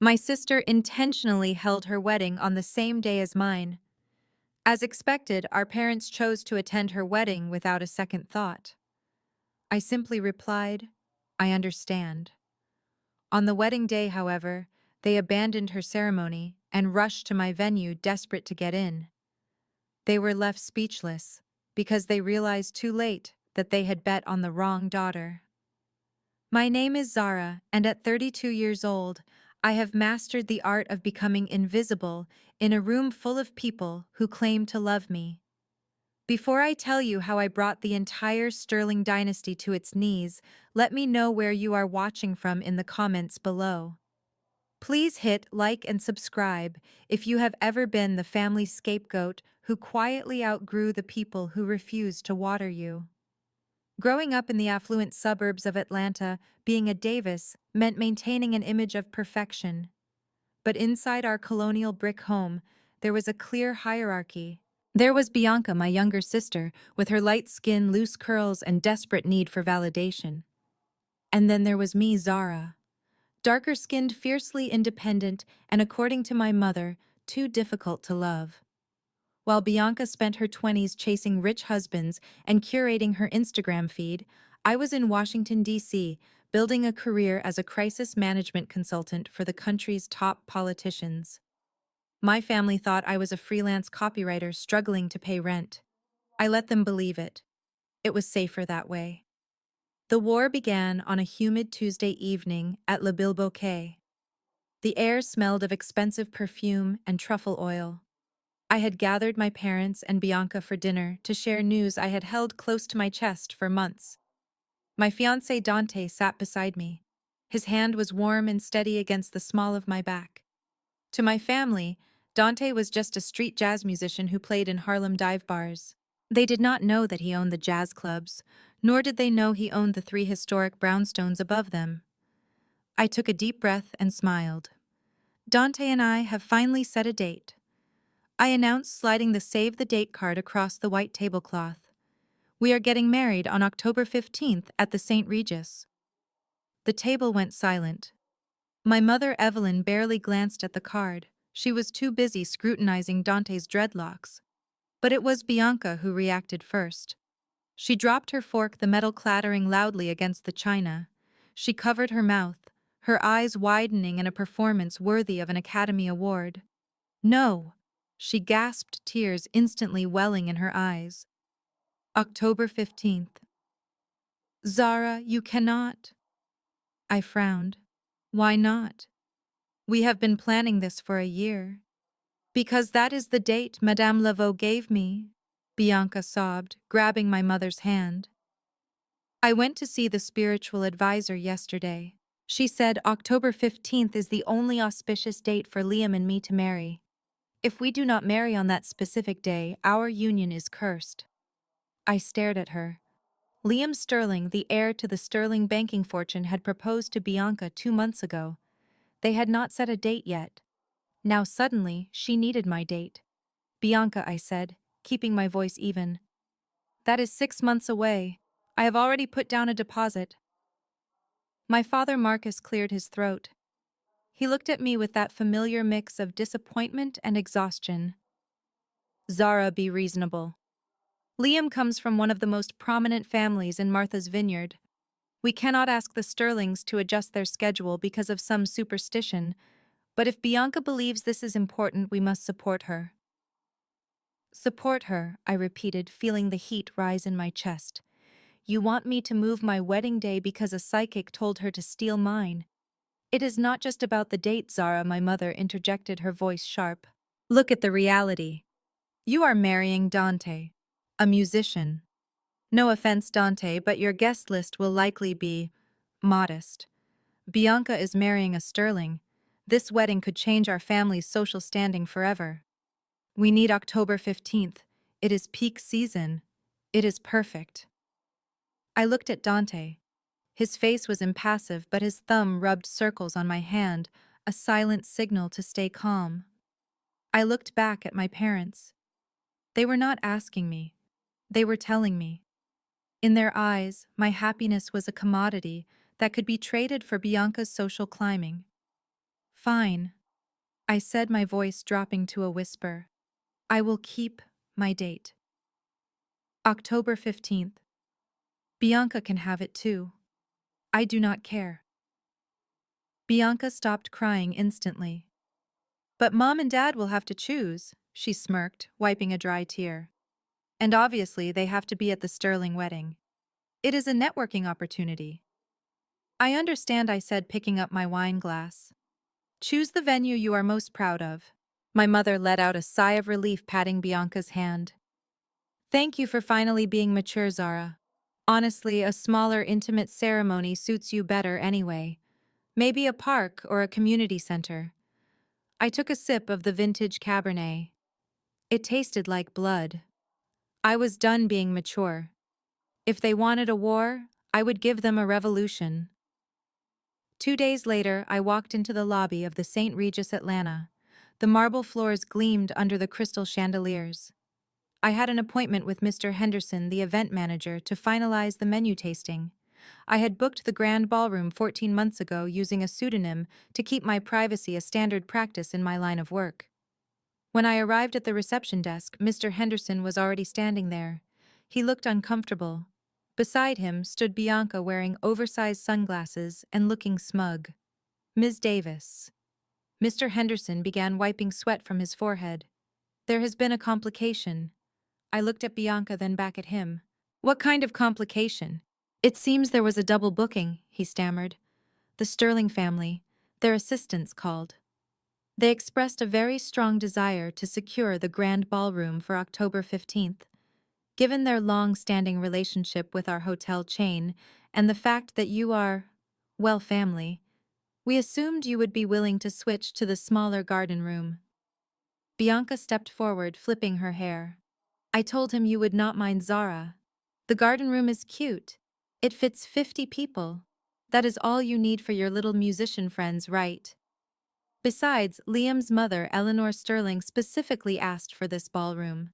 My sister intentionally held her wedding on the same day as mine. As expected, our parents chose to attend her wedding without a second thought. I simply replied, I understand. On the wedding day, however, they abandoned her ceremony and rushed to my venue desperate to get in. They were left speechless because they realized too late that they had bet on the wrong daughter. My name is Zara, and at 32 years old, I have mastered the art of becoming invisible in a room full of people who claim to love me. Before I tell you how I brought the entire Sterling dynasty to its knees, let me know where you are watching from in the comments below. Please hit like and subscribe if you have ever been the family scapegoat who quietly outgrew the people who refused to water you. Growing up in the affluent suburbs of Atlanta, being a Davis meant maintaining an image of perfection. But inside our colonial brick home, there was a clear hierarchy. There was Bianca, my younger sister, with her light skin, loose curls, and desperate need for validation. And then there was me, Zara. Darker-skinned, fiercely independent, and according to my mother, too difficult to love. While Bianca spent her 20s chasing rich husbands and curating her Instagram feed, I was in Washington, D.C., building a career as a crisis management consultant for the country's top politicians. My family thought I was a freelance copywriter struggling to pay rent. I let them believe it. It was safer that way. The war began on a humid Tuesday evening at Le Bilboquet. The air smelled of expensive perfume and truffle oil. I had gathered my parents and Bianca for dinner to share news I had held close to my chest for months. My fiancé Dante sat beside me. His hand was warm and steady against the small of my back. To my family, Dante was just a street jazz musician who played in Harlem dive bars. They did not know that he owned the jazz clubs, nor did they know he owned the 3 historic brownstones above them. I took a deep breath and smiled. Dante and I have finally set a date. I announced, sliding the Save the Date card across the white tablecloth. We are getting married on October 15th at the St. Regis. The table went silent. My mother, Evelyn, barely glanced at the card. She was too busy scrutinizing Dante's dreadlocks. But it was Bianca who reacted first. She dropped her fork, the metal clattering loudly against the china. She covered her mouth, her eyes widening in a performance worthy of an Academy Award. No! She gasped, tears instantly welling in her eyes. October 15th. Zara, you cannot. I frowned. Why not? We have been planning this for a year. Because that is the date Madame Laveau gave me, Bianca sobbed, grabbing my mother's hand. I went to see the spiritual advisor yesterday. She said October 15th is the only auspicious date for Liam and me to marry. If we do not marry on that specific day, our union is cursed. I stared at her. Liam Sterling, the heir to the Sterling banking fortune, had proposed to Bianca 2 months ago. They had not set a date yet. Now suddenly, she needed my date. Bianca, I said, keeping my voice even. That is 6 months away. I have already put down a deposit. My father Marcus cleared his throat. He looked at me with that familiar mix of disappointment and exhaustion. Zara, be reasonable. Liam comes from one of the most prominent families in Martha's Vineyard. We cannot ask the Sterlings to adjust their schedule because of some superstition, but if Bianca believes this is important, we must support her. Support her, I repeated, feeling the heat rise in my chest. You want me to move my wedding day because a psychic told her to steal mine. It is not just about the date, Zara, my mother interjected, her voice sharp. Look at the reality. You are marrying Dante, a musician. No offense, Dante, but your guest list will likely be modest. Bianca is marrying a Sterling. This wedding could change our family's social standing forever. We need October 15th. It is peak season. It is perfect. I looked at Dante. His face was impassive, but his thumb rubbed circles on my hand, a silent signal to stay calm. I looked back at my parents. They were not asking me. They were telling me. In their eyes, my happiness was a commodity that could be traded for Bianca's social climbing. Fine, I said, my voice dropping to a whisper. I will keep my date. October 15th. Bianca can have it too. I do not care. Bianca stopped crying instantly. But Mom and Dad will have to choose, she smirked, wiping a dry tear. And obviously they have to be at the Sterling wedding. It is a networking opportunity. I understand, I said, picking up my wine glass. Choose the venue you are most proud of. My mother let out a sigh of relief, patting Bianca's hand. Thank you for finally being mature, Zara. Honestly, a smaller, intimate ceremony suits you better anyway. Maybe a park or a community center. I took a sip of the vintage Cabernet. It tasted like blood. I was done being mature. If they wanted a war, I would give them a revolution. 2 days later, I walked into the lobby of the St. Regis Atlanta. The marble floors gleamed under the crystal chandeliers. I had an appointment with Mr. Henderson, the event manager, to finalize the menu tasting. I had booked the Grand Ballroom 14 months ago using a pseudonym to keep my privacy, a standard practice in my line of work. When I arrived at the reception desk, Mr. Henderson was already standing there. He looked uncomfortable. Beside him stood Bianca, wearing oversized sunglasses and looking smug. Ms. Davis. Mr. Henderson began wiping sweat from his forehead. There has been a complication. I looked at Bianca, then back at him. What kind of complication? It seems there was a double booking, he stammered. The Sterling family, their assistants, called. They expressed a very strong desire to secure the Grand Ballroom for October 15th. Given their long-standing relationship with our hotel chain and the fact that you are, well, family, we assumed you would be willing to switch to the smaller garden room. Bianca stepped forward, flipping her hair. I told him you would not mind, Zara. The garden room is cute. It fits 50 people. That is all you need for your little musician friends, right? Besides, Liam's mother, Eleanor Sterling, specifically asked for this ballroom.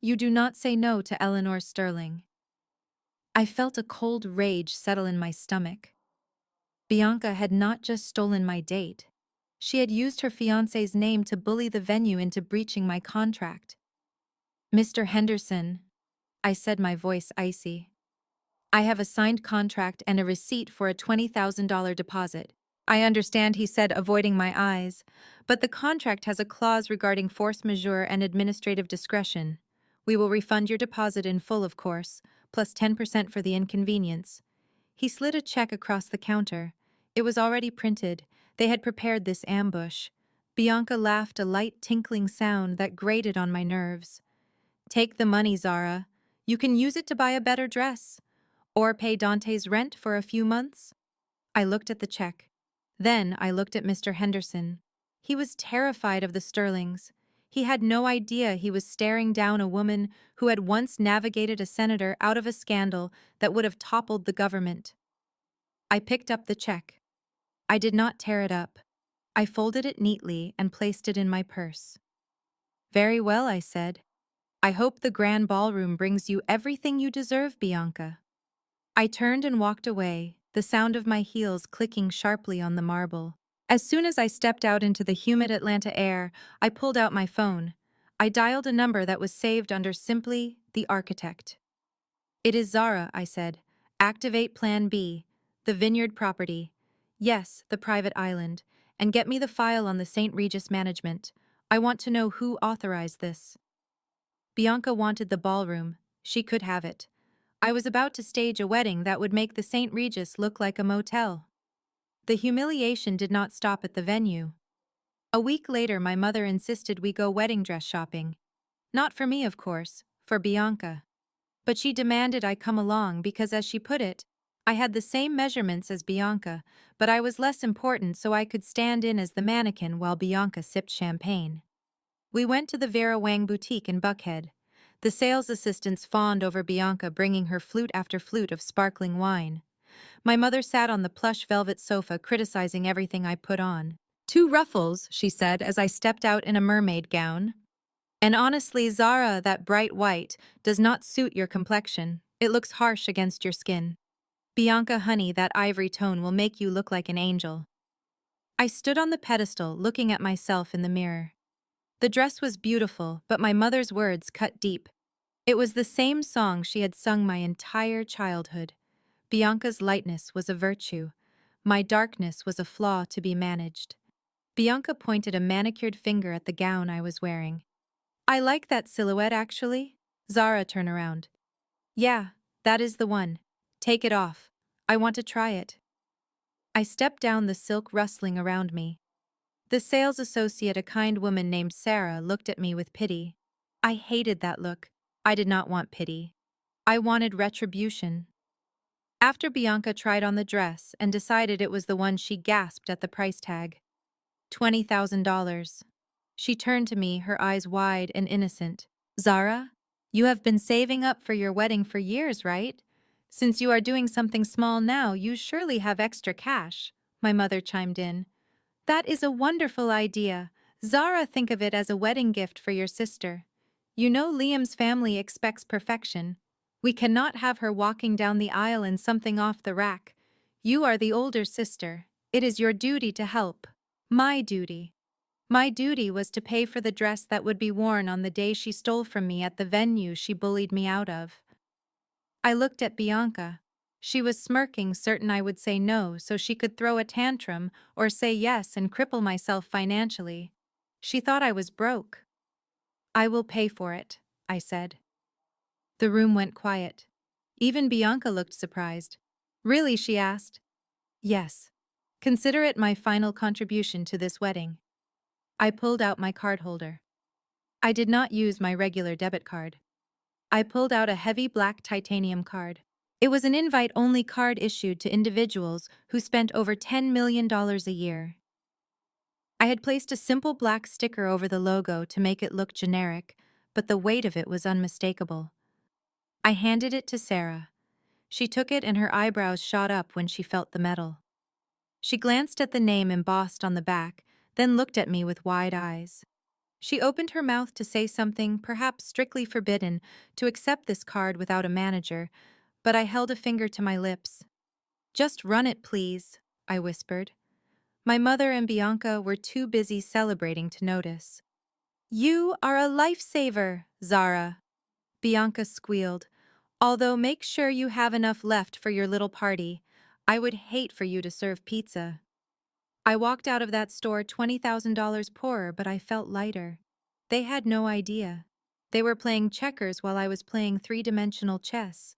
You do not say no to Eleanor Sterling. I felt a cold rage settle in my stomach. Bianca had not just stolen my date. She had used her fiancé's name to bully the venue into breaching my contract. Mr. Henderson, I said, my voice icy. I have a signed contract and a receipt for a $20,000 deposit. I understand, he said, avoiding my eyes, but the contract has a clause regarding force majeure and administrative discretion. We will refund your deposit in full, of course, plus 10% for the inconvenience. He slid a check across the counter. It was already printed. They had prepared this ambush. Bianca laughed, a light tinkling sound that grated on my nerves. Take the money, Zara. You can use it to buy a better dress. Or pay Dante's rent for a few months. I looked at the check. Then I looked at Mr. Henderson. He was terrified of the Sterlings. He had no idea he was staring down a woman who had once navigated a senator out of a scandal that would have toppled the government. I picked up the check. I did not tear it up. I folded it neatly and placed it in my purse. Very well, I said. I hope the Grand Ballroom brings you everything you deserve, Bianca. I turned and walked away, the sound of my heels clicking sharply on the marble. As soon as I stepped out into the humid Atlanta air, I pulled out my phone. I dialed a number that was saved under simply the architect. It is Zara, I said. Activate Plan B, the vineyard property. Yes, the private island. And get me the file on the St. Regis management. I want to know who authorized this. Bianca wanted the ballroom. She could have it. I was about to stage a wedding that would make the St. Regis look like a motel. The humiliation did not stop at the venue. A week later, my mother insisted we go wedding dress shopping. Not for me, of course, for Bianca. But she demanded I come along because, as she put it, I had the same measurements as Bianca, but I was less important, so I could stand in as the mannequin while Bianca sipped champagne. We went to the Vera Wang boutique in Buckhead. The sales assistants fawned over Bianca, bringing her flute after flute of sparkling wine. My mother sat on the plush velvet sofa, criticizing everything I put on. "Two ruffles," she said as I stepped out in a mermaid gown. "And honestly, Zara, that bright white does not suit your complexion. It looks harsh against your skin. Bianca, honey, that ivory tone will make you look like an angel." I stood on the pedestal looking at myself in the mirror. The dress was beautiful, but my mother's words cut deep. It was the same song she had sung my entire childhood. Bianca's lightness was a virtue. My darkness was a flaw to be managed. Bianca pointed a manicured finger at the gown I was wearing. I like that silhouette, actually. Zara turned around. Yeah, that is the one. Take it off. I want to try it. I stepped down, the silk rustling around me. The sales associate, a kind woman named Sarah, looked at me with pity. I hated that look. I did not want pity. I wanted retribution. After Bianca tried on the dress and decided it was the one, she gasped at the price tag. $20,000. She turned to me, her eyes wide and innocent. Zara, you have been saving up for your wedding for years, right? Since you are doing something small now, you surely have extra cash, my mother chimed in. That is a wonderful idea. Zara, think of it as a wedding gift for your sister. You know Liam's family expects perfection. We cannot have her walking down the aisle in something off the rack. You are the older sister. It is your duty to help. My duty. My duty was to pay for the dress that would be worn on the day she stole from me at the venue she bullied me out of. I looked at Bianca. She was smirking, certain I would say no so she could throw a tantrum or say yes and cripple myself financially. She thought I was broke. I will pay for it, I said. The room went quiet. Even Bianca looked surprised. Really, she asked. Yes. Consider it my final contribution to this wedding. I pulled out my card holder. I did not use my regular debit card. I pulled out a heavy black titanium card. It was an invite-only card issued to individuals who spent over $10 million a year. I had placed a simple black sticker over the logo to make it look generic, but the weight of it was unmistakable. I handed it to Sarah. She took it and her eyebrows shot up when she felt the metal. She glanced at the name embossed on the back, then looked at me with wide eyes. She opened her mouth to say something, perhaps strictly forbidden, to accept this card without a manager, but I held a finger to my lips. Just run it, please, I whispered. My mother and Bianca were too busy celebrating to notice. You are a lifesaver, Zara, Bianca squealed. Although make sure you have enough left for your little party. I would hate for you to serve pizza. I walked out of that store $20,000 poorer, but I felt lighter. They had no idea. They were playing checkers while I was playing three-dimensional chess.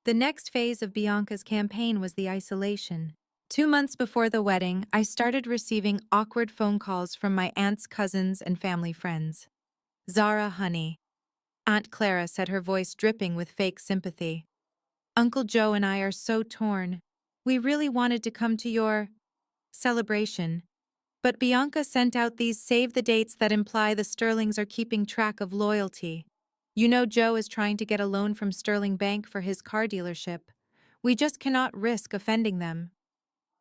The next phase of Bianca's campaign was the isolation. 2 months before the wedding, I started receiving awkward phone calls from my aunt's cousins and family friends. Zara, honey. Aunt Clara said, her voice dripping with fake sympathy. Uncle Joe and I are so torn. We really wanted to come to your celebration. But Bianca sent out these save the dates that imply the Sterlings are keeping track of loyalty. You know Joe is trying to get a loan from Sterling Bank for his car dealership. We just cannot risk offending them.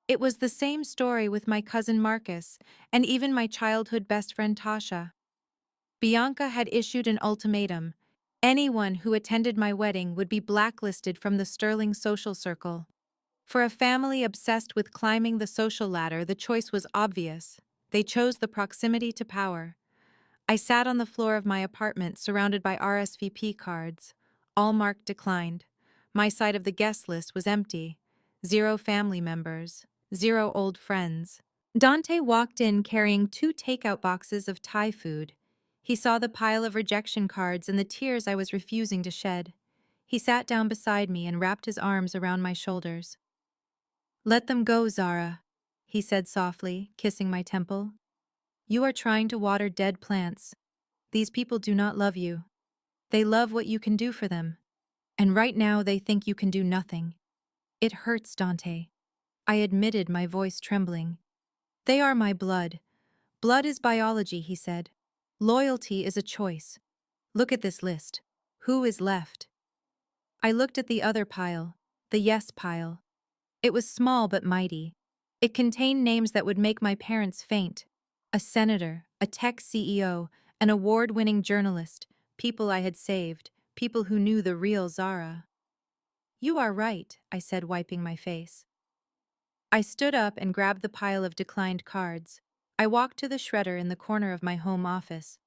It was the same story with my cousin Marcus, and even my childhood best friend Tasha. Bianca had issued an ultimatum. Anyone who attended my wedding would be blacklisted from the Sterling social circle. For a family obsessed with climbing the social ladder, the choice was obvious. They chose the proximity to power. I sat on the floor of my apartment surrounded by RSVP cards, all marked declined. My side of the guest list was empty. 0 family members, 0 old friends. Dante walked in carrying 2 takeout boxes of Thai food. He saw the pile of rejection cards and the tears I was refusing to shed. He sat down beside me and wrapped his arms around my shoulders. Let them go, Zara, he said softly, kissing my temple. You are trying to water dead plants. These people do not love you. They love what you can do for them. And right now they think you can do nothing. It hurts, Dante. I admitted, my voice trembling. They are my blood. Blood is biology, he said. Loyalty is a choice. Look at this list. Who is left? I looked at the other pile, the yes pile. It was small but mighty. It contained names that would make my parents faint. A senator, a tech CEO, an award-winning journalist, people I had saved, people who knew the real Zara. You are right, I said, wiping my face. I stood up and grabbed the pile of declined cards. I walked to the shredder in the corner of my home office.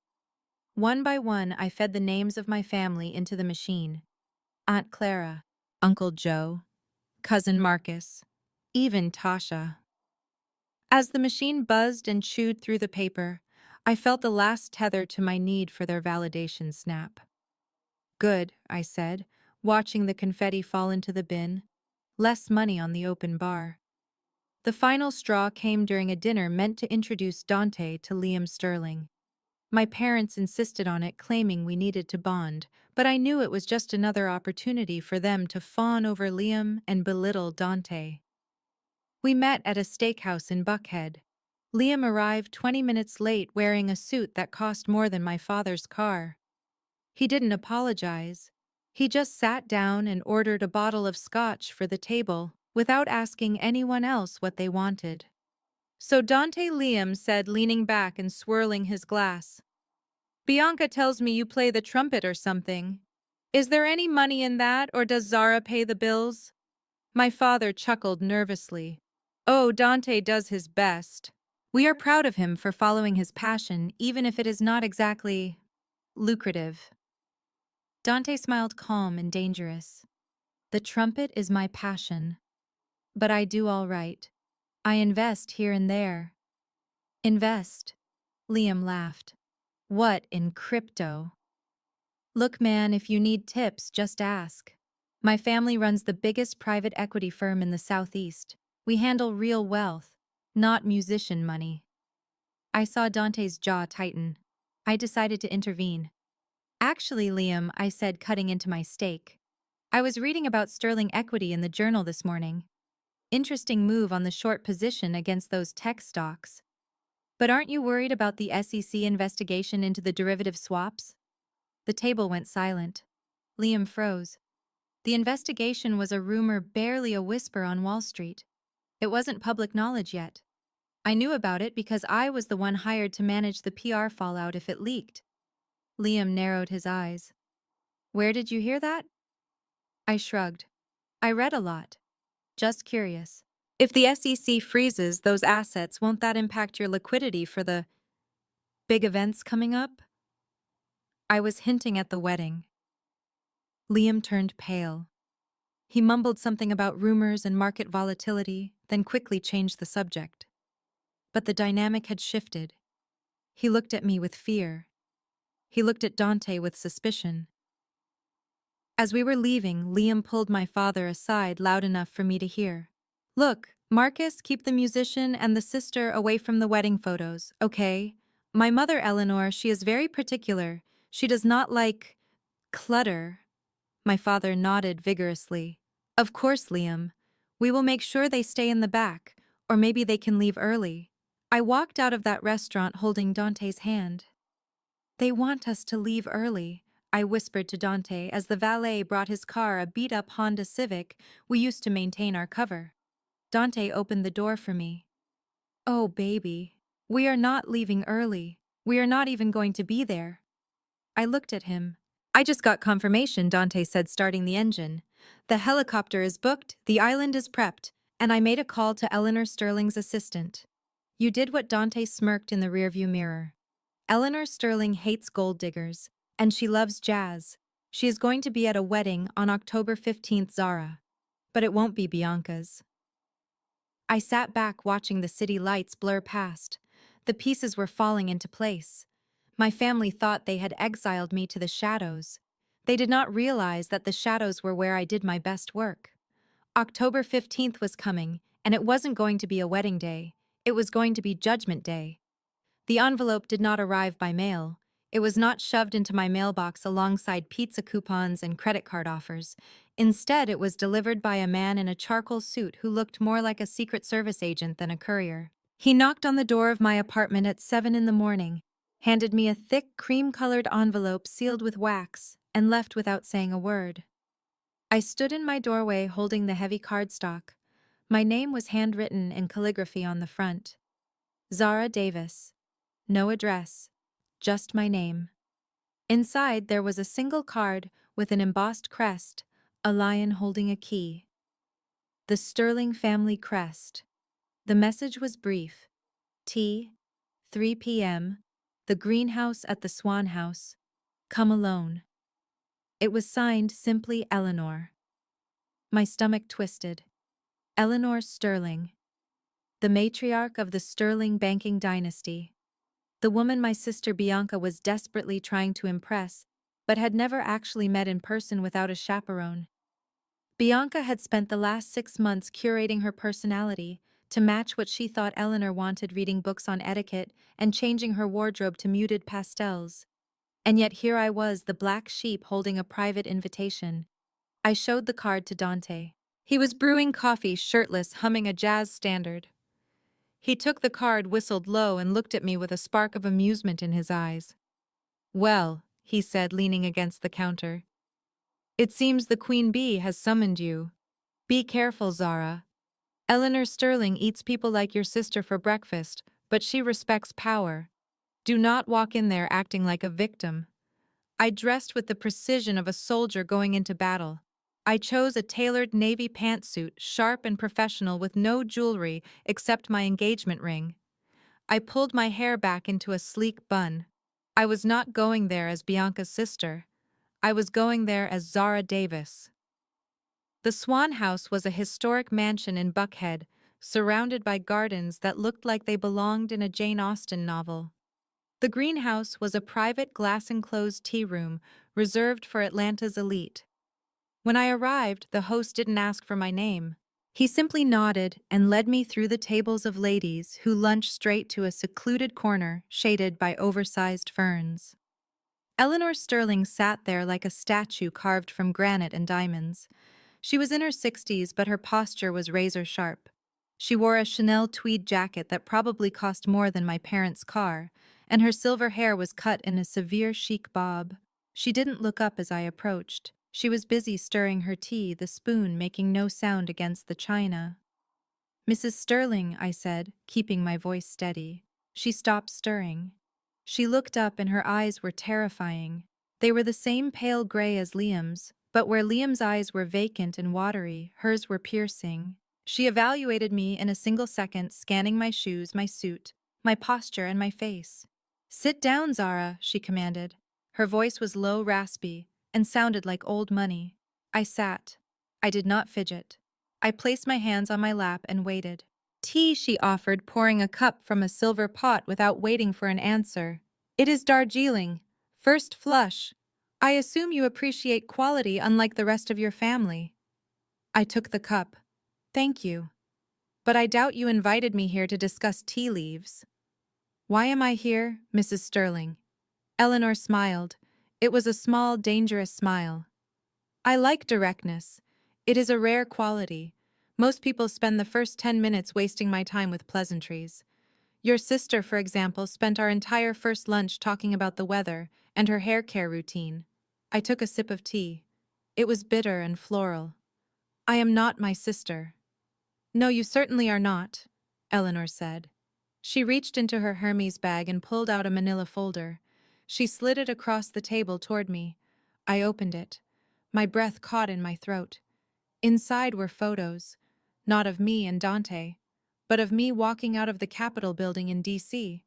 One by one, I fed the names of my family into the machine. Aunt Clara, Uncle Joe, Cousin Marcus, even Tasha. As the machine buzzed and chewed through the paper, I felt the last tether to my need for their validation snap. Good, I said, watching the confetti fall into the bin. Less money on the open bar. The final straw came during a dinner meant to introduce Dante to Liam Sterling. My parents insisted on it, claiming we needed to bond, but I knew it was just another opportunity for them to fawn over Liam and belittle Dante. We met at a steakhouse in Buckhead. Liam arrived 20 minutes late wearing a suit that cost more than my father's car. He didn't apologize. He just sat down and ordered a bottle of scotch for the table without asking anyone else what they wanted. So Dante, Liam said, leaning back and swirling his glass. Bianca tells me you play the trumpet or something. Is there any money in that, or does Zara pay the bills? My father chuckled nervously. Oh, Dante does his best. We are proud of him for following his passion, even if it is not exactly lucrative. Dante smiled calm and dangerous. The trumpet is my passion. But I do all right. I invest here and there. Invest? Liam laughed. What in crypto? Look, man, if you need tips, just ask. My family runs the biggest private equity firm in the Southeast. We handle real wealth, not musician money. I saw Dante's jaw tighten. I decided to intervene. Actually, Liam, I said, cutting into my steak. I was reading about Sterling Equity in the Journal this morning. Interesting move on the short position against those tech stocks. But aren't you worried about the SEC investigation into the derivative swaps? The table went silent. Liam froze. The investigation was a rumor, barely a whisper on Wall Street. It wasn't public knowledge yet. I knew about it because I was the one hired to manage the PR fallout if it leaked. Liam narrowed his eyes. Where did you hear that? I shrugged. I read a lot. Just curious. If the SEC freezes those assets, won't that impact your liquidity for the big events coming up? I was hinting at the wedding. Liam turned pale. He mumbled something about rumors and market volatility, then quickly changed the subject. But the dynamic had shifted. He looked at me with fear. He looked at Dante with suspicion. As we were leaving, Liam pulled my father aside loud enough for me to hear. Look, Marcus, keep the musician and the sister away from the wedding photos, okay? My mother, Eleanor, she is very particular. She does not like clutter. My father nodded vigorously. Of course, Liam. We will make sure they stay in the back, or maybe they can leave early. I walked out of that restaurant holding Dante's hand. They want us to leave early, I whispered to Dante as the valet brought his car, a beat-up Honda Civic we used to maintain our cover. Dante opened the door for me. Oh, baby. We are not leaving early. We are not even going to be there. I looked at him. I just got confirmation, Dante said, starting the engine. The helicopter is booked, the island is prepped, and I made a call to Eleanor Sterling's assistant. You did what? Dante smirked in the rearview mirror. Eleanor Sterling hates gold diggers, and she loves jazz. She is going to be at a wedding on October 15th, Zara. But it won't be Bianca's. I sat back watching the city lights blur past. The pieces were falling into place. My family thought they had exiled me to the shadows. They did not realize that the shadows were where I did my best work. October 15th was coming, and it wasn't going to be a wedding day. It was going to be Judgment Day. The envelope did not arrive by mail. It was not shoved into my mailbox alongside pizza coupons and credit card offers. Instead, it was delivered by a man in a charcoal suit who looked more like a Secret Service agent than a courier. He knocked on the door of my apartment at 7 in the morning, handed me a thick, cream-colored envelope sealed with wax, and left without saying a word. I stood in my doorway holding the heavy cardstock. My name was handwritten in calligraphy on the front. Zara Davis. No address, just my name. Inside there was a single card with an embossed crest, a lion holding a key. The Sterling family crest. The message was brief. T, 3 p.m., the greenhouse at the Swan House. Come alone. It was signed simply Eleanor. My stomach twisted. Eleanor Sterling, the matriarch of the Sterling banking dynasty. The woman my sister Bianca was desperately trying to impress, but had never actually met in person without a chaperone. Bianca had spent the last 6 months curating her personality to match what she thought Eleanor wanted, reading books on etiquette and changing her wardrobe to muted pastels. And yet here I was, the black sheep, holding a private invitation. I showed the card to Dante. He was brewing coffee, shirtless, humming a jazz standard. He took the card, whistled low, and looked at me with a spark of amusement in his eyes. "Well," he said, leaning against the counter, "it seems the Queen Bee has summoned you. Be careful, Zara. Eleanor Sterling eats people like your sister for breakfast, but she respects power. Do not walk in there acting like a victim." I dressed with the precision of a soldier going into battle. I chose a tailored navy pantsuit, sharp and professional, with no jewelry except my engagement ring. I pulled my hair back into a sleek bun. I was not going there as Bianca's sister. I was going there as Zara Davis. The Swan House was a historic mansion in Buckhead, surrounded by gardens that looked like they belonged in a Jane Austen novel. The greenhouse was a private glass-enclosed tea room reserved for Atlanta's elite. When I arrived, the host didn't ask for my name. He simply nodded and led me through the tables of ladies who lunched straight to a secluded corner shaded by oversized ferns. Eleanor Sterling sat there like a statue carved from granite and diamonds. She was in her 60s, but her posture was razor sharp. She wore a Chanel tweed jacket that probably cost more than my parents' car, and her silver hair was cut in a severe chic bob. She didn't look up as I approached. She was busy stirring her tea, the spoon making no sound against the china. "Mrs. Sterling," I said, keeping my voice steady. She stopped stirring. She looked up and her eyes were terrifying. They were the same pale gray as Liam's, but where Liam's eyes were vacant and watery, hers were piercing. She evaluated me in a single second, scanning my shoes, my suit, my posture, and my face. "Sit down, Zara," she commanded. Her voice was low, raspy, and sounded like old money. I sat. I did not fidget. I placed my hands on my lap and waited. "Tea," she offered, pouring a cup from a silver pot without waiting for an answer. "It is Darjeeling. First flush. I assume you appreciate quality unlike the rest of your family." I took the cup. "Thank you. But I doubt you invited me here to discuss tea leaves." "Why am I here, Mrs. Sterling?" Eleanor smiled. It was a small, dangerous smile. "I like directness. It is a rare quality. Most people spend the first 10 minutes wasting my time with pleasantries. Your sister, for example, spent our entire first lunch talking about the weather and her hair care routine." I took a sip of tea. It was bitter and floral. "I am not my sister." "No, you certainly are not," Eleanor said. She reached into her Hermes bag and pulled out a manila folder. She slid it across the table toward me. I opened it. My breath caught in my throat. Inside were photos, not of me and Dante, but of me walking out of the Capitol building in D.C.,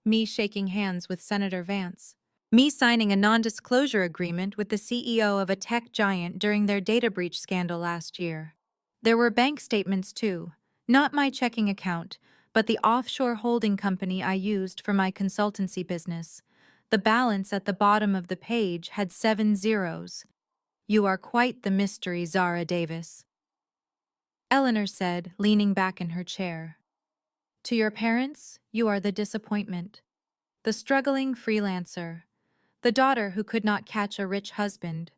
me shaking hands with Senator Vance, me signing a non-disclosure agreement with the CEO of a tech giant during their data breach scandal last year. There were bank statements too, not my checking account, but the offshore holding company I used for my consultancy business. The balance at the bottom of the page had 7 zeros. "You are quite the mystery, Zara Davis," Eleanor said, leaning back in her chair. "To your parents, you are the disappointment, the struggling freelancer, the daughter who could not catch a rich husband.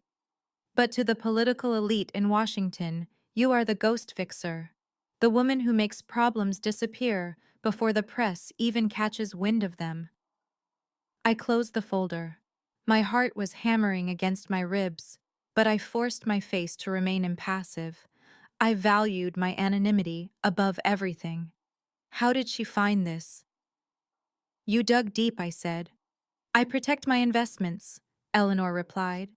But to the political elite in Washington, you are the ghost fixer, the woman who makes problems disappear before the press even catches wind of them." I closed the folder. My heart was hammering against my ribs, but I forced my face to remain impassive. I valued my anonymity above everything. How did she find this? "You dug deep," I said. "I protect my investments," Eleanor replied.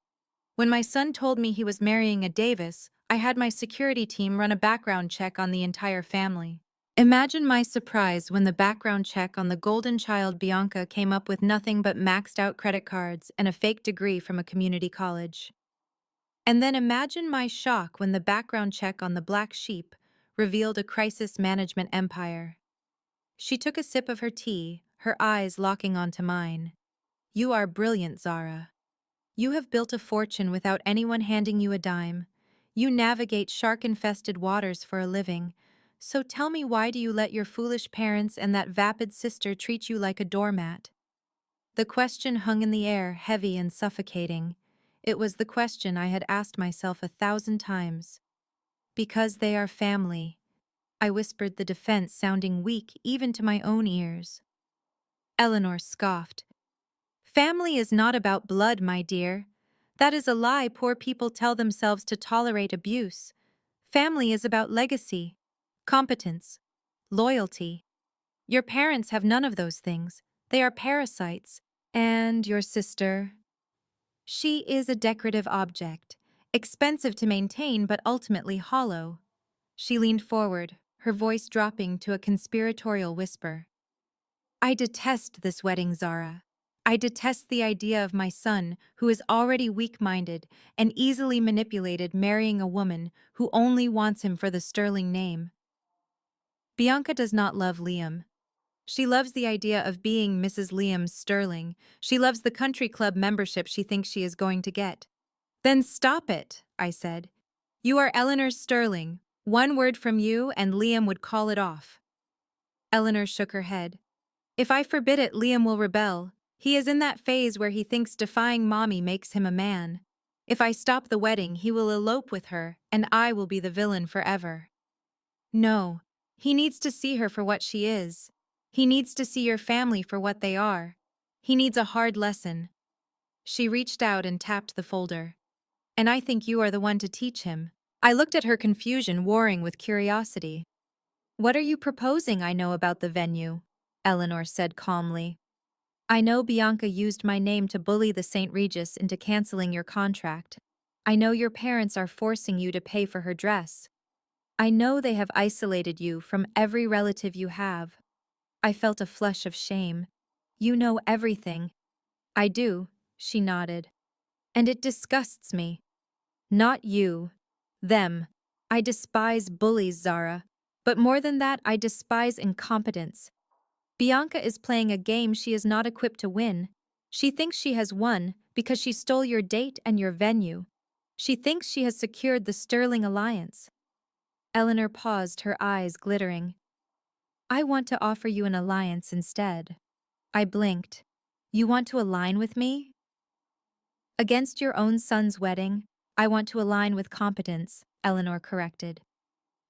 "When my son told me he was marrying a Davis, I had my security team run a background check on the entire family. Imagine my surprise when the background check on the golden child Bianca came up with nothing but maxed out credit cards and a fake degree from a community college. And then imagine my shock when the background check on the black sheep revealed a crisis management empire. She took a sip of her tea, her eyes locking onto mine. You are brilliant, Zara. You have built a fortune without anyone handing you a dime. You navigate shark-infested waters for a living. So tell me, why do you let your foolish parents and that vapid sister treat you like a doormat? The question hung in the air, heavy and suffocating. It was the question I had asked myself 1,000 times. Because they are family, I whispered, the defense sounding weak even to my own ears. Eleanor scoffed. Family is not about blood, my dear. That is a lie poor people tell themselves to tolerate abuse. Family is about legacy, competence, loyalty. Your parents have none of those things. They are parasites. And your sister? She is a decorative object, expensive to maintain but ultimately hollow. She leaned forward, her voice dropping to a conspiratorial whisper. I detest this wedding, Zara. I detest the idea of my son, who is already weak-minded and easily manipulated, marrying a woman who only wants him for the sterling name. Bianca does not love Liam. She loves the idea of being Mrs. Liam's Sterling. She loves the country club membership she thinks she is going to get. Then stop it, I said. You are Eleanor Sterling. One word from you and Liam would call it off. Eleanor shook her head. If I forbid it, Liam will rebel. He is in that phase where he thinks defying mommy makes him a man. If I stop the wedding, he will elope with her, and I will be the villain forever. No, he needs to see her for what she is. He needs to see your family for what they are. He needs a hard lesson. She reached out and tapped the folder. And I think you are the one to teach him. I looked at her, confusion warring with curiosity. What are you proposing? I know about the venue, Eleanor said calmly. I know Bianca used my name to bully the St. Regis into canceling your contract. I know your parents are forcing you to pay for her dress. I know they have isolated you from every relative you have. I felt a flush of shame. You know everything. I do, she nodded. And it disgusts me. Not you. Them. I despise bullies, Zara. But more than that, I despise incompetence. Bianca is playing a game she is not equipped to win. She thinks she has won because she stole your date and your venue. She thinks she has secured the Sterling alliance. Eleanor paused, her eyes glittering. I want to offer you an alliance instead. I blinked. You want to align with me? Against your own son's wedding, I want to align with competence, Eleanor corrected.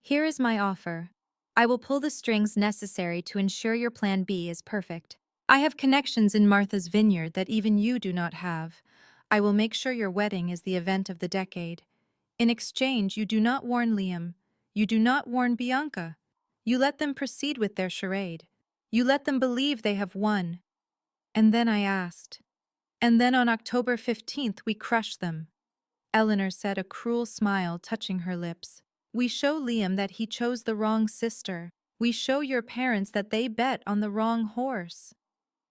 Here is my offer. I will pull the strings necessary to ensure your plan B is perfect. I have connections in Martha's Vineyard that even you do not have. I will make sure your wedding is the event of the decade. In exchange, you do not warn Liam. You do not warn Bianca. You let them proceed with their charade. You let them believe they have won. And then I asked. And then on October 15th, we crush them. Eleanor said, a cruel smile touching her lips. We show Liam that he chose the wrong sister. We show your parents that they bet on the wrong horse.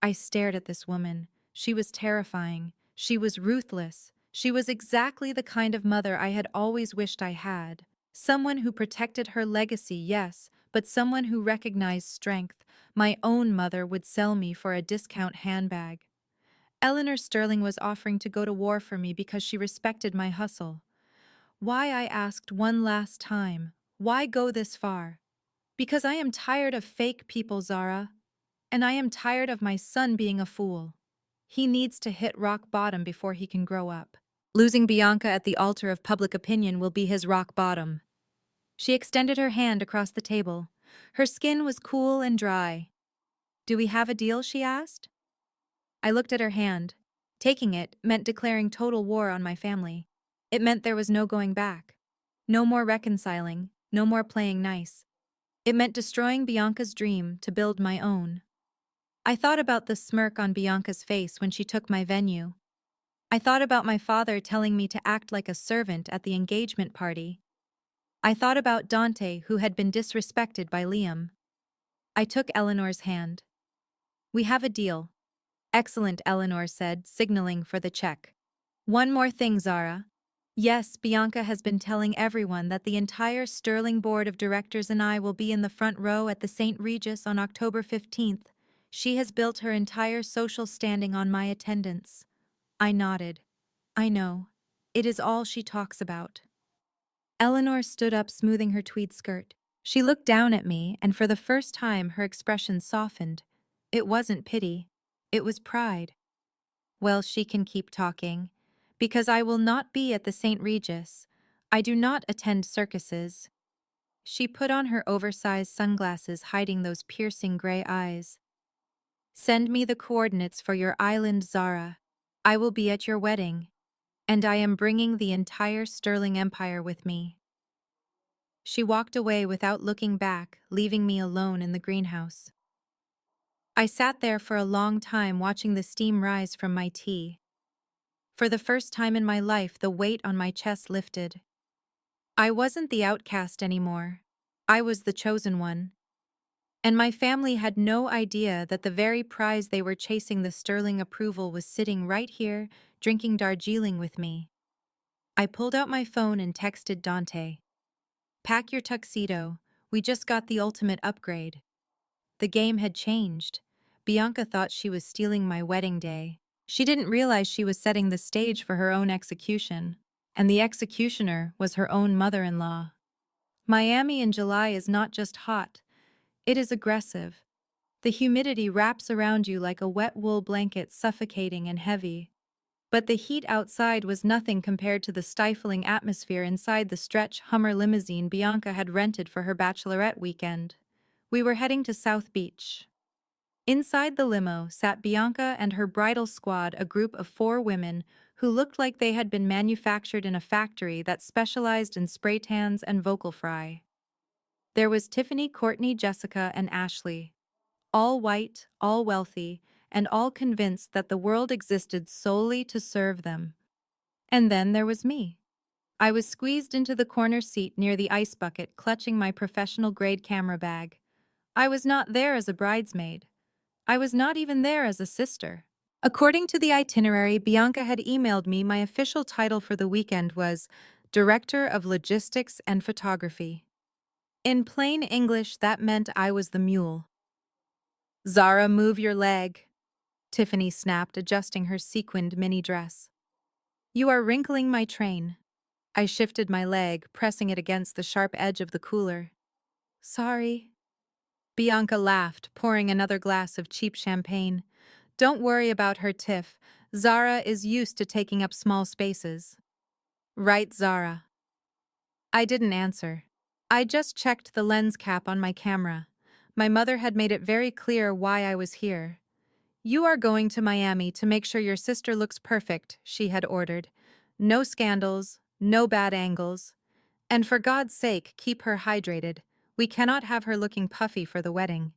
I stared at this woman. She was terrifying. She was ruthless. She was exactly the kind of mother I had always wished I had. Someone who protected her legacy, yes, but someone who recognized strength. My own mother would sell me for a discount handbag. Eleanor Sterling was offering to go to war for me because she respected my hustle. Why, I asked one last time. Why go this far? Because I am tired of fake people, Zara. And I am tired of my son being a fool. He needs to hit rock bottom before he can grow up. Losing Bianca at the altar of public opinion will be his rock bottom. She extended her hand across the table. Her skin was cool and dry. Do we have a deal? She asked. I looked at her hand. Taking it meant declaring total war on my family. It meant there was no going back. No more reconciling, no more playing nice. It meant destroying Bianca's dream to build my own. I thought about the smirk on Bianca's face when she took my venue. I thought about my father telling me to act like a servant at the engagement party. I thought about Dante, who had been disrespected by Liam. I took Eleanor's hand. We have a deal. Excellent, Eleanor said, signaling for the check. One more thing, Zara. Yes, Bianca has been telling everyone that the entire Sterling Board of Directors and I will be in the front row at the St. Regis on October 15th. She has built her entire social standing on my attendance. I nodded. I know. It is all she talks about. Eleanor stood up, smoothing her tweed skirt. She looked down at me, and for the first time her expression softened. It wasn't pity. It was pride. Well, she can keep talking. Because I will not be at the St. Regis. I do not attend circuses. She put on her oversized sunglasses, hiding those piercing gray eyes. Send me the coordinates for your island, Zara. I will be at your wedding. And I am bringing the entire Sterling Empire with me. She walked away without looking back, leaving me alone in the greenhouse. I sat there for a long time watching the steam rise from my tea. For the first time in my life, the weight on my chest lifted. I wasn't the outcast anymore. I was the chosen one. And my family had no idea that the very prize they were chasing, the sterling approval, was sitting right here, drinking Darjeeling with me. I pulled out my phone and texted Dante. Pack your tuxedo. We just got the ultimate upgrade. The game had changed. Bianca thought she was stealing my wedding day. She didn't realize she was setting the stage for her own execution. And the executioner was her own mother-in-law. Miami in July is not just hot. It is aggressive. The humidity wraps around you like a wet wool blanket, suffocating and heavy. But the heat outside was nothing compared to the stifling atmosphere inside the stretch Hummer limousine Bianca had rented for her bachelorette weekend. We were heading to South Beach. Inside the limo sat Bianca and her bridal squad, a group of 4 women who looked like they had been manufactured in a factory that specialized in spray tans and vocal fry. There was Tiffany, Courtney, Jessica, and Ashley. All white, all wealthy, and all convinced that the world existed solely to serve them. And then there was me. I was squeezed into the corner seat near the ice bucket, clutching my professional-grade camera bag. I was not there as a bridesmaid. I was not even there as a sister. According to the itinerary Bianca had emailed me, my official title for the weekend was Director of Logistics and Photography. In plain English, that meant I was the mule. Zara, move your leg, Tiffany snapped, adjusting her sequined mini dress. You are wrinkling my train. I shifted my leg, pressing it against the sharp edge of the cooler. Sorry. Bianca laughed, pouring another glass of cheap champagne. Don't worry about her, Tiff. Zara is used to taking up small spaces. Right, Zara. I didn't answer. I just checked the lens cap on my camera. My mother had made it very clear why I was here. You are going to Miami to make sure your sister looks perfect, she had ordered. No scandals, no bad angles. And for God's sake, keep her hydrated. We cannot have her looking puffy for the wedding.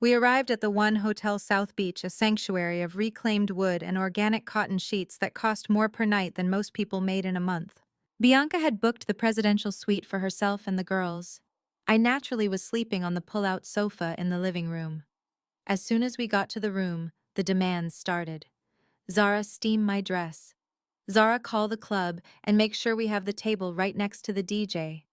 We arrived at the One Hotel South Beach, a sanctuary of reclaimed wood and organic cotton sheets that cost more per night than most people made in a month. Bianca had booked the presidential suite for herself and the girls. I naturally was sleeping on the pull-out sofa in the living room. As soon as we got to the room, the demands started. Zara, steam my dress. Zara, call the club and make sure we have the table right next to the DJ.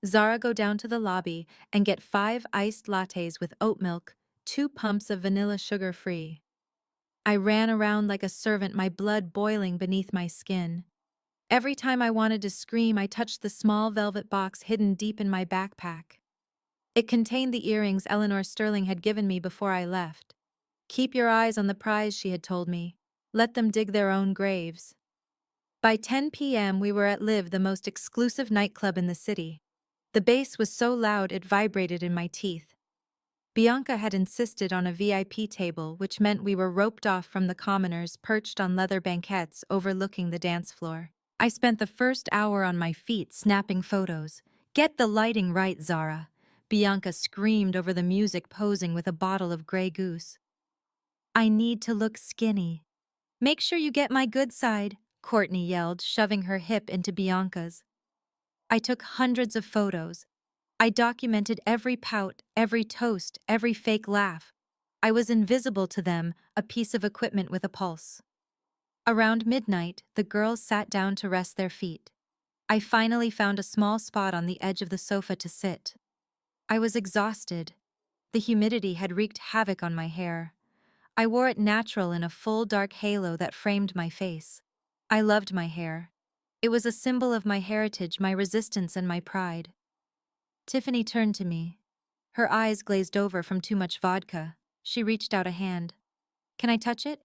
Zara, go down to the lobby and get 5 iced lattes with oat milk, 2 pumps of vanilla sugar-free. I ran around like a servant, my blood boiling beneath my skin. Every time I wanted to scream, I touched the small velvet box hidden deep in my backpack. It contained the earrings Eleanor Sterling had given me before I left. Keep your eyes on the prize, she had told me. Let them dig their own graves. By 10 p.m. we were at Live, the most exclusive nightclub in the city. The bass was so loud it vibrated in my teeth. Bianca had insisted on a VIP table, which meant we were roped off from the commoners, perched on leather banquettes overlooking the dance floor. I spent the first hour on my feet snapping photos. Get the lighting right, Zara. Bianca screamed over the music, posing with a bottle of Grey Goose. I need to look skinny. Make sure you get my good side, Courtney yelled, shoving her hip into Bianca's. I took hundreds of photos. I documented every pout, every toast, every fake laugh. I was invisible to them, a piece of equipment with a pulse. Around midnight, the girls sat down to rest their feet. I finally found a small spot on the edge of the sofa to sit. I was exhausted. The humidity had wreaked havoc on my hair. I wore it natural in a full dark halo that framed my face. I loved my hair. It was a symbol of my heritage, my resistance, and my pride. Tiffany turned to me. Her eyes glazed over from too much vodka. She reached out a hand. "Can I touch it?"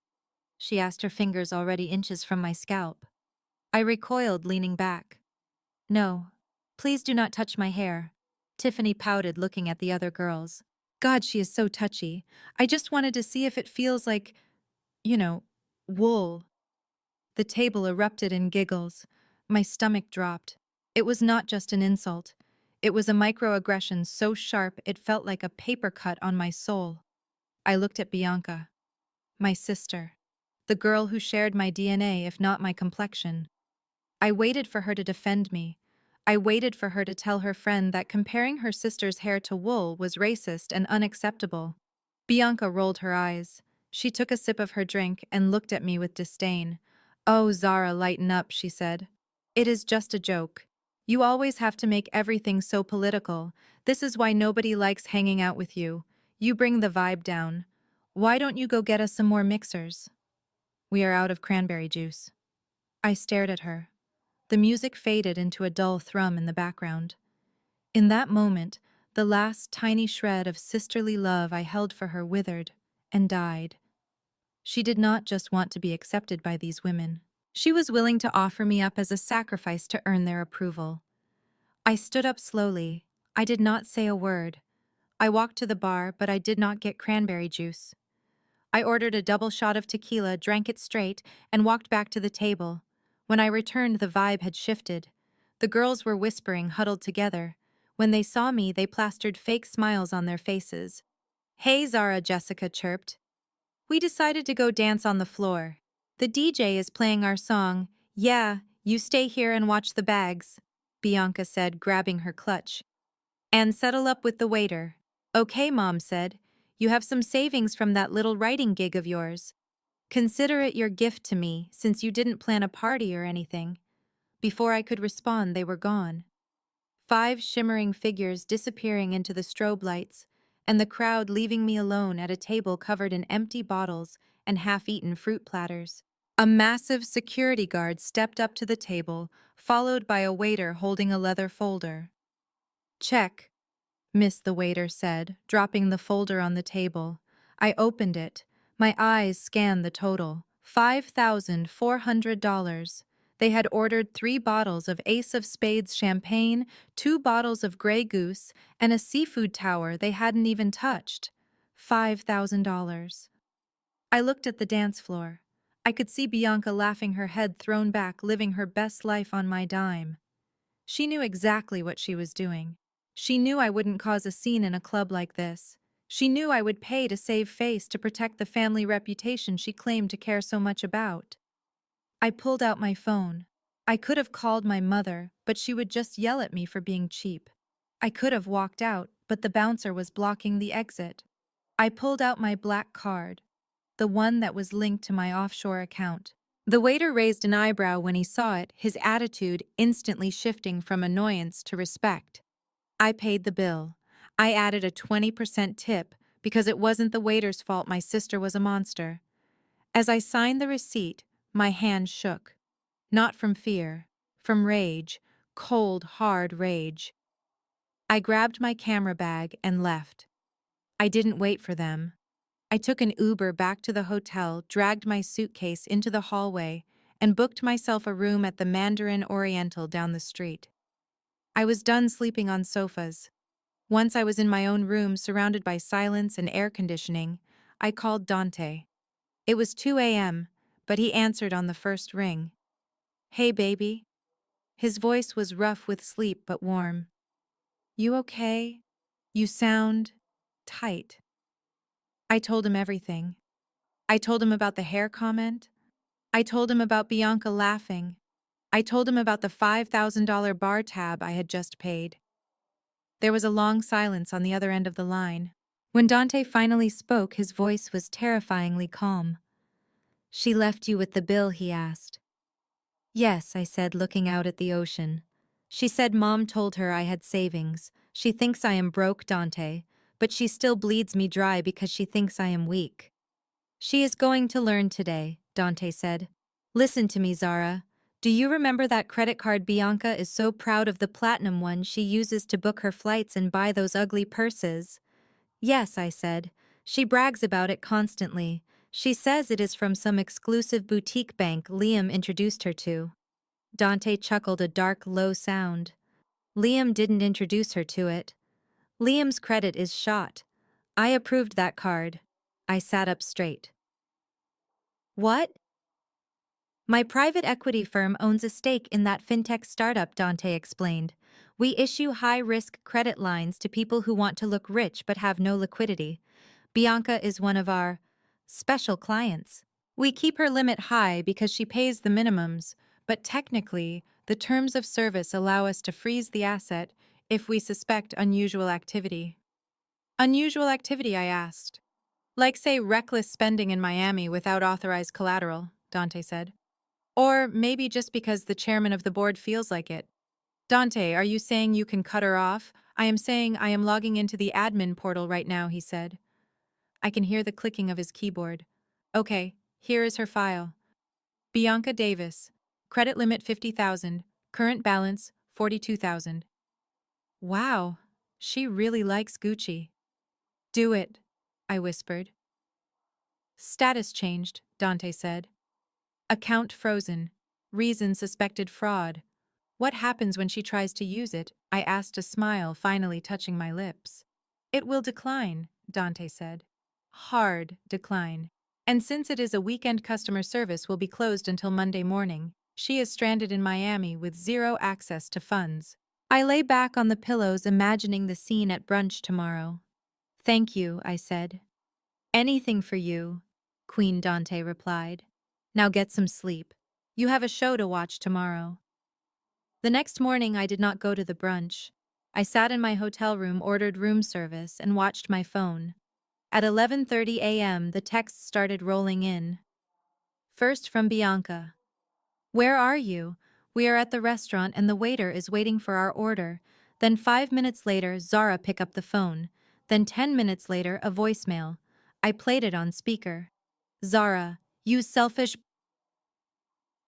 she asked, her fingers already inches from my scalp. I recoiled, leaning back. "No. Please do not touch my hair." Tiffany pouted, looking at the other girls. "God, she is so touchy. I just wanted to see if it feels like, you know, wool." The table erupted in giggles. My stomach dropped. It was not just an insult. It was a microaggression so sharp it felt like a paper cut on my soul. I looked at Bianca, my sister, the girl who shared my DNA if not my complexion. I waited for her to defend me. I waited for her to tell her friend that comparing her sister's hair to wool was racist and unacceptable. Bianca rolled her eyes. She took a sip of her drink and looked at me with disdain. "Oh, Zara, lighten up," she said. "It is just a joke. You always have to make everything so political. This is why nobody likes hanging out with you. You bring the vibe down. Why don't you go get us some more mixers?" "We are out of cranberry juice." I stared at her. The music faded into a dull thrum in the background. In that moment, the last tiny shred of sisterly love I held for her withered and died. She did not just want to be accepted by these women. She was willing to offer me up as a sacrifice to earn their approval. I stood up slowly. I did not say a word. I walked to the bar, but I did not get cranberry juice. I ordered a double shot of tequila, drank it straight, and walked back to the table. When I returned, the vibe had shifted. The girls were whispering, huddled together. When they saw me, they plastered fake smiles on their faces. "Hey, Zara," Jessica chirped. "We decided to go dance on the floor. The DJ is playing our song. Yeah, you stay here and watch the bags," Bianca said, grabbing her clutch. "And settle up with the waiter." "Okay," Mom said. "You have some savings from that little writing gig of yours. Consider it your gift to me, since you didn't plan a party or anything." Before I could respond, they were gone. 5 shimmering figures disappearing into the strobe lights, and the crowd leaving me alone at a table covered in empty bottles and half-eaten fruit platters. A massive security guard stepped up to the table, followed by a waiter holding a leather folder. "Check," Miss the waiter said, dropping the folder on the table. I opened it. My eyes scanned the total. $5,400. They had ordered 3 bottles of Ace of Spades champagne, 2 bottles of Grey Goose, and a seafood tower they hadn't even touched. $5,000. I looked at the dance floor. I could see Bianca laughing, her head thrown back, living her best life on my dime. She knew exactly what she was doing. She knew I wouldn't cause a scene in a club like this. She knew I would pay to save face to protect the family reputation she claimed to care so much about. I pulled out my phone. I could have called my mother, but she would just yell at me for being cheap. I could have walked out, but the bouncer was blocking the exit. I pulled out my black card, the one that was linked to my offshore account. The waiter raised an eyebrow when he saw it, his attitude instantly shifting from annoyance to respect. I paid the bill. I added a 20% tip because it wasn't the waiter's fault my sister was a monster. As I signed the receipt, my hand shook. Not from fear, from rage, cold, hard rage. I grabbed my camera bag and left. I didn't wait for them. I took an Uber back to the hotel, dragged my suitcase into the hallway, and booked myself a room at the Mandarin Oriental down the street. I was done sleeping on sofas. Once I was in my own room, surrounded by silence and air conditioning, I called Dante. It was 2 a.m., but he answered on the first ring. "Hey, baby." His voice was rough with sleep but warm. "You okay? You sound tight." I told him everything. I told him about the hair comment. I told him about Bianca laughing. I told him about the $5,000 bar tab I had just paid. There was a long silence on the other end of the line. When Dante finally spoke, his voice was terrifyingly calm. "She left you with the bill?" he asked. "Yes," I said, looking out at the ocean. "She said Mom told her I had savings. She thinks I am broke, Dante, but she still bleeds me dry because she thinks I am weak." "She is going to learn today," Dante said. "Listen to me, Zara. Do you remember that credit card Bianca is so proud of, the platinum one she uses to book her flights and buy those ugly purses?" "Yes," I said. "She brags about it constantly. She says it is from some exclusive boutique bank Liam introduced her to." Dante chuckled a dark, low sound. "Liam didn't introduce her to it. Liam's credit is shot. I approved that card." I sat up straight. "What?" "My private equity firm owns a stake in that fintech startup," Dante explained. "We issue high-risk credit lines to people who want to look rich but have no liquidity. Bianca is one of our special clients. We keep her limit high because she pays the minimums, but technically, the terms of service allow us to freeze the asset if we suspect unusual activity." "Unusual activity?" I asked. "Like, say, reckless spending in Miami without authorized collateral," Dante said. "Or maybe just because the chairman of the board feels like it." "Dante, are you saying you can cut her off?" "I am saying I am logging into the admin portal right now," he said. I can hear the clicking of his keyboard. "Okay, here is her file. Bianca Davis. Credit limit 50,000. Current balance 42,000. Wow, she really likes Gucci." "Do it," I whispered. "Status changed," Dante said. "Account frozen. Reason suspected fraud." "What happens when she tries to use it?" I asked, a smile finally touching my lips. "It will decline," Dante said. "Hard decline. And since it is a weekend, customer service will be closed until Monday morning. She is stranded in Miami with zero access to funds." I lay back on the pillows, imagining the scene at brunch tomorrow. "Thank you," I said. "Anything for you," Queen Dante replied. "Now get some sleep. You have a show to watch tomorrow." The next morning, I did not go to the brunch. I sat in my hotel room, ordered room service, and watched my phone. At 11:30 a.m., the texts started rolling in. First from Bianca. "Where are you? We are at the restaurant and the waiter is waiting for our order." Then 5 minutes later, Zara pick up the phone. Then 10 minutes later, a voicemail. I played it on speaker. "Zara, you selfish—"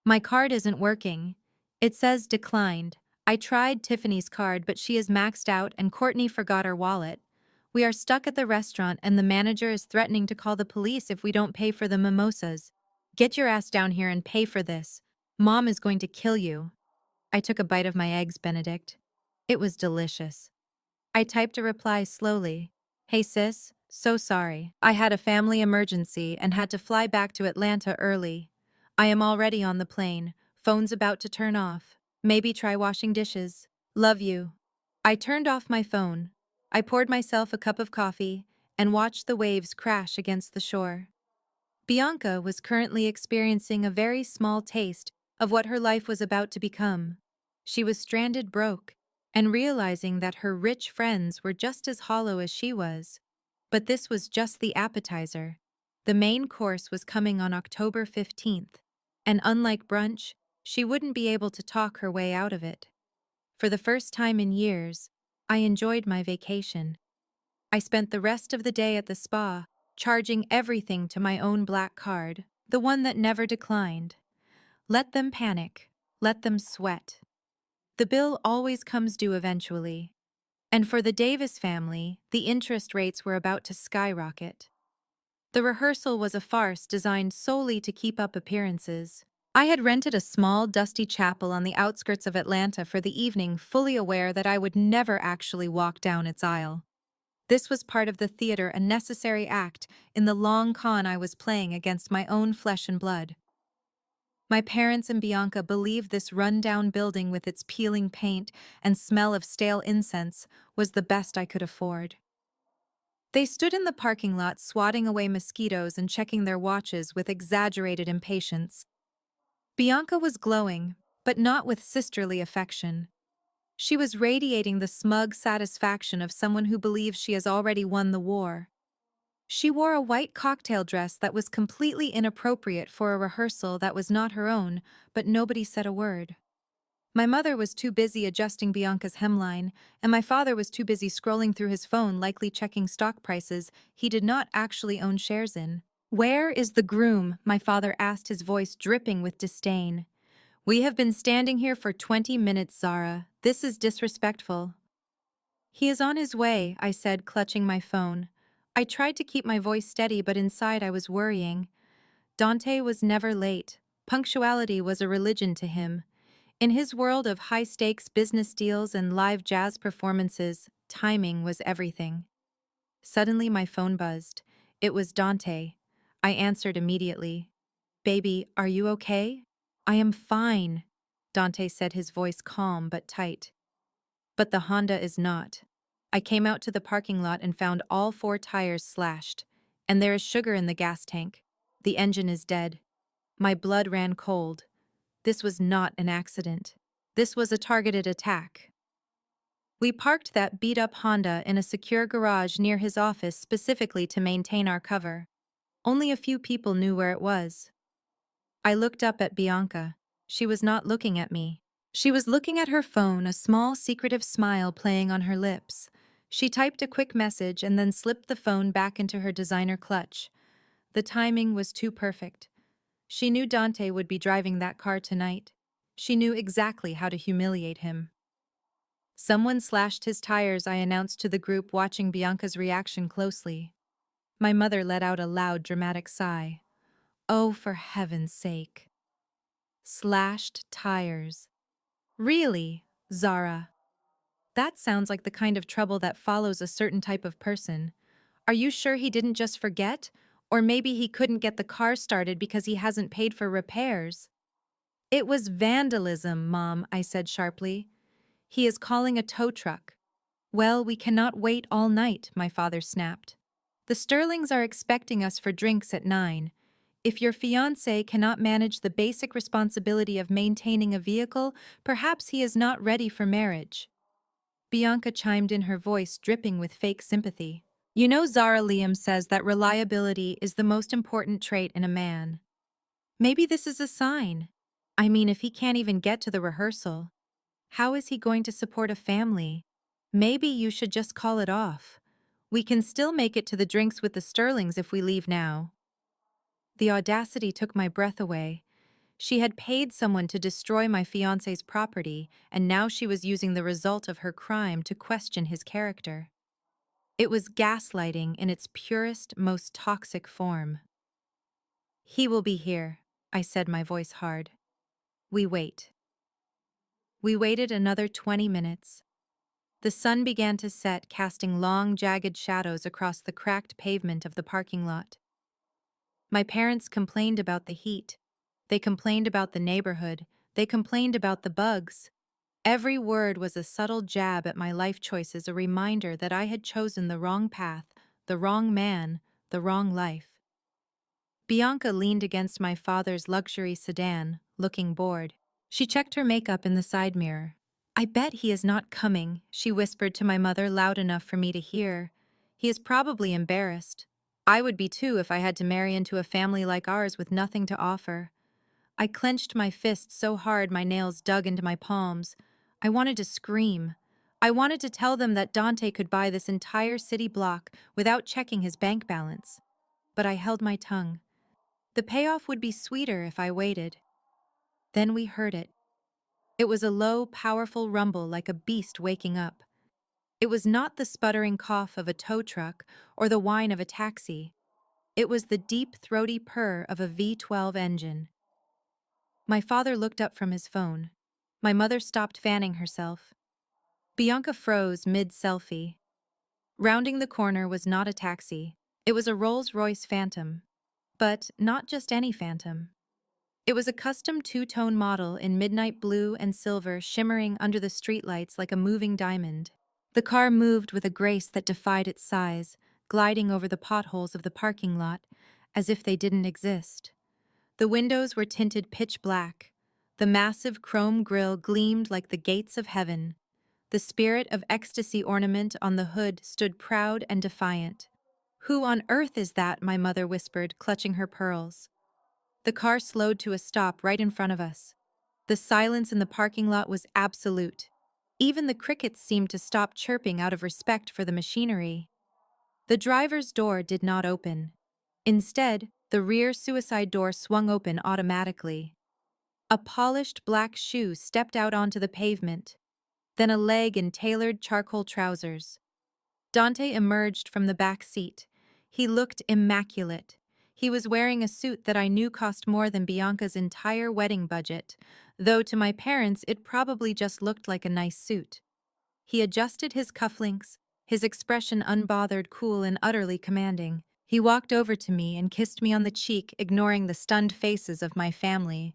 "My card isn't working. It says declined. I tried Tiffany's card, but she is maxed out and Courtney forgot her wallet. We are stuck at the restaurant and the manager is threatening to call the police if we don't pay for the mimosas. Get your ass down here and pay for this. Mom is going to kill you." I took a bite of my eggs Benedict. It was delicious. I typed a reply slowly. "Hey sis, so sorry. I had a family emergency and had to fly back to Atlanta early. I am already on the plane. Phone's about to turn off. Maybe try washing dishes. Love you." I turned off my phone. I poured myself a cup of coffee and watched the waves crash against the shore. Bianca was currently experiencing a very small taste of what her life was about to become. She was stranded broke and realizing that her rich friends were just as hollow as she was. But this was just the appetizer. The main course was coming on October 15th, and unlike brunch, she wouldn't be able to talk her way out of it. For the first time in years, I enjoyed my vacation. I spent the rest of the day at the spa, charging everything to my own black card, the one that never declined. Let them panic. Let them sweat. The bill always comes due eventually. And for the Davis family, the interest rates were about to skyrocket. The rehearsal was a farce designed solely to keep up appearances. I had rented a small, dusty chapel on the outskirts of Atlanta for the evening, fully aware that I would never actually walk down its aisle. This was part of the theater, a necessary act in the long con I was playing against my own flesh and blood. My parents and Bianca believed this run-down building with its peeling paint and smell of stale incense was the best I could afford. They stood in the parking lot swatting away mosquitoes and checking their watches with exaggerated impatience. Bianca was glowing, but not with sisterly affection. She was radiating the smug satisfaction of someone who believes she has already won the war. She wore a white cocktail dress that was completely inappropriate for a rehearsal that was not her own, but nobody said a word. My mother was too busy adjusting Bianca's hemline, and my father was too busy scrolling through his phone, likely checking stock prices he did not actually own shares in. "Where is the groom?" my father asked, his voice dripping with disdain. "We have been standing here for 20 minutes, Zara. This is disrespectful." "He is on his way," I said, clutching my phone. I tried to keep my voice steady, but inside I was worrying. Dante was never late. Punctuality was a religion to him. In his world of high-stakes business deals and live jazz performances, timing was everything. Suddenly my phone buzzed. It was Dante. I answered immediately. "Baby, are you okay?" "I am fine," Dante said, his voice calm but tight. "But the Honda is not. I came out to the parking lot and found all 4 tires slashed. And there is sugar in the gas tank. The engine is dead." My blood ran cold. This was not an accident. This was a targeted attack. We parked that beat-up Honda in a secure garage near his office specifically to maintain our cover. Only a few people knew where it was. I looked up at Bianca. She was not looking at me. She was looking at her phone, a small, secretive smile playing on her lips. She typed a quick message and then slipped the phone back into her designer clutch. The timing was too perfect. She knew Dante would be driving that car tonight. She knew exactly how to humiliate him. "Someone slashed his tires," I announced to the group, watching Bianca's reaction closely. My mother let out a loud, dramatic sigh. "Oh, for heaven's sake." Slashed tires. Really, Zara? That sounds like the kind of trouble that follows a certain type of person. Are you sure he didn't just forget? Or maybe he couldn't get the car started because he hasn't paid for repairs? "It was vandalism, Mom," I said sharply. "He is calling a tow truck." "Well, we cannot wait all night," my father snapped. "The Sterlings are expecting us for drinks at 9. If your fiancé cannot manage the basic responsibility of maintaining a vehicle, perhaps he is not ready for marriage." Bianca chimed in, her voice dripping with fake sympathy. "You know, Zara, Liam says that reliability is the most important trait in a man. Maybe this is a sign. I mean, if he can't even get to the rehearsal, how is he going to support a family? Maybe you should just call it off. We can still make it to the drinks with the Sterlings if we leave now." The audacity took my breath away. She had paid someone to destroy my fiancé's property, and now she was using the result of her crime to question his character. It was gaslighting in its purest, most toxic form. "He will be here," I said, my voice hard. "We wait." We waited another 20 minutes. The sun began to set, casting long, jagged shadows across the cracked pavement of the parking lot. My parents complained about the heat. They complained about the neighborhood. They complained about the bugs. Every word was a subtle jab at my life choices, a reminder that I had chosen the wrong path, the wrong man, the wrong life. Bianca leaned against my father's luxury sedan, looking bored. She checked her makeup in the side mirror. "I bet he is not coming," she whispered to my mother, loud enough for me to hear. "He is probably embarrassed. I would be too if I had to marry into a family like ours with nothing to offer." I clenched my fists so hard my nails dug into my palms. I wanted to scream. I wanted to tell them that Dante could buy this entire city block without checking his bank balance. But I held my tongue. The payoff would be sweeter if I waited. Then we heard it. It was a low, powerful rumble like a beast waking up. It was not the sputtering cough of a tow truck or the whine of a taxi. It was the deep, throaty purr of a V12 engine. My father looked up from his phone. My mother stopped fanning herself. Bianca froze mid-selfie. Rounding the corner was not a taxi. It was a Rolls-Royce Phantom. But not just any Phantom. It was a custom two-tone model in midnight blue and silver, shimmering under the streetlights like a moving diamond. The car moved with a grace that defied its size, gliding over the potholes of the parking lot as if they didn't exist. The windows were tinted pitch black. The massive chrome grille gleamed like the gates of heaven. The spirit of ecstasy ornament on the hood stood proud and defiant. "Who on earth is that?" my mother whispered, clutching her pearls. The car slowed to a stop right in front of us. The silence in the parking lot was absolute. Even the crickets seemed to stop chirping out of respect for the machinery. The driver's door did not open. Instead, the rear suicide door swung open automatically. A polished black shoe stepped out onto the pavement, then a leg in tailored charcoal trousers. Dante emerged from the back seat. He looked immaculate. He was wearing a suit that I knew cost more than Bianca's entire wedding budget, though to my parents it probably just looked like a nice suit. He adjusted his cufflinks, his expression unbothered, cool, and utterly commanding. He walked over to me and kissed me on the cheek, ignoring the stunned faces of my family.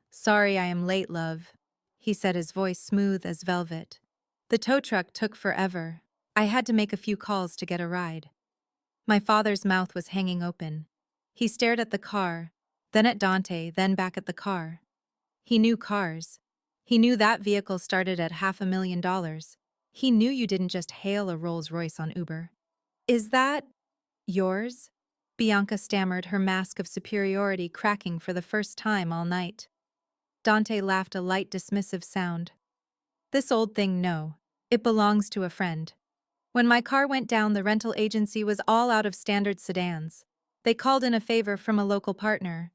"Sorry I am late, love," he said, his voice smooth as velvet. "The tow truck took forever. I had to make a few calls to get a ride." My father's mouth was hanging open. He stared at the car, then at Dante, then back at the car. He knew cars. He knew that vehicle started at $500,000. He knew you didn't just hail a Rolls-Royce on Uber. "Is that yours?" Bianca stammered, her mask of superiority cracking for the first time all night. Dante laughed, a light dismissive sound. "This old thing, no. It belongs to a friend." When my car went down, the rental agency was all out of standard sedans. They called in a favor from a local partner.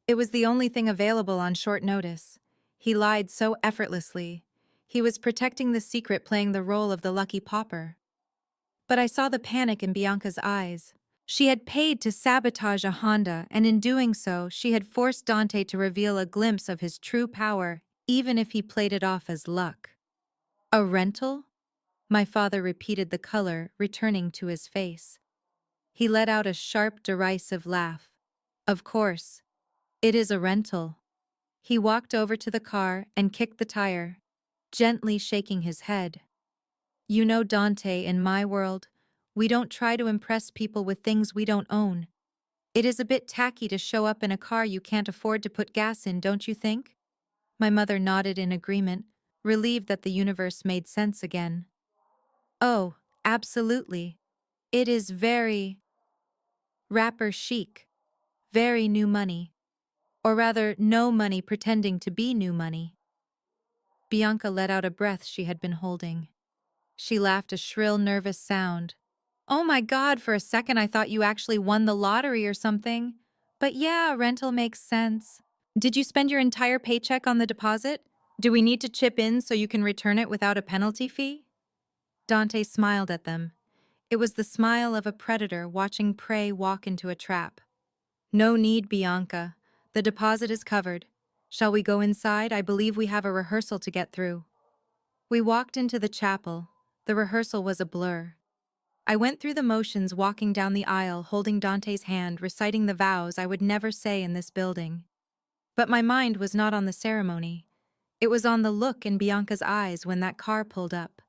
It was the only thing available on short notice. He lied so effortlessly. He was protecting the secret, playing the role of the lucky pauper. But I saw the panic in Bianca's eyes. She had paid to sabotage a Honda, and in doing so, she had forced Dante to reveal a glimpse of his true power, even if he played it off as luck. "A rental?" My father repeated, the color returning to his face. He let out a sharp, derisive laugh. "Of course. It is a rental." He walked over to the car and kicked the tire, gently shaking his head. "You know, Dante, in my world, we don't try to impress people with things we don't own. It is a bit tacky to show up in a car you can't afford to put gas in, don't you think?" My mother nodded in agreement, relieved that the universe made sense again. "Oh, absolutely. It is very rapper chic, very new money. Or rather, no money pretending to be new money." Bianca let out a breath she had been holding. She laughed, a shrill, nervous sound. "Oh my God, for a second I thought you actually won the lottery or something. But yeah, rental makes sense. Did you spend your entire paycheck on the deposit? Do we need to chip in so you can return it without a penalty fee?" Dante smiled at them. It was the smile of a predator watching prey walk into a trap. "No need, Bianca. The deposit is covered. Shall we go inside? I believe we have a rehearsal to get through." We walked into the chapel. The rehearsal was a blur. I went through the motions, walking down the aisle, holding Dante's hand, reciting the vows I would never say in this building. But my mind was not on the ceremony. It was on the look in Bianca's eyes when that car pulled up.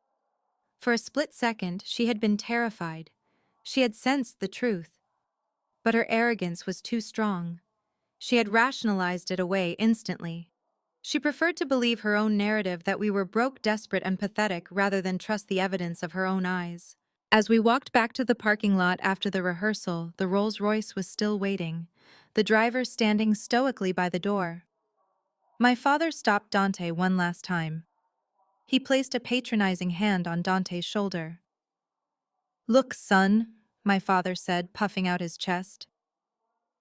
For a split second, she had been terrified. She had sensed the truth. But her arrogance was too strong. She had rationalized it away instantly. She preferred to believe her own narrative that we were broke, desperate, and pathetic rather than trust the evidence of her own eyes. As we walked back to the parking lot after the rehearsal, the Rolls-Royce was still waiting, the driver standing stoically by the door. My father stopped Dante one last time. He placed a patronizing hand on Dante's shoulder. "Look, son," my father said, puffing out his chest.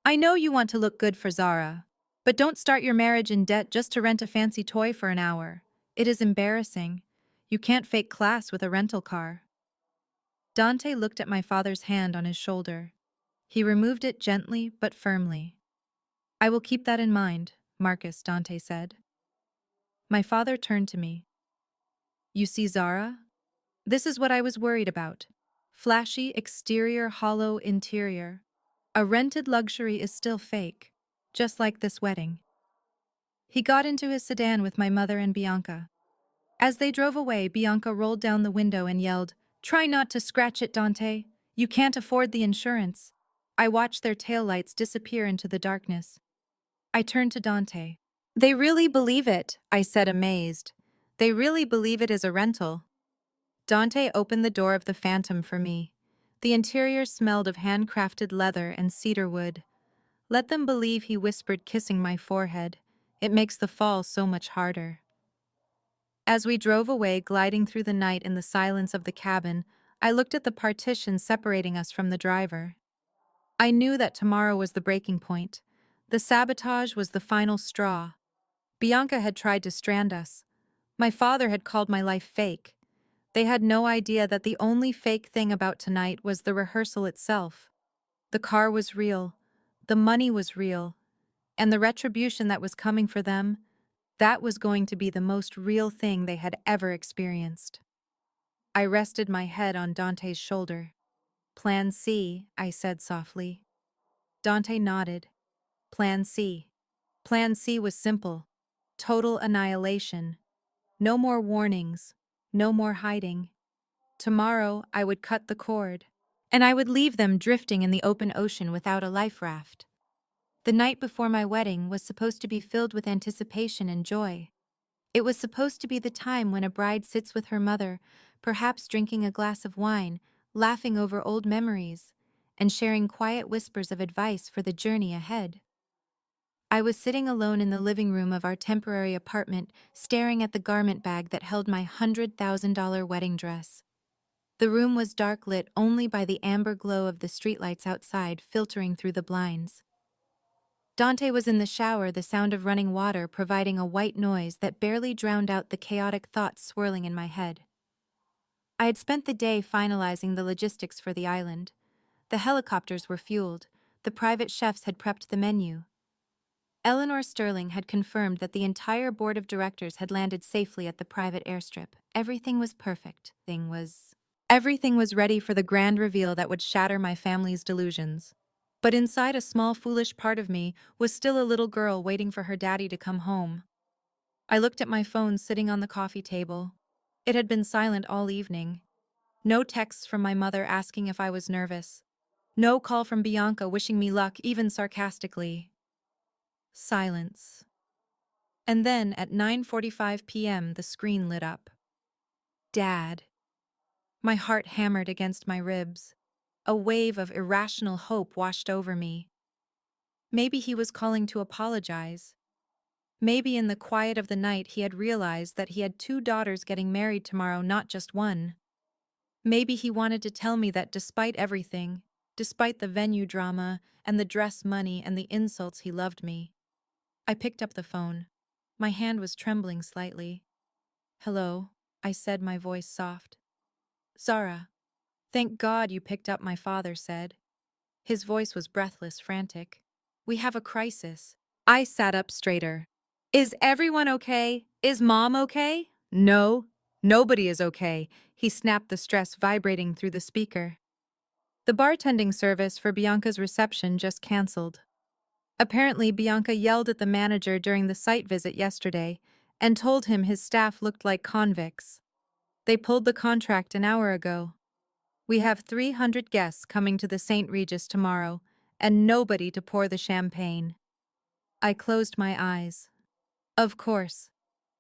"I know you want to look good for Zara, but don't start your marriage in debt just to rent a fancy toy for an hour. It is embarrassing. You can't fake class with a rental car." Dante looked at my father's hand on his shoulder. He removed it gently but firmly. "I will keep that in mind, Marcus," Dante said. My father turned to me. "You see, Zara? This is what I was worried about. Flashy exterior, hollow interior. A rented luxury is still fake, just like this wedding." He got into his sedan with my mother and Bianca. As they drove away, Bianca rolled down the window and yelled, "Try not to scratch it, Dante. You can't afford the insurance." I watched their taillights disappear into the darkness. I turned to Dante. "They really believe it," I said, amazed. They really believe it is a rental. Dante opened the door of the Phantom for me. The interior smelled of handcrafted leather and cedar wood. Let them believe, he whispered, kissing my forehead. It makes the fall so much harder. As we drove away, gliding through the night in the silence of the cabin, I looked at the partition separating us from the driver. I knew that tomorrow was the breaking point. The sabotage was the final straw. Bianca had tried to strand us. My father had called my life fake. They had no idea that the only fake thing about tonight was the rehearsal itself. The car was real. The money was real. And the retribution that was coming for them, that was going to be the most real thing they had ever experienced. I rested my head on Dante's shoulder. Plan C, I said softly. Dante nodded. Plan C. Plan C was simple. Total annihilation. No more warnings. No more hiding. Tomorrow, I would cut the cord. And I would leave them drifting in the open ocean without a life raft. The night before my wedding was supposed to be filled with anticipation and joy. It was supposed to be the time when a bride sits with her mother, perhaps drinking a glass of wine, laughing over old memories, and sharing quiet whispers of advice for the journey ahead. I was sitting alone in the living room of our temporary apartment, staring at the garment bag that held my $100,000 wedding dress. The room was dark, lit only by the amber glow of the streetlights outside filtering through the blinds. Dante was in the shower, the sound of running water providing a white noise that barely drowned out the chaotic thoughts swirling in my head. I had spent the day finalizing the logistics for the island. The helicopters were fueled. The private chefs had prepped the menu. Eleanor Sterling had confirmed that the entire board of directors had landed safely at the private airstrip. Everything was perfect. Everything was ready for the grand reveal that would shatter my family's delusions. But inside, a small, foolish part of me was still a little girl waiting for her daddy to come home. I looked at my phone sitting on the coffee table. It had been silent all evening. No texts from my mother asking if I was nervous. No call from Bianca wishing me luck, even sarcastically. Silence. And then, at 9:45 p.m., the screen lit up. Dad. My heart hammered against my ribs. A wave of irrational hope washed over me. Maybe he was calling to apologize. Maybe in the quiet of the night he had realized that he had 2 daughters getting married tomorrow, not just one. Maybe he wanted to tell me that despite everything, despite the venue drama and the dress money and the insults, he loved me. I picked up the phone. My hand was trembling slightly. "Hello," I said, my voice soft. "Zara." "Thank God you picked up," my father said. His voice was breathless, frantic. "We have a crisis." I sat up straighter. "Is everyone okay? Is Mom okay?" "No, nobody is okay," he snapped, the stress vibrating through the speaker. The bartending service for Bianca's reception just canceled. Apparently, Bianca yelled at the manager during the site visit yesterday and told him his staff looked like convicts. They pulled the contract an hour ago. We have 300 guests coming to the St. Regis tomorrow, and nobody to pour the champagne. I closed my eyes. Of course.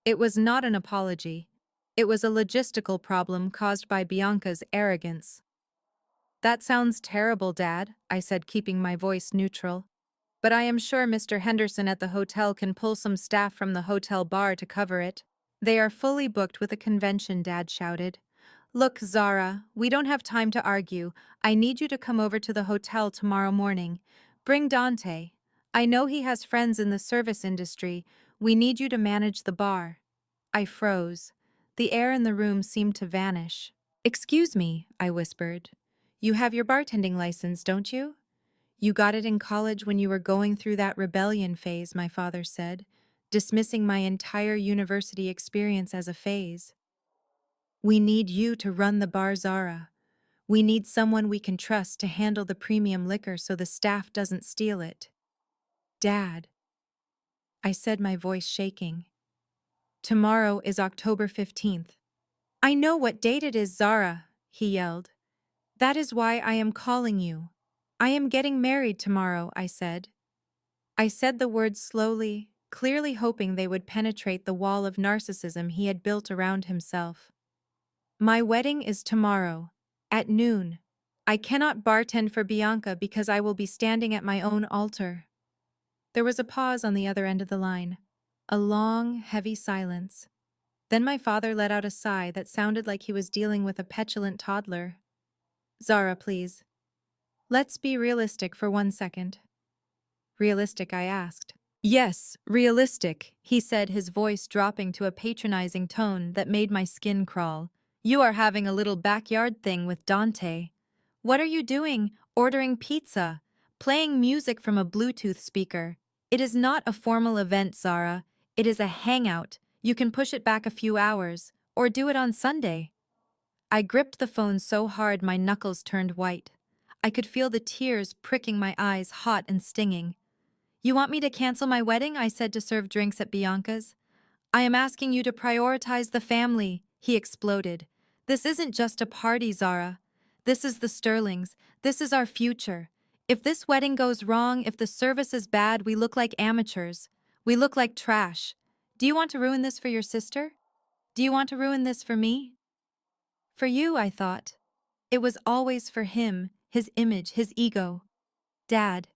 It was not an apology. It was a logistical problem caused by Bianca's arrogance. "That sounds terrible, Dad," I said, keeping my voice neutral. "But I am sure Mr. Henderson at the hotel can pull some staff from the hotel bar to cover it." "They are fully booked with a convention," Dad shouted. "Look, Zara, we don't have time to argue. I need you to come over to the hotel tomorrow morning. Bring Dante. I know he has friends in the service industry. We need you to manage the bar." I froze. The air in the room seemed to vanish. "Excuse me," I whispered. "You have your bartending license, don't you?" "You got it in college when you were going through that rebellion phase," my father said, dismissing my entire university experience as a phase. "We need you to run the bar, Zara. We need someone we can trust to handle the premium liquor so the staff doesn't steal it." "Dad," I said, my voice shaking. "Tomorrow is October 15th. "I know what date it is, Zara," he yelled. "That is why I am calling you. I am getting married tomorrow," I said. I said the words slowly, clearly hoping they would penetrate the wall of narcissism he had built around himself. My wedding is tomorrow, at noon. I cannot bartend for Bianca because I will be standing at my own altar. There was a pause on the other end of the line. A long, heavy silence. Then my father let out a sigh that sounded like he was dealing with a petulant toddler. Zara, please. Let's be realistic for 1 second. Realistic, I asked. Yes, realistic, he said, his voice dropping to a patronizing tone that made my skin crawl. You are having a little backyard thing with Dante. What are you doing? Ordering pizza? Playing music from a Bluetooth speaker? It is not a formal event, Zara. It is a hangout. You can push it back a few hours, or do it on Sunday. I gripped the phone so hard my knuckles turned white. I could feel the tears pricking my eyes, hot and stinging. You want me to cancel my wedding? I said to serve drinks at Bianca's. I am asking you to prioritize the family, he exploded. This isn't just a party, Zara. This is the Sterlings. This is our future. If this wedding goes wrong, if the service is bad, we look like amateurs. We look like trash. Do you want to ruin this for your sister? Do you want to ruin this for me? For you, I thought. It was always for him, his image, his ego. Dad,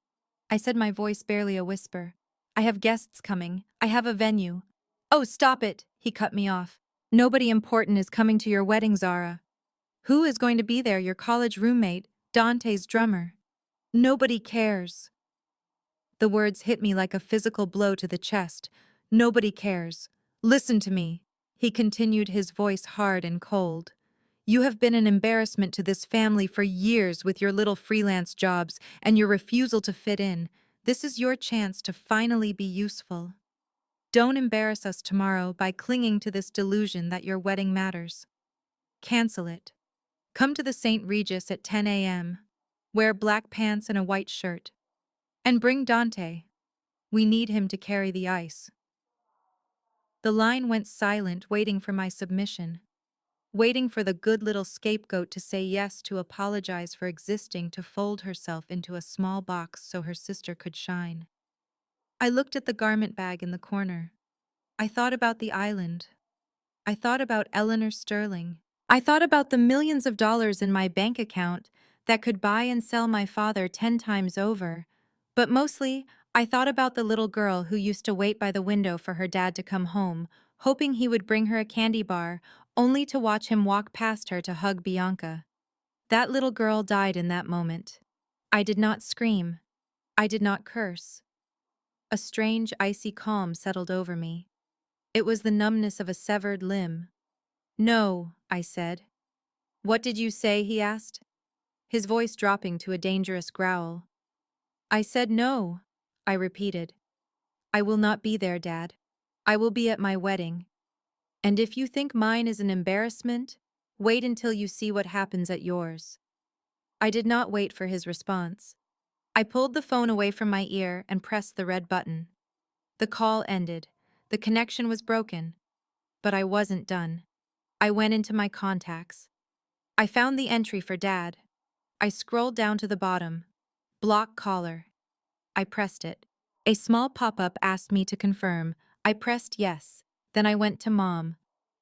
I said, my voice barely a whisper. I have guests coming. I have a venue. Oh, stop it, he cut me off. Nobody important is coming to your wedding, Zara. Who is going to be there? Your college roommate, Dante's drummer. Nobody cares. The words hit me like a physical blow to the chest. Nobody cares. Listen to me, he continued, his voice hard and cold. You have been an embarrassment to this family for years with your little freelance jobs and your refusal to fit in. This is your chance to finally be useful. Don't embarrass us tomorrow by clinging to this delusion that your wedding matters. Cancel it. Come to the St. Regis at 10 a.m. Wear black pants and a white shirt. And bring Dante. We need him to carry the ice. The line went silent, waiting for my submission. Waiting for the good little scapegoat to say yes, to apologize for existing, to fold herself into a small box so her sister could shine. I looked at the garment bag in the corner. I thought about the island. I thought about Eleanor Sterling. I thought about the millions of dollars in my bank account that could buy and sell my father 10 times over. But mostly, I thought about the little girl who used to wait by the window for her dad to come home, hoping he would bring her a candy bar, only to watch him walk past her to hug Bianca. That little girl died in that moment. I did not scream. I did not curse. A strange, icy calm settled over me. It was the numbness of a severed limb. No, I said. What did you say? He asked, his voice dropping to a dangerous growl. I said no, I repeated. I will not be there, Dad. I will be at my wedding. And if you think mine is an embarrassment, wait until you see what happens at yours. I did not wait for his response. I pulled the phone away from my ear and pressed the red button. The call ended. The connection was broken. But I wasn't done. I went into my contacts. I found the entry for Dad. I scrolled down to the bottom. Block caller. I pressed it. A small pop-up asked me to confirm. I pressed yes. Then I went to Mom.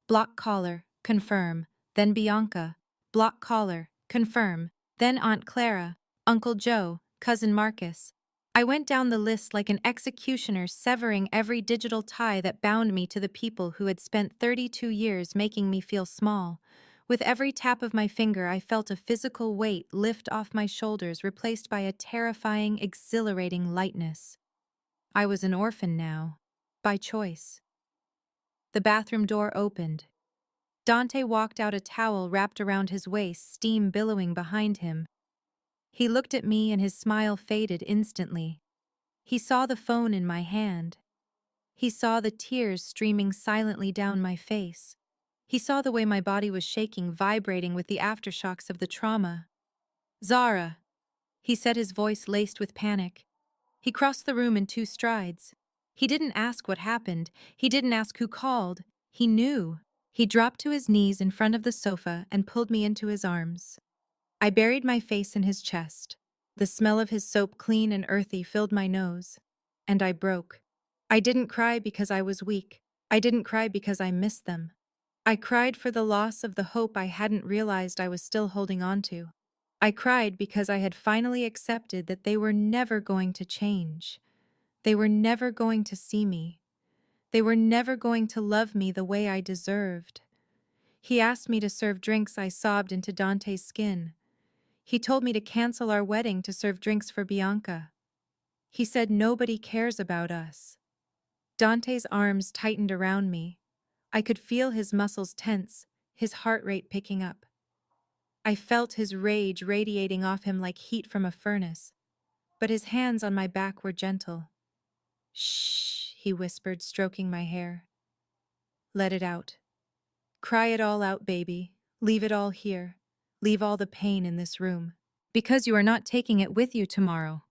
Block caller, confirm. Then Bianca. Block caller, confirm. Then Aunt Clara, Uncle Joe, Cousin Marcus. I went down the list like an executioner, severing every digital tie that bound me to the people who had spent 32 years making me feel small. With every tap of my finger, I felt a physical weight lift off my shoulders, replaced by a terrifying, exhilarating lightness. I was an orphan now, by choice. The bathroom door opened. Dante walked out, a towel wrapped around his waist, steam billowing behind him. He looked at me and his smile faded instantly. He saw the phone in my hand. He saw the tears streaming silently down my face. He saw the way my body was shaking, vibrating with the aftershocks of the trauma. Zara, he said, his voice laced with panic. He crossed the room in 2 strides. He didn't ask what happened. He didn't ask who called. He knew. He dropped to his knees in front of the sofa and pulled me into his arms. I buried my face in his chest. The smell of his soap, clean and earthy, filled my nose. And I broke. I didn't cry because I was weak. I didn't cry because I missed them. I cried for the loss of the hope I hadn't realized I was still holding on to. I cried because I had finally accepted that they were never going to change. They were never going to see me. They were never going to love me the way I deserved. He asked me to serve drinks. I sobbed into Dante's skin. He told me to cancel our wedding to serve drinks for Bianca. He said nobody cares about us. Dante's arms tightened around me. I could feel his muscles tense, his heart rate picking up. I felt his rage radiating off him like heat from a furnace, but his hands on my back were gentle. Shh, he whispered, stroking my hair. Let it out. Cry it all out, baby. Leave it all here. Leave all the pain in this room. Because you are not taking it with you tomorrow.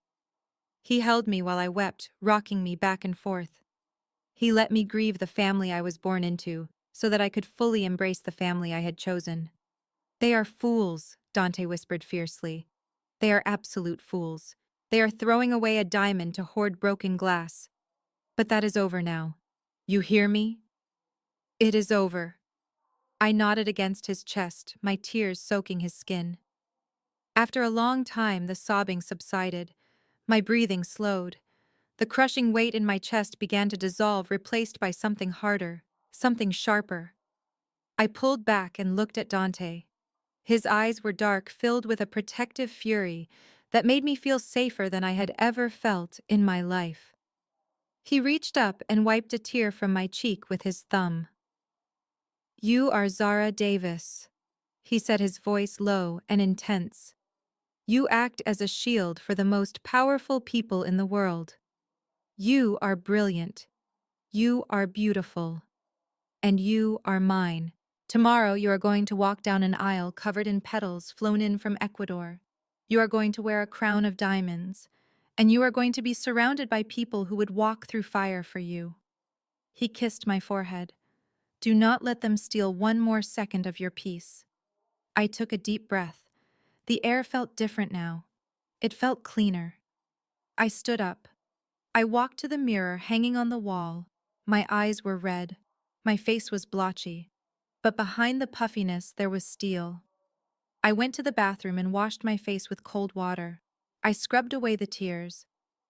He held me while I wept, rocking me back and forth. He let me grieve the family I was born into, so that I could fully embrace the family I had chosen. They are fools, Dante whispered fiercely. They are absolute fools. They are throwing away a diamond to hoard broken glass. But that is over now. You hear me? It is over. I nodded against his chest, my tears soaking his skin. After a long time, the sobbing subsided. My breathing slowed. The crushing weight in my chest began to dissolve, replaced by something harder, something sharper. I pulled back and looked at Dante. His eyes were dark, filled with a protective fury that made me feel safer than I had ever felt in my life. He reached up and wiped a tear from my cheek with his thumb. You are Zara Davis, he said, his voice low and intense. You act as a shield for the most powerful people in the world. You are brilliant. You are beautiful. And you are mine. Tomorrow you are going to walk down an aisle covered in petals flown in from Ecuador. You are going to wear a crown of diamonds, and you are going to be surrounded by people who would walk through fire for you. He kissed my forehead. Do not let them steal one more second of your peace. I took a deep breath. The air felt different now. It felt cleaner. I stood up. I walked to the mirror hanging on the wall. My eyes were red. My face was blotchy. But behind the puffiness there was steel. I went to the bathroom and washed my face with cold water. I scrubbed away the tears.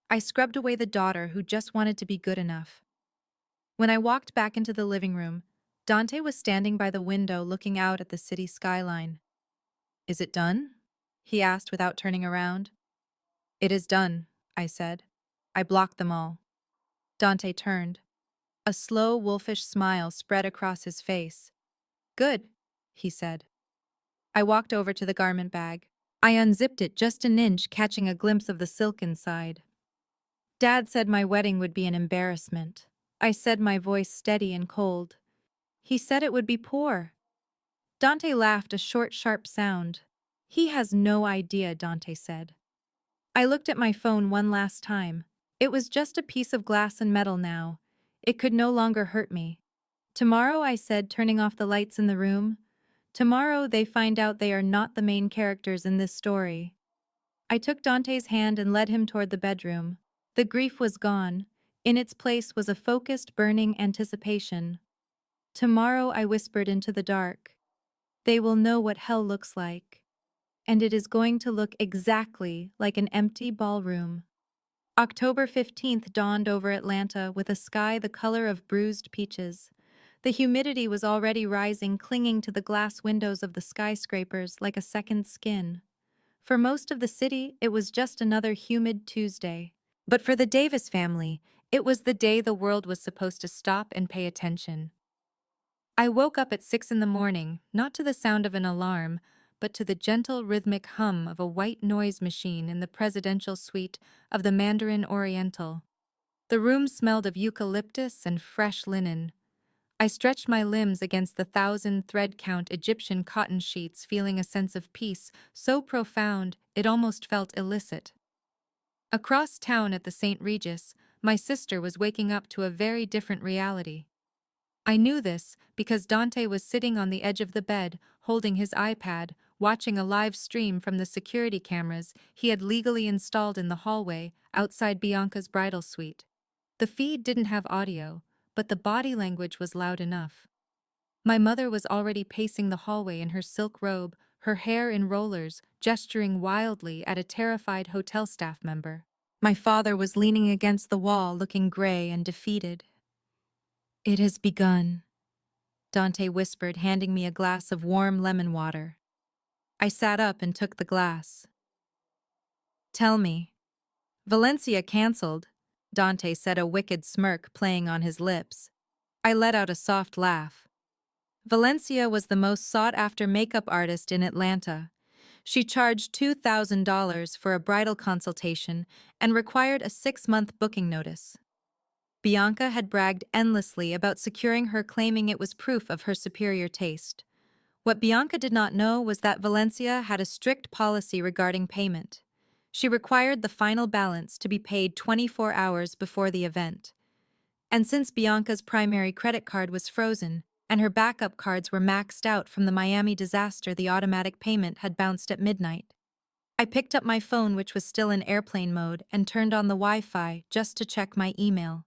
I scrubbed away the daughter who just wanted to be good enough. When I walked back into the living room, Dante was standing by the window looking out at the city skyline. Is it done? He asked without turning around. It is done, I said. I blocked them all. Dante turned. A slow, wolfish smile spread across his face. Good, he said. I walked over to the garment bag. I unzipped it just an inch, catching a glimpse of the silk inside. Dad said my wedding would be an embarrassment. I said, my voice steady and cold. He said it would be poor. Dante laughed, a short, sharp sound. He has no idea, Dante said. I looked at my phone one last time. It was just a piece of glass and metal now. It could no longer hurt me. Tomorrow, I said, turning off the lights in the room. Tomorrow they find out they are not the main characters in this story. I took Dante's hand and led him toward the bedroom. The grief was gone. In its place was a focused, burning anticipation. Tomorrow, I whispered into the dark. They will know what hell looks like. And it is going to look exactly like an empty ballroom. October 15th dawned over Atlanta with a sky the color of bruised peaches. The humidity was already rising, clinging to the glass windows of the skyscrapers like a second skin. For most of the city, it was just another humid Tuesday. But for the Davis family, it was the day the world was supposed to stop and pay attention. I woke up at 6 in the morning, not to the sound of an alarm, but to the gentle rhythmic hum of a white noise machine in the presidential suite of the Mandarin Oriental. The room smelled of eucalyptus and fresh linen. I stretched my limbs against the 1,000 thread-count Egyptian cotton sheets, feeling a sense of peace so profound it almost felt illicit. Across town at the St. Regis, my sister was waking up to a very different reality. I knew this because Dante was sitting on the edge of the bed, holding his iPad, watching a live stream from the security cameras he had legally installed in the hallway outside Bianca's bridal suite. The feed didn't have audio, but the body language was loud enough. My mother was already pacing the hallway in her silk robe, her hair in rollers, gesturing wildly at a terrified hotel staff member. My father was leaning against the wall, looking gray and defeated. "It has begun," Dante whispered, handing me a glass of warm lemon water. I sat up and took the glass. "Tell me." "Valencia cancelled," Dante said, a wicked smirk playing on his lips. I let out a soft laugh. Valencia was the most sought-after makeup artist in Atlanta. She charged $2,000 for a bridal consultation and required a 6-month booking notice. Bianca had bragged endlessly about securing her, claiming it was proof of her superior taste. What Bianca did not know was that Valencia had a strict policy regarding payment. She required the final balance to be paid 24 hours before the event. And since Bianca's primary credit card was frozen, and her backup cards were maxed out from the Miami disaster, the automatic payment had bounced at midnight. I picked up my phone, which was still in airplane mode, and turned on the Wi-Fi just to check my email.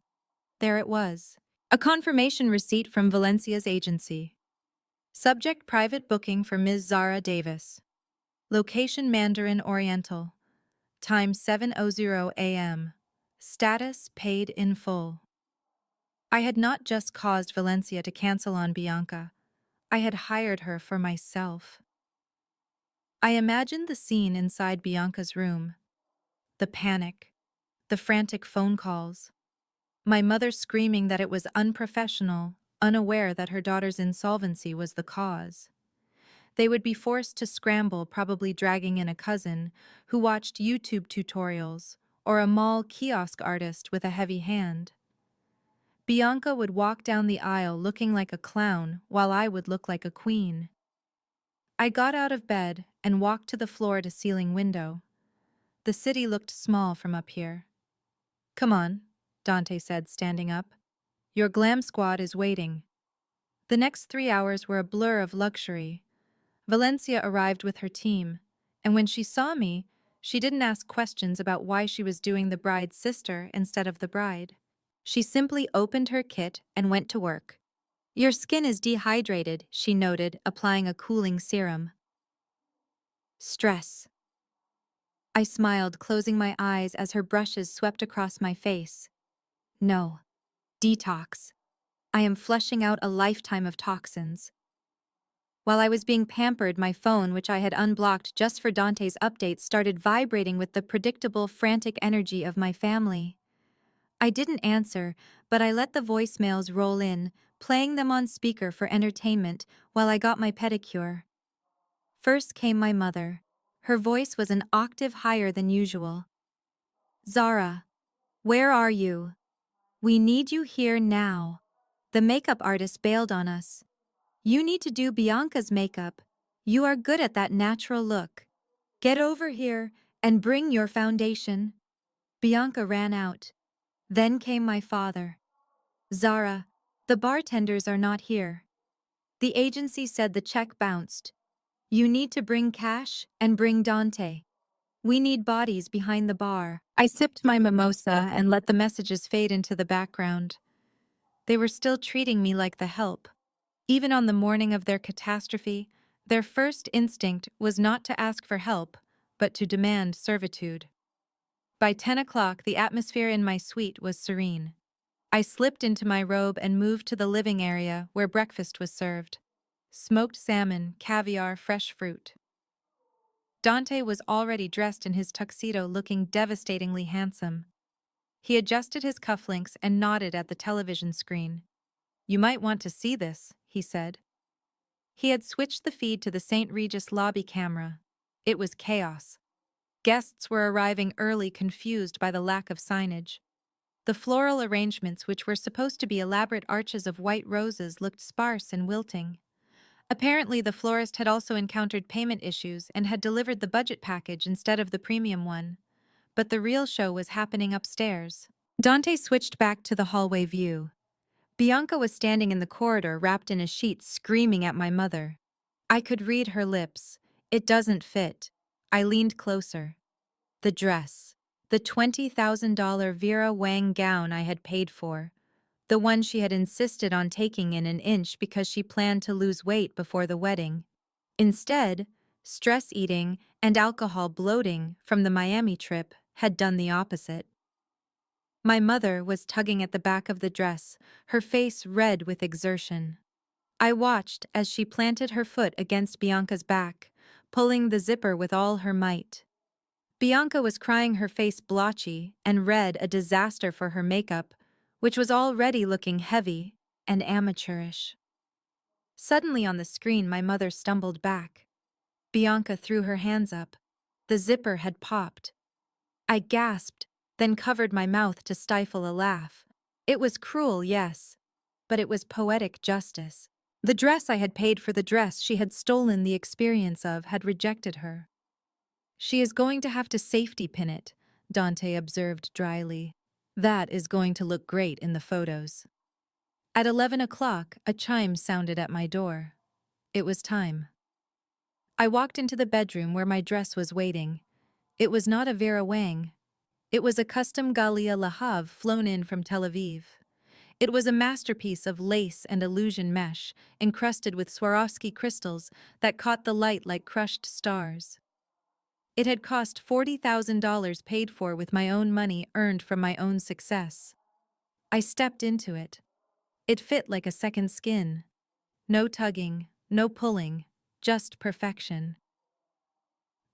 There it was. A confirmation receipt from Valencia's agency. Subject: private booking for Ms. Zara Davis. Location: Mandarin Oriental. Time: 7:00 a.m. Status: paid in full. I had not just caused Valencia to cancel on Bianca. I had hired her for myself. I imagined the scene inside Bianca's room. The panic. The frantic phone calls. My mother screaming that it was unprofessional, unaware that her daughter's insolvency was the cause. They would be forced to scramble, probably dragging in a cousin who watched YouTube tutorials, or a mall kiosk artist with a heavy hand. Bianca would walk down the aisle looking like a clown, while I would look like a queen. I got out of bed and walked to the floor-to-ceiling window. The city looked small from up here. "Come on," Dante said, standing up. "Your glam squad is waiting." The next 3 hours were a blur of luxury. Valencia arrived with her team, and when she saw me, she didn't ask questions about why she was doing the bride's sister instead of the bride. She simply opened her kit and went to work. "Your skin is dehydrated," she noted, applying a cooling serum. "Stress." I smiled, closing my eyes as her brushes swept across my face. "No. Detox. I am flushing out a lifetime of toxins." While I was being pampered, my phone, which I had unblocked just for Dante's updates, started vibrating with the predictable, frantic energy of my family. I didn't answer, but I let the voicemails roll in, playing them on speaker for entertainment while I got my pedicure. First came my mother. Her voice was an octave higher than usual. "Zara, where are you? We need you here now. The makeup artist bailed on us. You need to do Bianca's makeup. You are good at that natural look. Get over here and bring your foundation." Bianca ran out. Then came my father. "Zara, the bartenders are not here. The agency said the check bounced. You need to bring cash and bring Dante. We need bodies behind the bar." I sipped my mimosa and let the messages fade into the background. They were still treating me like the help. Even on the morning of their catastrophe, their first instinct was not to ask for help, but to demand servitude. By 10 o'clock, the atmosphere in my suite was serene. I slipped into my robe and moved to the living area where breakfast was served. Smoked salmon, caviar, fresh fruit. Dante was already dressed in his tuxedo, looking devastatingly handsome. He adjusted his cufflinks and nodded at the television screen. "You might want to see this," he said. He had switched the feed to the St. Regis lobby camera. It was chaos. Guests were arriving early, confused by the lack of signage. The floral arrangements, which were supposed to be elaborate arches of white roses, looked sparse and wilting. Apparently, the florist had also encountered payment issues and had delivered the budget package instead of the premium one. But the real show was happening upstairs. Dante switched back to the hallway view. Bianca was standing in the corridor, wrapped in a sheet, screaming at my mother. I could read her lips. "It doesn't fit." I leaned closer. "The dress. The $20,000 Vera Wang gown I had paid for, the one she had insisted on taking in an inch because she planned to lose weight before the wedding. Instead, stress eating and alcohol bloating from the Miami trip had done the opposite. My mother was tugging at the back of the dress, her face red with exertion. I watched as she planted her foot against Bianca's back, pulling the zipper with all her might. Bianca was crying, her face blotchy and red, a disaster for her makeup, which was already looking heavy and amateurish. Suddenly on the screen, my mother stumbled back. Bianca threw her hands up. The zipper had popped. I gasped, then covered my mouth to stifle a laugh. It was cruel, yes, but it was poetic justice. The dress I had paid for, the dress she had stolen the experience of, had rejected her. "She is going to have to safety pin it," Dante observed dryly. "That is going to look great in the photos." At 11 o'clock, a chime sounded at my door. It was time. I walked into the bedroom where my dress was waiting. It was not a Vera Wang. It was a custom Galia Le Havre flown in from Tel Aviv. It was a masterpiece of lace and illusion mesh, encrusted with Swarovski crystals that caught the light like crushed stars. It had cost $40,000, paid for with my own money earned from my own success. I stepped into it. It fit like a second skin. No tugging, no pulling, just perfection.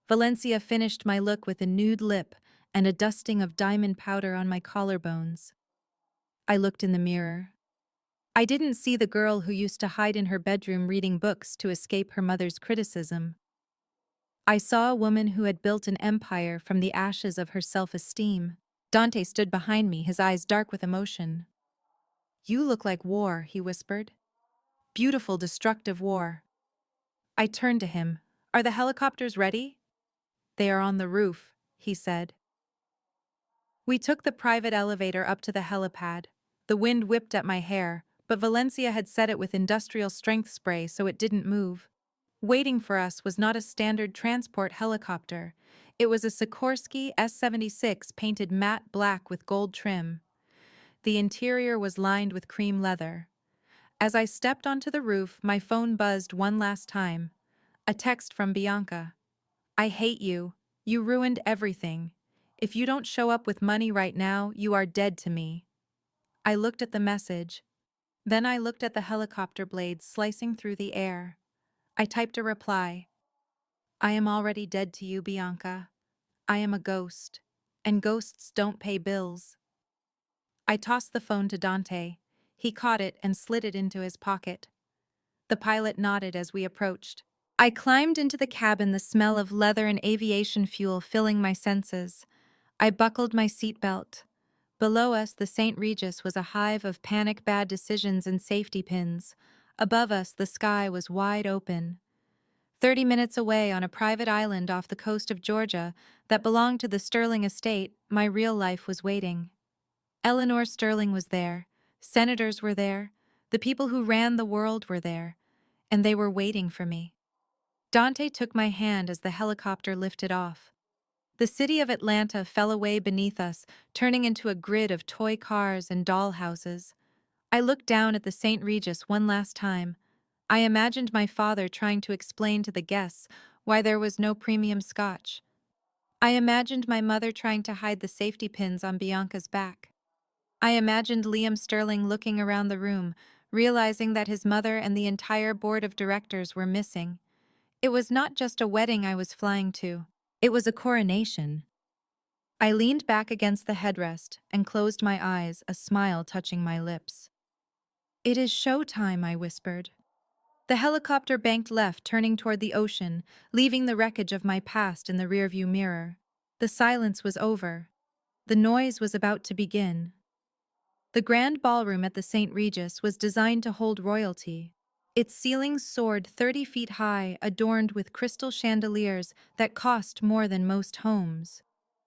Valencia finished my look with a nude lip and a dusting of diamond powder on my collarbones. I looked in the mirror. I didn't see the girl who used to hide in her bedroom reading books to escape her mother's criticism. I saw a woman who had built an empire from the ashes of her self-esteem. Dante stood behind me, his eyes dark with emotion. "You look like war," he whispered. "Beautiful, destructive war." I turned to him. "Are the helicopters ready?" "They are on the roof," he said. We took the private elevator up to the helipad. The wind whipped at my hair, but Valencia had set it with industrial strength spray so it didn't move. Waiting for us was not a standard transport helicopter. It was a Sikorsky S-76 painted matte black with gold trim. The interior was lined with cream leather. As I stepped onto the roof, my phone buzzed one last time. A text from Bianca. "I hate you. You ruined everything. If you don't show up with money right now, you are dead to me." I looked at the message. Then I looked at the helicopter blades slicing through the air. I typed a reply. "I am already dead to you, Bianca. I am a ghost, and ghosts don't pay bills." I tossed the phone to Dante. He caught it and slid it into his pocket. The pilot nodded as we approached. I climbed into the cabin, the smell of leather and aviation fuel filling my senses. I buckled my seatbelt. Below us, the St. Regis was a hive of panic, bad decisions, and safety pins. Above us, the sky was wide open. 30 minutes away, on a private island off the coast of Georgia that belonged to the Sterling estate, my real life was waiting. Eleanor Sterling was there. Senators were there. The people who ran the world were there. And they were waiting for me. Dante took my hand as the helicopter lifted off. The city of Atlanta fell away beneath us, turning into a grid of toy cars and dollhouses. I looked down at the St. Regis one last time. I imagined my father trying to explain to the guests why there was no premium scotch. I imagined my mother trying to hide the safety pins on Bianca's back. I imagined Liam Sterling looking around the room, realizing that his mother and the entire board of directors were missing. It was not just a wedding I was flying to. It was a coronation. I leaned back against the headrest and closed my eyes, a smile touching my lips. "It is showtime," I whispered. The helicopter banked left, turning toward the ocean, leaving the wreckage of my past in the rearview mirror. The silence was over. The noise was about to begin. The grand ballroom at the St. Regis was designed to hold royalty. Its ceilings soared 30 feet high, adorned with crystal chandeliers that cost more than most homes.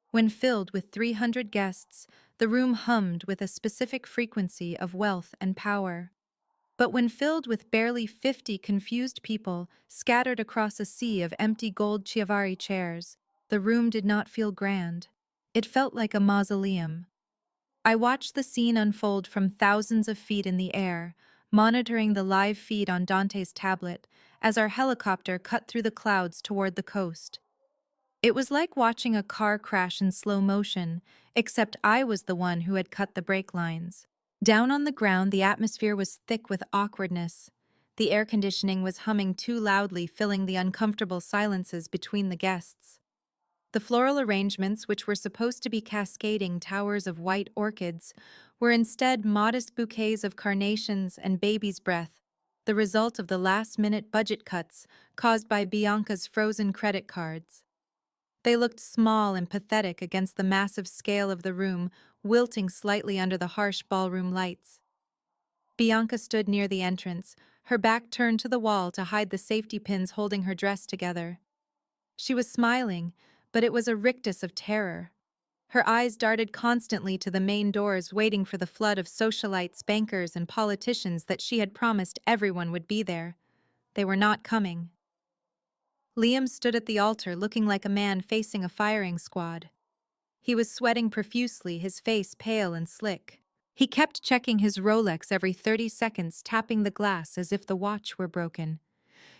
When filled with 300 guests, the room hummed with a specific frequency of wealth and power. But when filled with barely 50 confused people scattered across a sea of empty gold Chiavari chairs, the room did not feel grand. It felt like a mausoleum. I watched the scene unfold from thousands of feet in the air, monitoring the live feed on Dante's tablet as our helicopter cut through the clouds toward the coast. It was like watching a car crash in slow motion, except I was the one who had cut the brake lines. Down on the ground, the atmosphere was thick with awkwardness. The air conditioning was humming too loudly, filling the uncomfortable silences between the guests. The floral arrangements, which were supposed to be cascading towers of white orchids, were instead modest bouquets of carnations and baby's breath, the result of the last-minute budget cuts caused by Bianca's frozen credit cards. They looked small and pathetic against the massive scale of the room, wilting slightly under the harsh ballroom lights. Bianca stood near the entrance, her back turned to the wall to hide the safety pins holding her dress together. She was smiling, but it was a rictus of terror. Her eyes darted constantly to the main doors, waiting for the flood of socialites, bankers, and politicians that she had promised everyone would be there. They were not coming. Liam stood at the altar looking like a man facing a firing squad. He was sweating profusely, his face pale and slick. He kept checking his Rolex every 30 seconds, tapping the glass as if the watch were broken.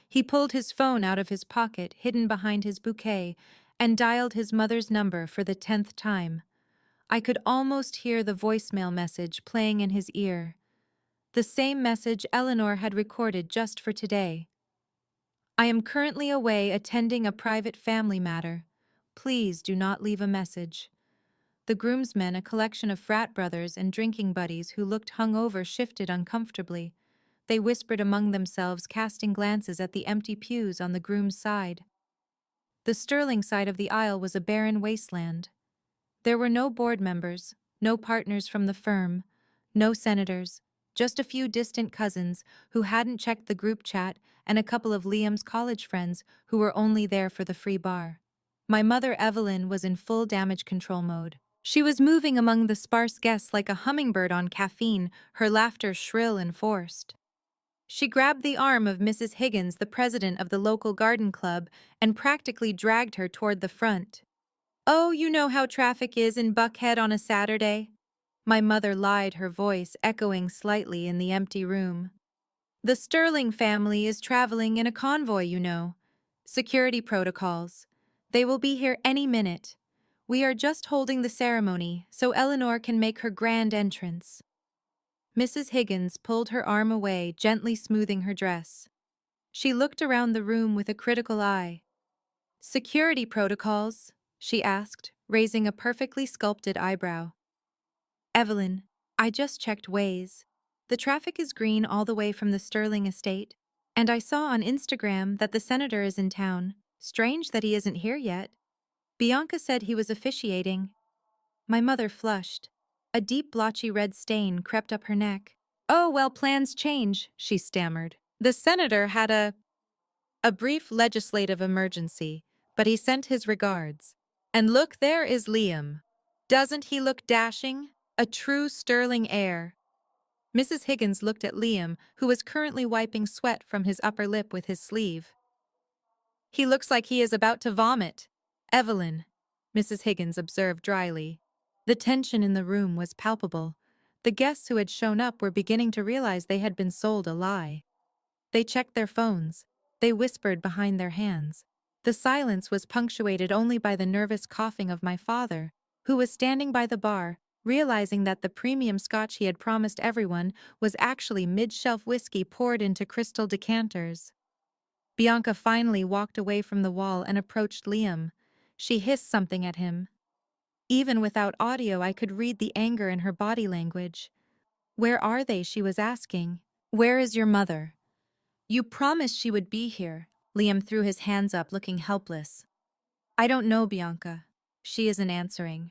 He pulled his phone out of his pocket, hidden behind his bouquet, and dialed his mother's number for the 10th time. I could almost hear the voicemail message playing in his ear. The same message Eleanor had recorded just for today. I am currently away attending a private family matter. Please do not leave a message. The groomsmen, a collection of frat brothers and drinking buddies who looked hungover, shifted uncomfortably. They whispered among themselves, casting glances at the empty pews on the groom's side. The Sterling side of the aisle was a barren wasteland. There were no board members, no partners from the firm, no senators, just a few distant cousins who hadn't checked the group chat and a couple of Liam's college friends who were only there for the free bar. My mother, Evelyn, was in full damage control mode. She was moving among the sparse guests like a hummingbird on caffeine, her laughter shrill and forced. She grabbed the arm of Mrs. Higgins, the president of the local garden club, and practically dragged her toward the front. "Oh, you know how traffic is in Buckhead on a Saturday?" My mother lied, her voice echoing slightly in the empty room. "The Sterling family is traveling in a convoy, you know. Security protocols. They will be here any minute. We are just holding the ceremony so Eleanor can make her grand entrance." Mrs. Higgins pulled her arm away, gently smoothing her dress. She looked around the room with a critical eye. "Security protocols?" she asked, raising a perfectly sculpted eyebrow. "Evelyn, I just checked Waze. The traffic is green all the way from the Sterling estate, and I saw on Instagram that the senator is in town. Strange that he isn't here yet. Bianca said he was officiating." My mother flushed. A deep blotchy red stain crept up her neck. "Oh, well, plans change," she stammered. "The senator had a brief legislative emergency, but he sent his regards. And look, there is Liam. Doesn't he look dashing? A true Sterling heir." Mrs. Higgins looked at Liam, who was currently wiping sweat from his upper lip with his sleeve. "He looks like he is about to vomit." "Evelyn," Mrs. Higgins observed dryly. The tension in the room was palpable. The guests who had shown up were beginning to realize they had been sold a lie. They checked their phones. They whispered behind their hands. The silence was punctuated only by the nervous coughing of my father, who was standing by the bar, realizing that the premium scotch he had promised everyone was actually mid-shelf whiskey poured into crystal decanters. Bianca finally walked away from the wall and approached Liam. She hissed something at him. Even without audio, I could read the anger in her body language. "Where are they?" she was asking. "Where is your mother?" "You promised she would be here." Liam threw his hands up, looking helpless. "I don't know, Bianca. She isn't answering."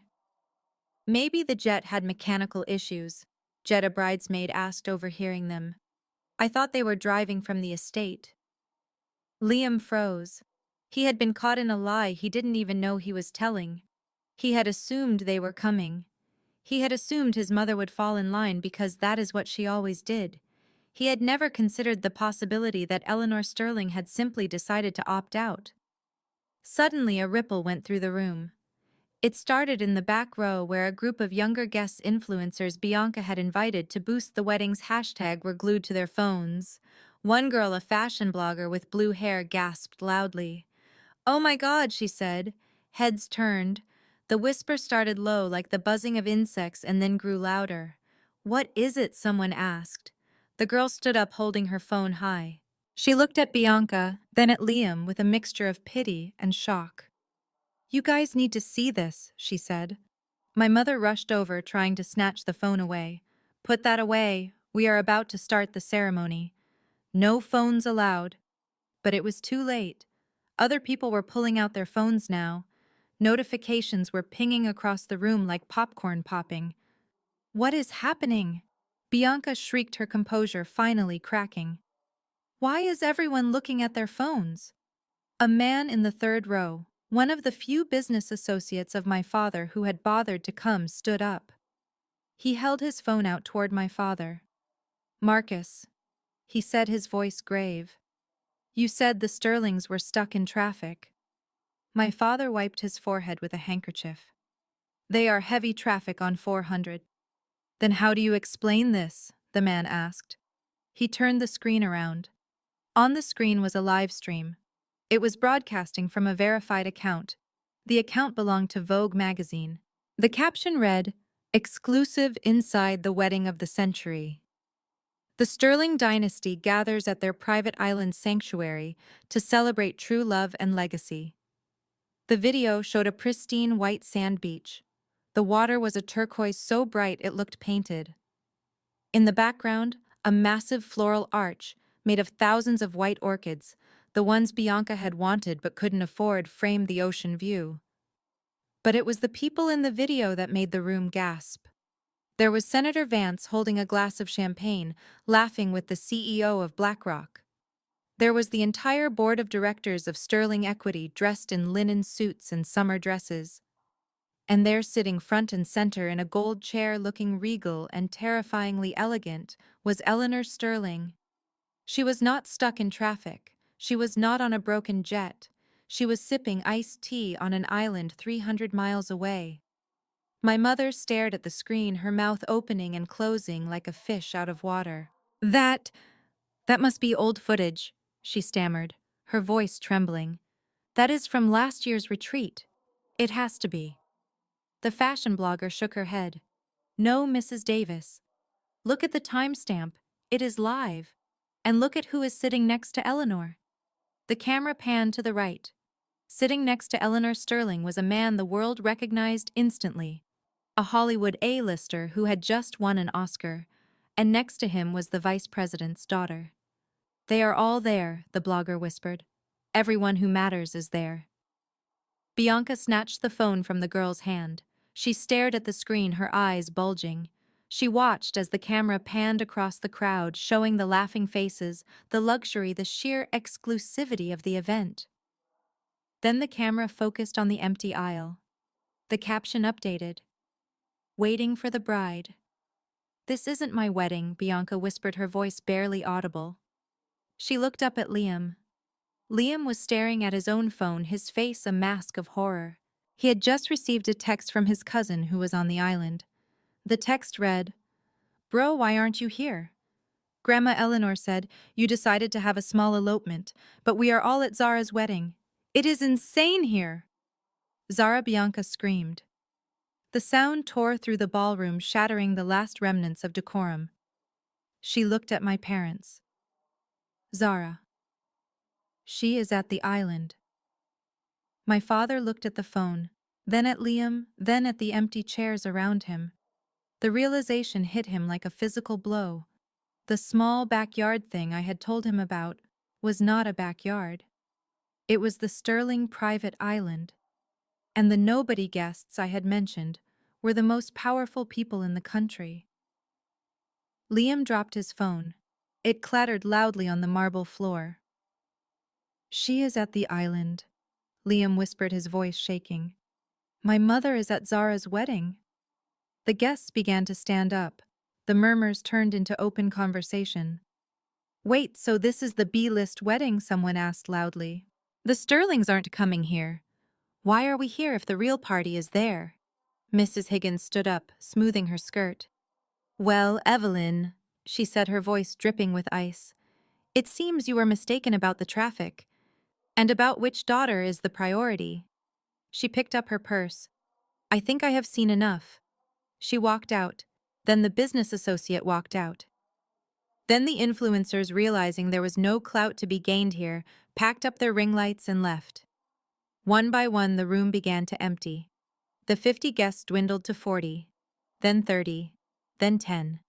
"Maybe the jet had mechanical issues," Jetta bridesmaid asked, overhearing them. "I thought they were driving from the estate." Liam froze. He had been caught in a lie he didn't even know he was telling. He had assumed they were coming. He had assumed his mother would fall in line because that is what she always did. He had never considered the possibility that Eleanor Sterling had simply decided to opt out. Suddenly, a ripple went through the room. It started in the back row where a group of younger guest influencers Bianca had invited to boost the wedding's hashtag were glued to their phones. One girl, a fashion blogger with blue hair, gasped loudly. "Oh my God," she said. Heads turned. The whisper started low like the buzzing of insects and then grew louder. "What is it?" someone asked. The girl stood up holding her phone high. She looked at Bianca, then at Liam with a mixture of pity and shock. "You guys need to see this," she said. My mother rushed over, trying to snatch the phone away. "Put that away. We are about to start the ceremony. No phones allowed." But it was too late. Other people were pulling out their phones now. Notifications were pinging across the room like popcorn popping. "What is happening?" Bianca shrieked, her composure finally cracking. "Why is everyone looking at their phones?" A man in the third row, one of the few business associates of my father who had bothered to come, stood up. He held his phone out toward my father. "Marcus," he said, his voice grave, "you said the Sterlings were stuck in traffic." My father wiped his forehead with a handkerchief. "They are heavy traffic on 400. "Then how do you explain this?" the man asked. He turned the screen around. On the screen was a live stream. It was broadcasting from a verified account. The account belonged to Vogue magazine. The caption read, "Exclusive inside the wedding of the century. The Sterling dynasty gathers at their private island sanctuary to celebrate true love and legacy." The video showed a pristine white sand beach. The water was a turquoise so bright it looked painted. In the background, a massive floral arch made of thousands of white orchids, the ones Bianca had wanted but couldn't afford, framed the ocean view. But it was the people in the video that made the room gasp. There was Senator Vance holding a glass of champagne, laughing with the CEO of BlackRock. There was the entire board of directors of Sterling Equity dressed in linen suits and summer dresses. And there, sitting front and center in a gold chair looking regal and terrifyingly elegant, was Eleanor Sterling. She was not stuck in traffic. She was not on a broken jet. She was sipping iced tea on an island 300 miles away. My mother stared at the screen, her mouth opening and closing like a fish out of water. That must be old footage," she stammered, her voice trembling. "That is from last year's retreat. It has to be." The fashion blogger shook her head. "No, Mrs. Davis. Look at the timestamp. It is live. And look at who is sitting next to Eleanor." The camera panned to the right. Sitting next to Eleanor Sterling was a man the world recognized instantly, a Hollywood A-lister who had just won an Oscar, and next to him was the vice president's daughter. "They are all there," the blogger whispered. "Everyone who matters is there." Bianca snatched the phone from the girl's hand. She stared at the screen, her eyes bulging. She watched as the camera panned across the crowd, showing the laughing faces, the luxury, the sheer exclusivity of the event. Then the camera focused on the empty aisle. The caption updated, "Waiting for the bride." "This isn't my wedding," Bianca whispered, her voice barely audible. She looked up at Liam. Liam was staring at his own phone, his face a mask of horror. He had just received a text from his cousin who was on the island. The text read, "Bro, why aren't you here? Grandma Eleanor said you decided to have a small elopement, but we are all at Zara's wedding. It is insane here." Zara, Bianca screamed. The sound tore through the ballroom, shattering the last remnants of decorum. She looked at my parents. "Zara. She is at the island." My father looked at the phone, then at Liam, then at the empty chairs around him. The realization hit him like a physical blow. The small backyard thing I had told him about was not a backyard. It was the Sterling private island. And the nobody guests I had mentioned were the most powerful people in the country. Liam dropped his phone. It clattered loudly on the marble floor. "She is at the island," Liam whispered, his voice shaking. "My mother is at Zara's wedding." The guests began to stand up. The murmurs turned into open conversation. "Wait, so this is the B-list wedding?" someone asked loudly. "The Sterlings aren't coming here. Why are we here if the real party is there? Mrs. Higgins stood up, smoothing her skirt. Well, Evelyn, she said, her voice dripping with ice, it seems you were mistaken about the traffic, and about which daughter is the priority. She picked up her purse. I think I have seen enough. She walked out. Then the business associate walked out. Then the influencers, realizing there was no clout to be gained here, packed up their ring lights and left. One by one, the room began to empty. The 50 guests dwindled to 40, then 30, then 10.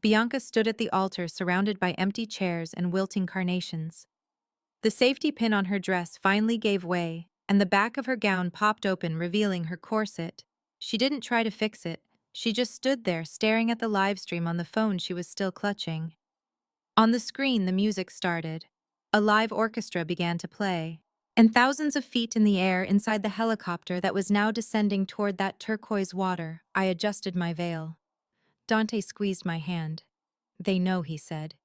Bianca stood at the altar surrounded by empty chairs and wilting carnations. The safety pin on her dress finally gave way, and the back of her gown popped open, revealing her corset. She didn't try to fix it. She just stood there staring at the live stream on the phone she was still clutching. On the screen, the music started. A live orchestra began to play. And thousands of feet in the air inside the helicopter that was now descending toward that turquoise water, I adjusted my veil. Dante squeezed my hand. They know, he said.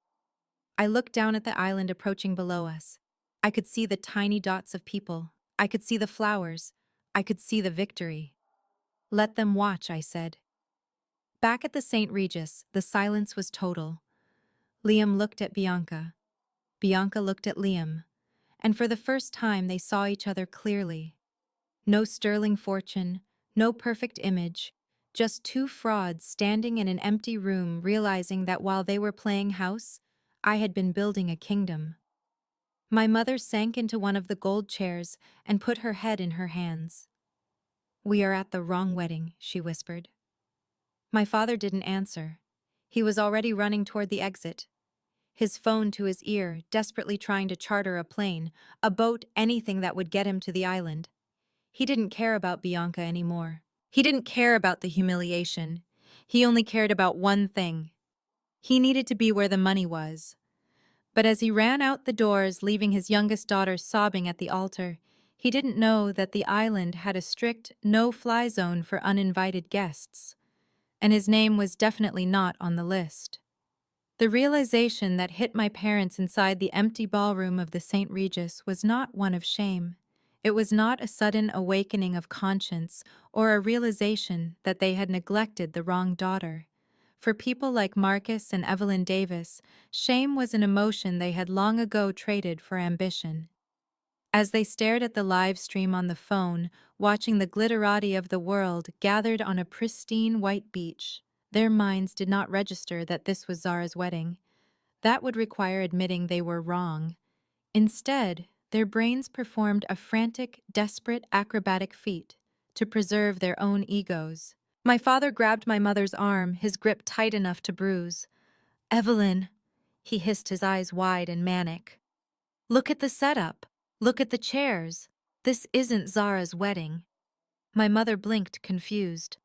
I looked down at the island approaching below us. I could see the tiny dots of people. I could see the flowers. I could see the victory. Let them watch, I said. Back at the St. Regis, the silence was total. Liam looked at Bianca. Bianca looked at Liam. And for the first time they saw each other clearly. No sterling fortune, no perfect image, just two frauds standing in an empty room realizing that while they were playing house, I had been building a kingdom. My mother sank into one of the gold chairs and put her head in her hands. We are at the wrong wedding, she whispered. My father didn't answer. He was already running toward the exit, his phone to his ear, desperately trying to charter a plane, a boat, anything that would get him to the island. He didn't care about Bianca anymore. He didn't care about the humiliation. He only cared about one thing. He needed to be where the money was. But as he ran out the doors, leaving his youngest daughter sobbing at the altar, he didn't know that the island had a strict no-fly zone for uninvited guests, and his name was definitely not on the list. The realization that hit my parents inside the empty ballroom of the St. Regis was not one of shame. It was not a sudden awakening of conscience or a realization that they had neglected the wrong daughter. For people like Marcus and Evelyn Davis, shame was an emotion they had long ago traded for ambition. As they stared at the live stream on the phone, watching the glitterati of the world gathered on a pristine white beach, their minds did not register that this was Zara's wedding. That would require admitting they were wrong. Instead, their brains performed a frantic, desperate, acrobatic feat to preserve their own egos. My father grabbed my mother's arm, his grip tight enough to bruise. Evelyn, he hissed, his eyes wide and manic. Look at the setup. Look at the chairs. This isn't Zara's wedding. My mother blinked, confused.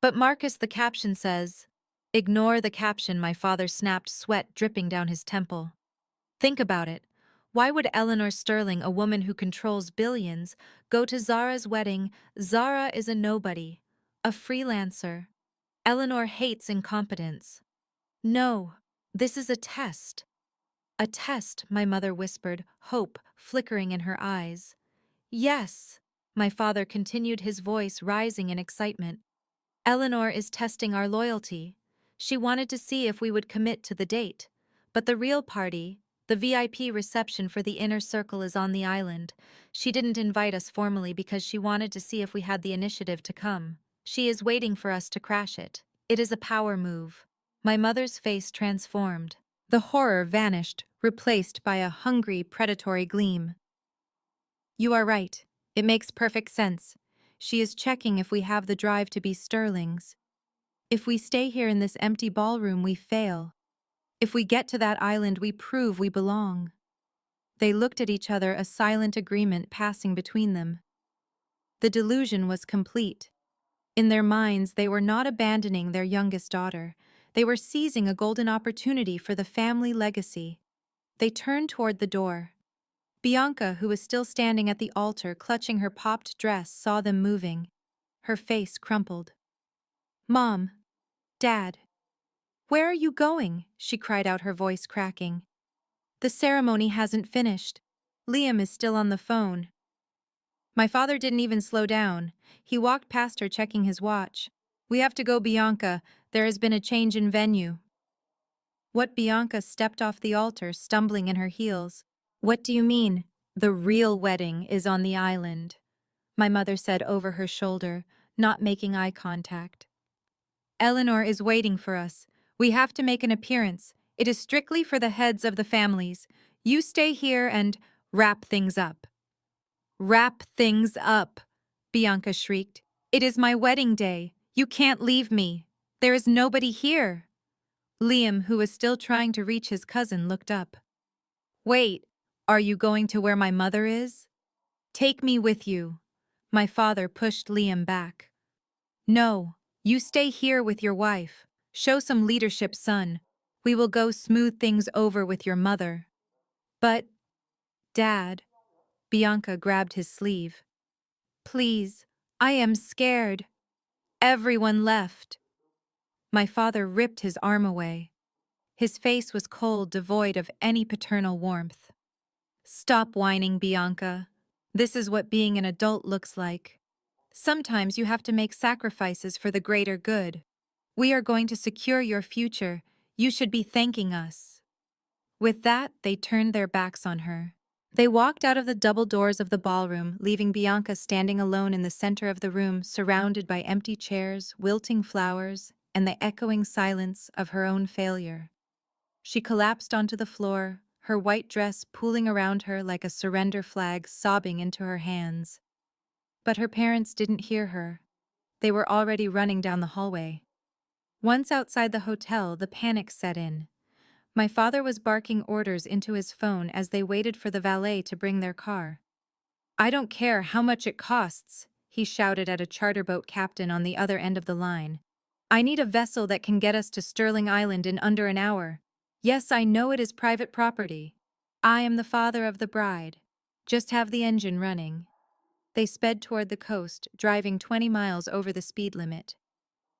But Marcus, the caption says. Ignore the caption, my father snapped, sweat dripping down his temple. Think about it. Why would Eleanor Sterling, a woman who controls billions, go to Zara's wedding? Zara is a nobody, a freelancer. Eleanor hates incompetence. No, this is a test. A test, my mother whispered, hope flickering in her eyes. Yes, my father continued, his voice rising in excitement. Eleanor is testing our loyalty. She wanted to see if we would commit to the date. But the real party, the VIP reception for the inner circle, is on the island. She didn't invite us formally because she wanted to see if we had the initiative to come. She is waiting for us to crash it. It is a power move. My mother's face transformed. The horror vanished, replaced by a hungry, predatory gleam. You are right. It makes perfect sense. She is checking if we have the drive to be Sterlings. If we stay here in this empty ballroom, we fail. If we get to that island, we prove we belong. They looked at each other, a silent agreement passing between them. The delusion was complete. In their minds, they were not abandoning their youngest daughter. They were seizing a golden opportunity for the family legacy. They turned toward the door. Bianca, who was still standing at the altar clutching her popped dress, saw them moving. Her face crumpled. Mom, Dad, where are you going? She cried out, her voice cracking. The ceremony hasn't finished. Liam is still on the phone. My father didn't even slow down. He walked past her, checking his watch. We have to go, Bianca. There has been a change in venue. What? Bianca stepped off the altar, stumbling in her heels. What do you mean? The real wedding is on the island, my mother said over her shoulder, not making eye contact. Eleanor is waiting for us. We have to make an appearance. It is strictly for the heads of the families. You stay here and wrap things up. Wrap things up, Bianca shrieked. It is my wedding day. You can't leave me. There is nobody here. Liam, who was still trying to reach his cousin, looked up. Wait, are you going to where my mother is? Take me with you. My father pushed Liam back. No, you stay here with your wife. Show some leadership, son. We will go smooth things over with your mother. But, Dad, Bianca grabbed his sleeve. Please, I am scared. Everyone left. My father ripped his arm away. His face was cold, devoid of any paternal warmth. Stop whining, Bianca. This is what being an adult looks like. Sometimes you have to make sacrifices for the greater good. We are going to secure your future. You should be thanking us. With that, they turned their backs on her. They walked out of the double doors of the ballroom, leaving Bianca standing alone in the center of the room, surrounded by empty chairs, wilting flowers, and the echoing silence of her own failure. She collapsed onto the floor, her white dress pooling around her like a surrender flag, sobbing into her hands. But her parents didn't hear her. They were already running down the hallway. Once outside the hotel, the panic set in. My father was barking orders into his phone as they waited for the valet to bring their car. I don't care how much it costs, he shouted at a charter boat captain on the other end of the line. I need a vessel that can get us to Sterling Island in under an hour. Yes, I know it is private property. I am the father of the bride. Just have the engine running. They sped toward the coast, driving 20 miles over the speed limit.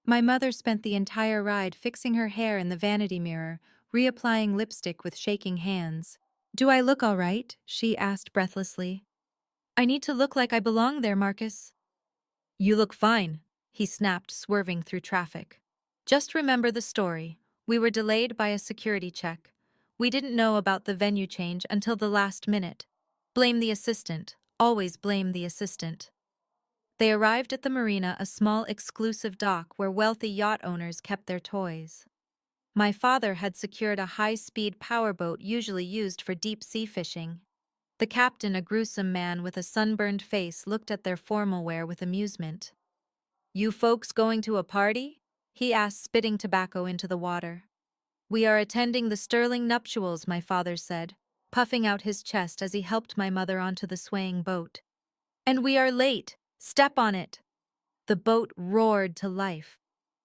My mother spent the entire ride fixing her hair in the vanity mirror, reapplying lipstick with shaking hands. Do I look all right? She asked breathlessly. I need to look like I belong there, Marcus. You look fine, he snapped, swerving through traffic. Just remember the story. We were delayed by a security check. We didn't know about the venue change until the last minute. Blame the assistant. Always blame the assistant. They arrived at the marina, a small exclusive dock where wealthy yacht owners kept their toys. My father had secured a high-speed powerboat usually used for deep-sea fishing. The captain, a gruesome man with a sunburned face, looked at their formal wear with amusement. You folks going to a party? He asked, spitting tobacco into the water. We are attending the Sterling nuptials, my father said, puffing out his chest as he helped my mother onto the swaying boat. And we are late. Step on it. The boat roared to life.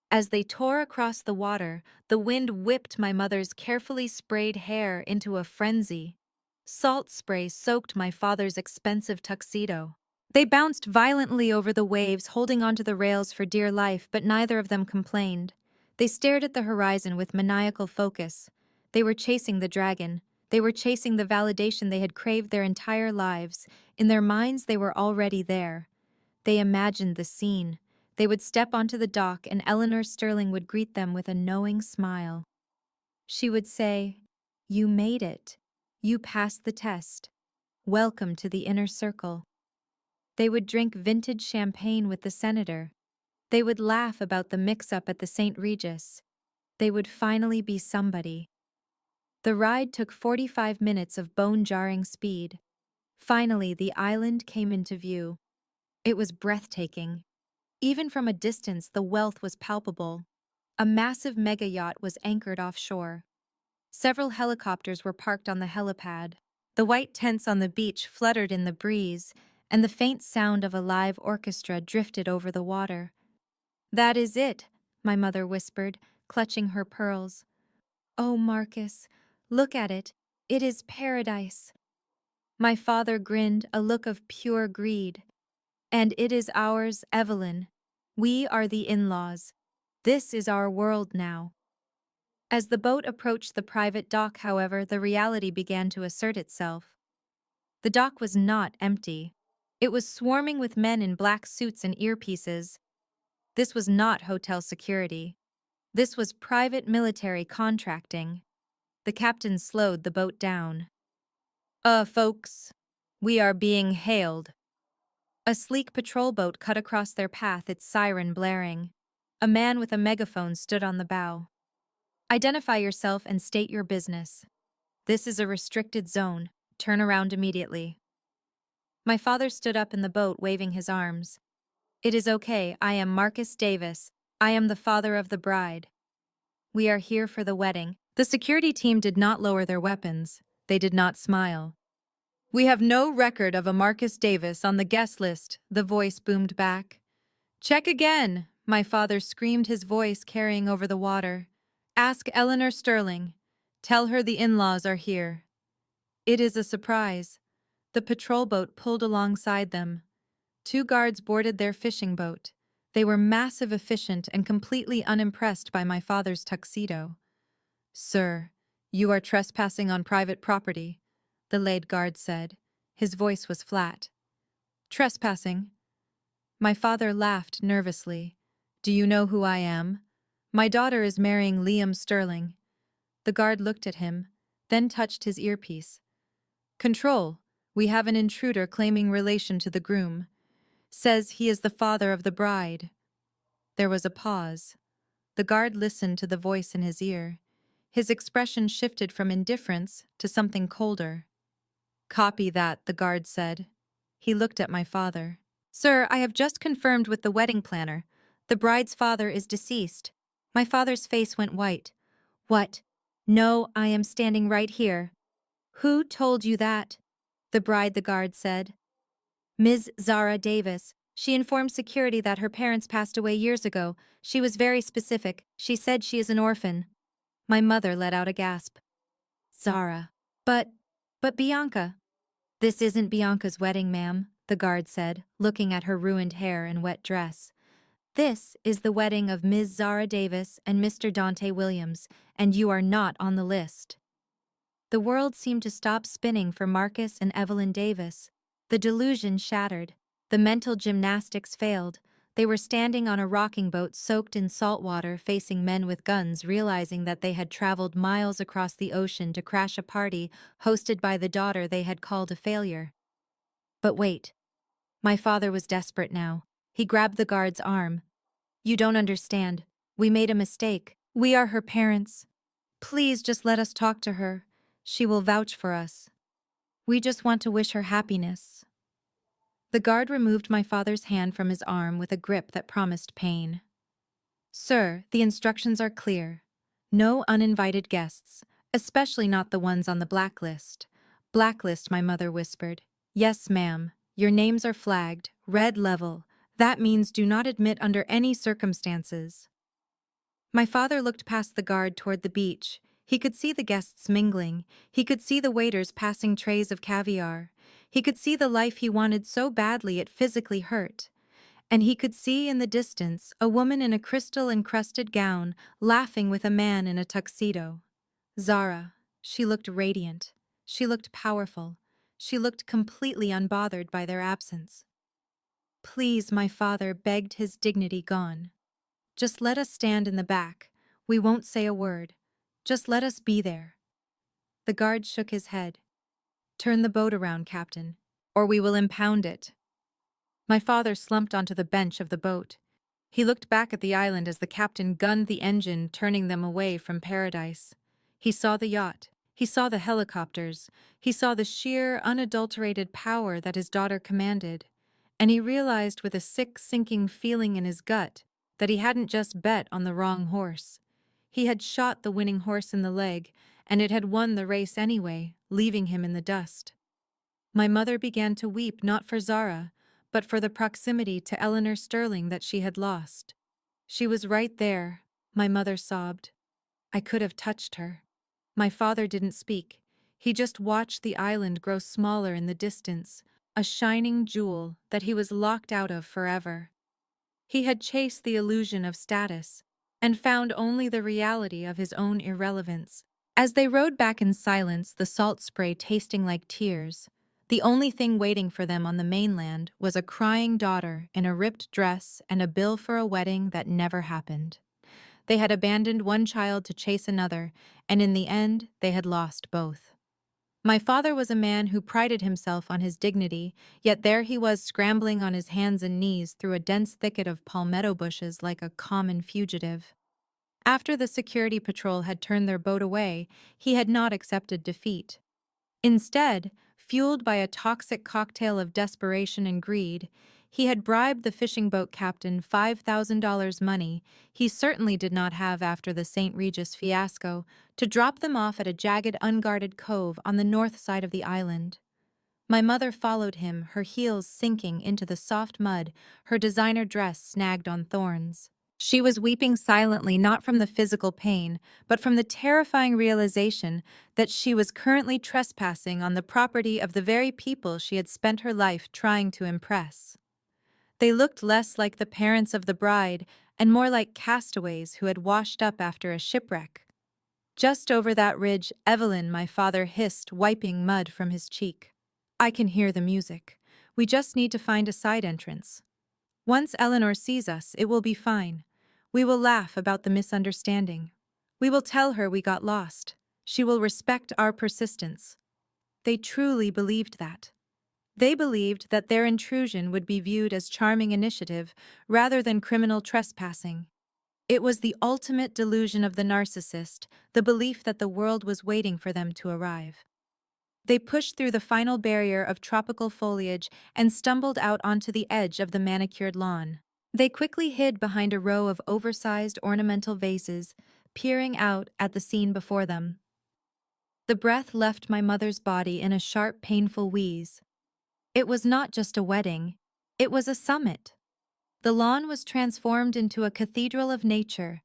As they tore across the water, the wind whipped my mother's carefully sprayed hair into a frenzy. Salt spray soaked my father's expensive tuxedo. They bounced violently over the waves, holding onto the rails for dear life, but neither of them complained. They stared at the horizon with maniacal focus. They were chasing the dragon. They were chasing the validation they had craved their entire lives. In their minds, they were already there. They imagined the scene. They would step onto the dock and Eleanor Sterling would greet them with a knowing smile. She would say, "You made it. You passed the test. Welcome to the inner circle." They would drink vintage champagne with the senator. They would laugh about the mix-up at the St. Regis. They would finally be somebody. The ride took 45 minutes of bone-jarring speed. Finally, the island came into view. It was breathtaking. Even from a distance, the wealth was palpable. A massive mega-yacht was anchored offshore. Several helicopters were parked on the helipad. The white tents on the beach fluttered in the breeze, and the faint sound of a live orchestra drifted over the water. That is it, my mother whispered, clutching her pearls. Oh, Marcus, look at it. It is paradise. My father grinned, a look of pure greed. And it is ours, Evelyn. We are the in-laws. This is our world now. As the boat approached the private dock, however, the reality began to assert itself. The dock was not empty. It was swarming with men in black suits and earpieces. This was not hotel security. This was private military contracting. The captain slowed the boat down. Folks, we are being hailed." A sleek patrol boat cut across their path, its siren blaring. A man with a megaphone stood on the bow. "Identify yourself and state your business. This is a restricted zone. Turn around immediately." My father stood up in the boat, waving his arms. "It is okay. I am Marcus Davis. I am the father of the bride. We are here for the wedding." The security team did not lower their weapons. They did not smile. "We have no record of a Marcus Davis on the guest list," the voice boomed back. "Check again," my father screamed, his voice carrying over the water. "Ask Eleanor Sterling. Tell her the in-laws are here." It is a surprise. The patrol boat pulled alongside them. 2 guards boarded their fishing boat. They were massive, efficient, and completely unimpressed by my father's tuxedo. "Sir, you are trespassing on private property," the lead guard said. His voice was flat. "Trespassing?" My father laughed nervously. "Do you know who I am? My daughter is marrying Liam Sterling." The guard looked at him, then touched his earpiece. "Control, we have an intruder claiming relation to the groom. Says he is the father of the bride." There was a pause. The guard listened to the voice in his ear. His expression shifted from indifference to something colder. "Copy that," the guard said. He looked at my father. "Sir, I have just confirmed with the wedding planner. The bride's father is deceased." My father's face went white. "What? No, I am standing right here." "Who told you that?" "The bride," the guard said. "Ms. Zara Davis. She informed security that her parents passed away years ago. She was very specific. She said she is an orphan." My mother let out a gasp. "Zara. But Bianca." "This isn't Bianca's wedding, ma'am," the guard said, looking at her ruined hair and wet dress. "This is the wedding of Ms. Zara Davis and Mr. Dante Williams, and you are not on the list." The world seemed to stop spinning for Marcus and Evelyn Davis. The delusion shattered. The mental gymnastics failed. They were standing on a rocking boat soaked in salt water, facing men with guns, realizing that they had traveled miles across the ocean to crash a party hosted by the daughter they had called a failure. But wait. My father was desperate now. He grabbed the guard's arm. "You don't understand. We made a mistake. We are her parents. Please just let us talk to her. She will vouch for us. We just want to wish her happiness." The guard removed my father's hand from his arm with a grip that promised pain. "Sir, the instructions are clear. No uninvited guests, especially not the ones on the blacklist." "Blacklist," my mother whispered. "Yes, ma'am. Your names are flagged, red level. That means do not admit under any circumstances." My father looked past the guard toward the beach. He could see the guests mingling. He could see the waiters passing trays of caviar. He could see the life he wanted so badly it physically hurt. And he could see in the distance a woman in a crystal-encrusted gown laughing with a man in a tuxedo. Zara. She looked radiant. She looked powerful. She looked completely unbothered by their absence. "Please," my father begged, his dignity gone. "Just let us stand in the back. We won't say a word. Just let us be there." The guard shook his head. "Turn the boat around, Captain, or we will impound it." My father slumped onto the bench of the boat. He looked back at the island as the captain gunned the engine, turning them away from paradise. He saw the yacht. He saw the helicopters. He saw the sheer, unadulterated power that his daughter commanded. And he realized with a sick, sinking feeling in his gut that he hadn't just bet on the wrong horse. He had shot the winning horse in the leg, and it had won the race anyway, leaving him in the dust. My mother began to weep, not for Zara, but for the proximity to Eleanor Sterling that she had lost. "She was right there," my mother sobbed. "I could have touched her." My father didn't speak. He just watched the island grow smaller in the distance, a shining jewel that he was locked out of forever. He had chased the illusion of status and found only the reality of his own irrelevance. As they rowed back in silence, the salt spray tasting like tears, The only thing waiting for them on the mainland was a crying daughter in a ripped dress and a bill for a wedding that never happened. They had abandoned one child to chase another, and in the end, they had lost both. My father was a man who prided himself on his dignity, yet there he was scrambling on his hands and knees through a dense thicket of palmetto bushes like a common fugitive. After the security patrol had turned their boat away, he had not accepted defeat. Instead, fueled by a toxic cocktail of desperation and greed, he had bribed the fishing boat captain $5,000 money he certainly did not have after the St. Regis fiasco to drop them off at a jagged, unguarded cove on the north side of the island. My mother followed him, her heels sinking into the soft mud, her designer dress snagged on thorns. She was weeping silently not from the physical pain, but from the terrifying realization that she was currently trespassing on the property of the very people she had spent her life trying to impress. They looked less like the parents of the bride and more like castaways who had washed up after a shipwreck. Just over that ridge, Evelyn, my father hissed, wiping mud from his cheek. I can hear the music. We just need to find a side entrance. Once Eleanor sees us, it will be fine. We will laugh about the misunderstanding. We will tell her we got lost. She will respect our persistence. They truly believed that. They believed that their intrusion would be viewed as charming initiative rather than criminal trespassing. It was the ultimate delusion of the narcissist, the belief that the world was waiting for them to arrive. They pushed through the final barrier of tropical foliage and stumbled out onto the edge of the manicured lawn. They quickly hid behind a row of oversized ornamental vases, peering out at the scene before them. The breath left my mother's body in a sharp, painful wheeze. It was not just a wedding, it was a summit. The lawn was transformed into a cathedral of nature.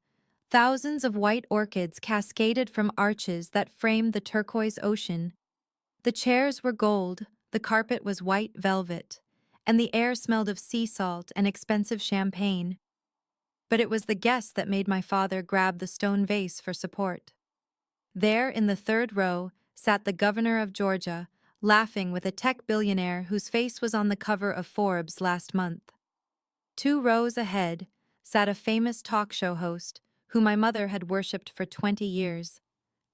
Thousands of white orchids cascaded from arches that framed the turquoise ocean. The chairs were gold, the carpet was white velvet, and the air smelled of sea salt and expensive champagne. But it was the guests that made my father grab the stone vase for support. There, in the third row, sat the governor of Georgia, laughing with a tech billionaire whose face was on the cover of Forbes last month. 2 rows ahead sat a famous talk show host who my mother had worshipped for 20 years.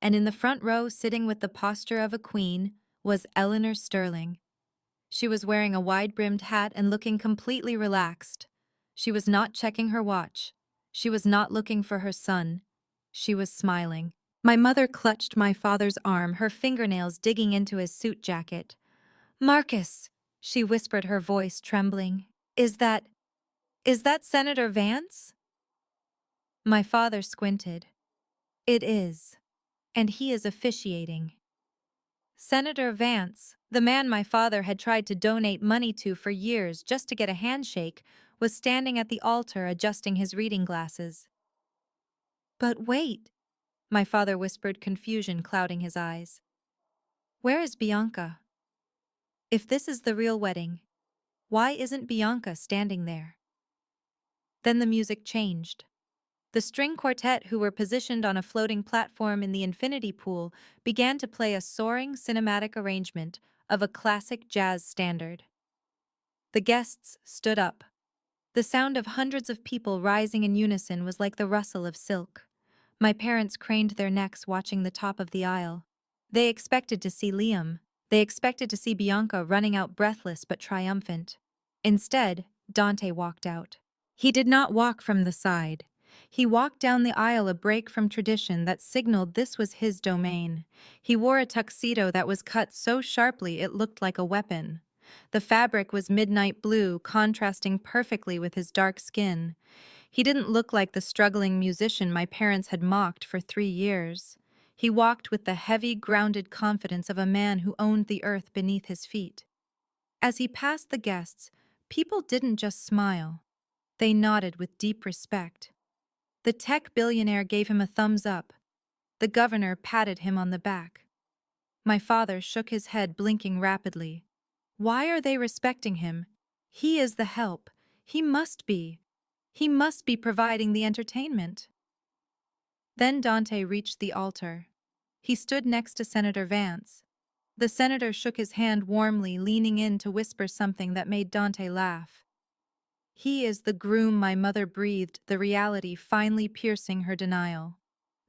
And in the front row, sitting with the posture of a queen, was Eleanor Sterling. She was wearing a wide-brimmed hat and looking completely relaxed. She was not checking her watch. She was not looking for her son. She was smiling. My mother clutched my father's arm, her fingernails digging into his suit jacket. "Marcus," she whispered, her voice trembling. Is that Senator Vance?" My father squinted. "It is. And he is officiating." Senator Vance, the man my father had tried to donate money to for years just to get a handshake, was standing at the altar adjusting his reading glasses. "But wait," my father whispered, confusion clouding his eyes. "Where is Bianca? If this is the real wedding, why isn't Bianca standing there?" Then the music changed. The string quartet, who were positioned on a floating platform in the infinity pool, began to play a soaring cinematic arrangement of a classic jazz standard. The guests stood up. The sound of hundreds of people rising in unison was like the rustle of silk. My parents craned their necks watching the top of the aisle. They expected to see Liam. They expected to see Bianca running out breathless but triumphant. Instead, Dante walked out. He did not walk from the side. He walked down the aisle, a break from tradition that signaled this was his domain. He wore a tuxedo that was cut so sharply it looked like a weapon. The fabric was midnight blue, contrasting perfectly with his dark skin. He didn't look like the struggling musician my parents had mocked for 3 years. He walked with the heavy, grounded confidence of a man who owned the earth beneath his feet. As he passed the guests, people didn't just smile. They nodded with deep respect. The tech billionaire gave him a thumbs up. The governor patted him on the back. My father shook his head, blinking rapidly. Why are they respecting him? He is the help. He must be. He must be providing the entertainment. Then Dante reached the altar. He stood next to Senator Vance. The senator shook his hand warmly, leaning in to whisper something that made Dante laugh. He is the groom, my mother breathed, the reality finally piercing her denial.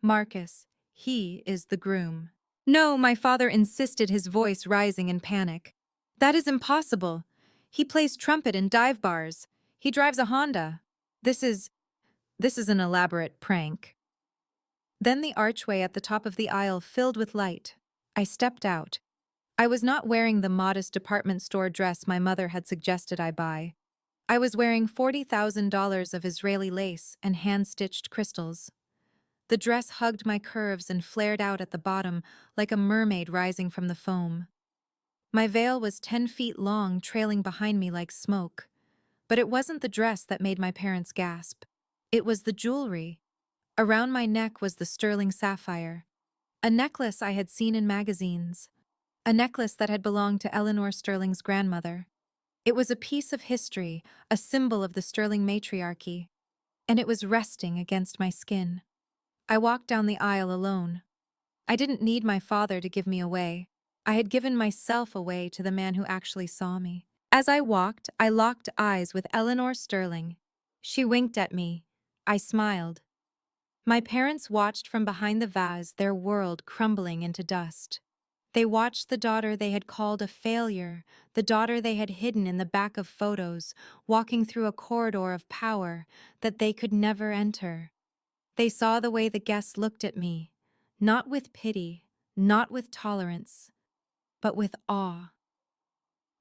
Marcus, he is the groom. No, my father insisted, his voice rising in panic. That is impossible. He plays trumpet in dive bars. He drives a Honda. This is an elaborate prank. Then the archway at the top of the aisle filled with light. I stepped out. I was not wearing the modest department store dress my mother had suggested I buy. I was wearing $40,000 of Israeli lace and hand-stitched crystals. The dress hugged my curves and flared out at the bottom like a mermaid rising from the foam. My veil was 10 feet long, trailing behind me like smoke. But it wasn't the dress that made my parents gasp. It was the jewelry. Around my neck was the sterling sapphire, a necklace I had seen in magazines, a necklace that had belonged to Eleanor Sterling's grandmother. It was a piece of history, a symbol of the Sterling matriarchy, and it was resting against my skin. I walked down the aisle alone. I didn't need my father to give me away. I had given myself away to the man who actually saw me. As I walked, I locked eyes with Eleanor Sterling. She winked at me. I smiled. My parents watched from behind the vase, their world crumbling into dust. They watched the daughter they had called a failure, the daughter they had hidden in the back of photos, walking through a corridor of power that they could never enter. They saw the way the guests looked at me, not with pity, not with tolerance, but with awe.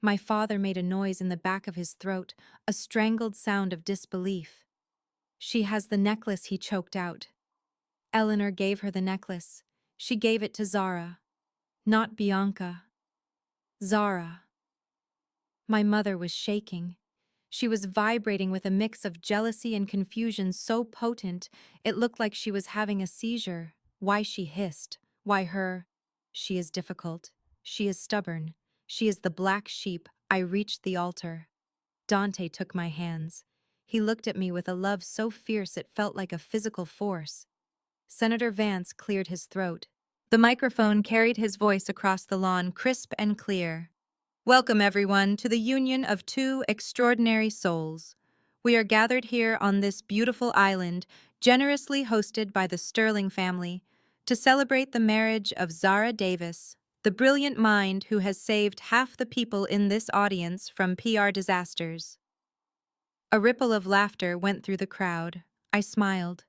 My father made a noise in the back of his throat, a strangled sound of disbelief. She has the necklace, he choked out. Eleanor gave her the necklace. She gave it to Zara. Not Bianca. Zara. My mother was shaking. She was vibrating with a mix of jealousy and confusion so potent it looked like she was having a seizure. Why, she hissed. Why her? She is difficult. She is stubborn. She is the black sheep. I reached the altar. Dante took my hands. He looked at me with a love so fierce it felt like a physical force. Senator Vance cleared his throat. The microphone carried his voice across the lawn, crisp and clear. Welcome, everyone, to the union of two extraordinary souls. We are gathered here on this beautiful island, generously hosted by the Sterling family, to celebrate the marriage of Zara Davis, the brilliant mind who has saved half the people in this audience from PR disasters. A ripple of laughter went through the crowd. I smiled.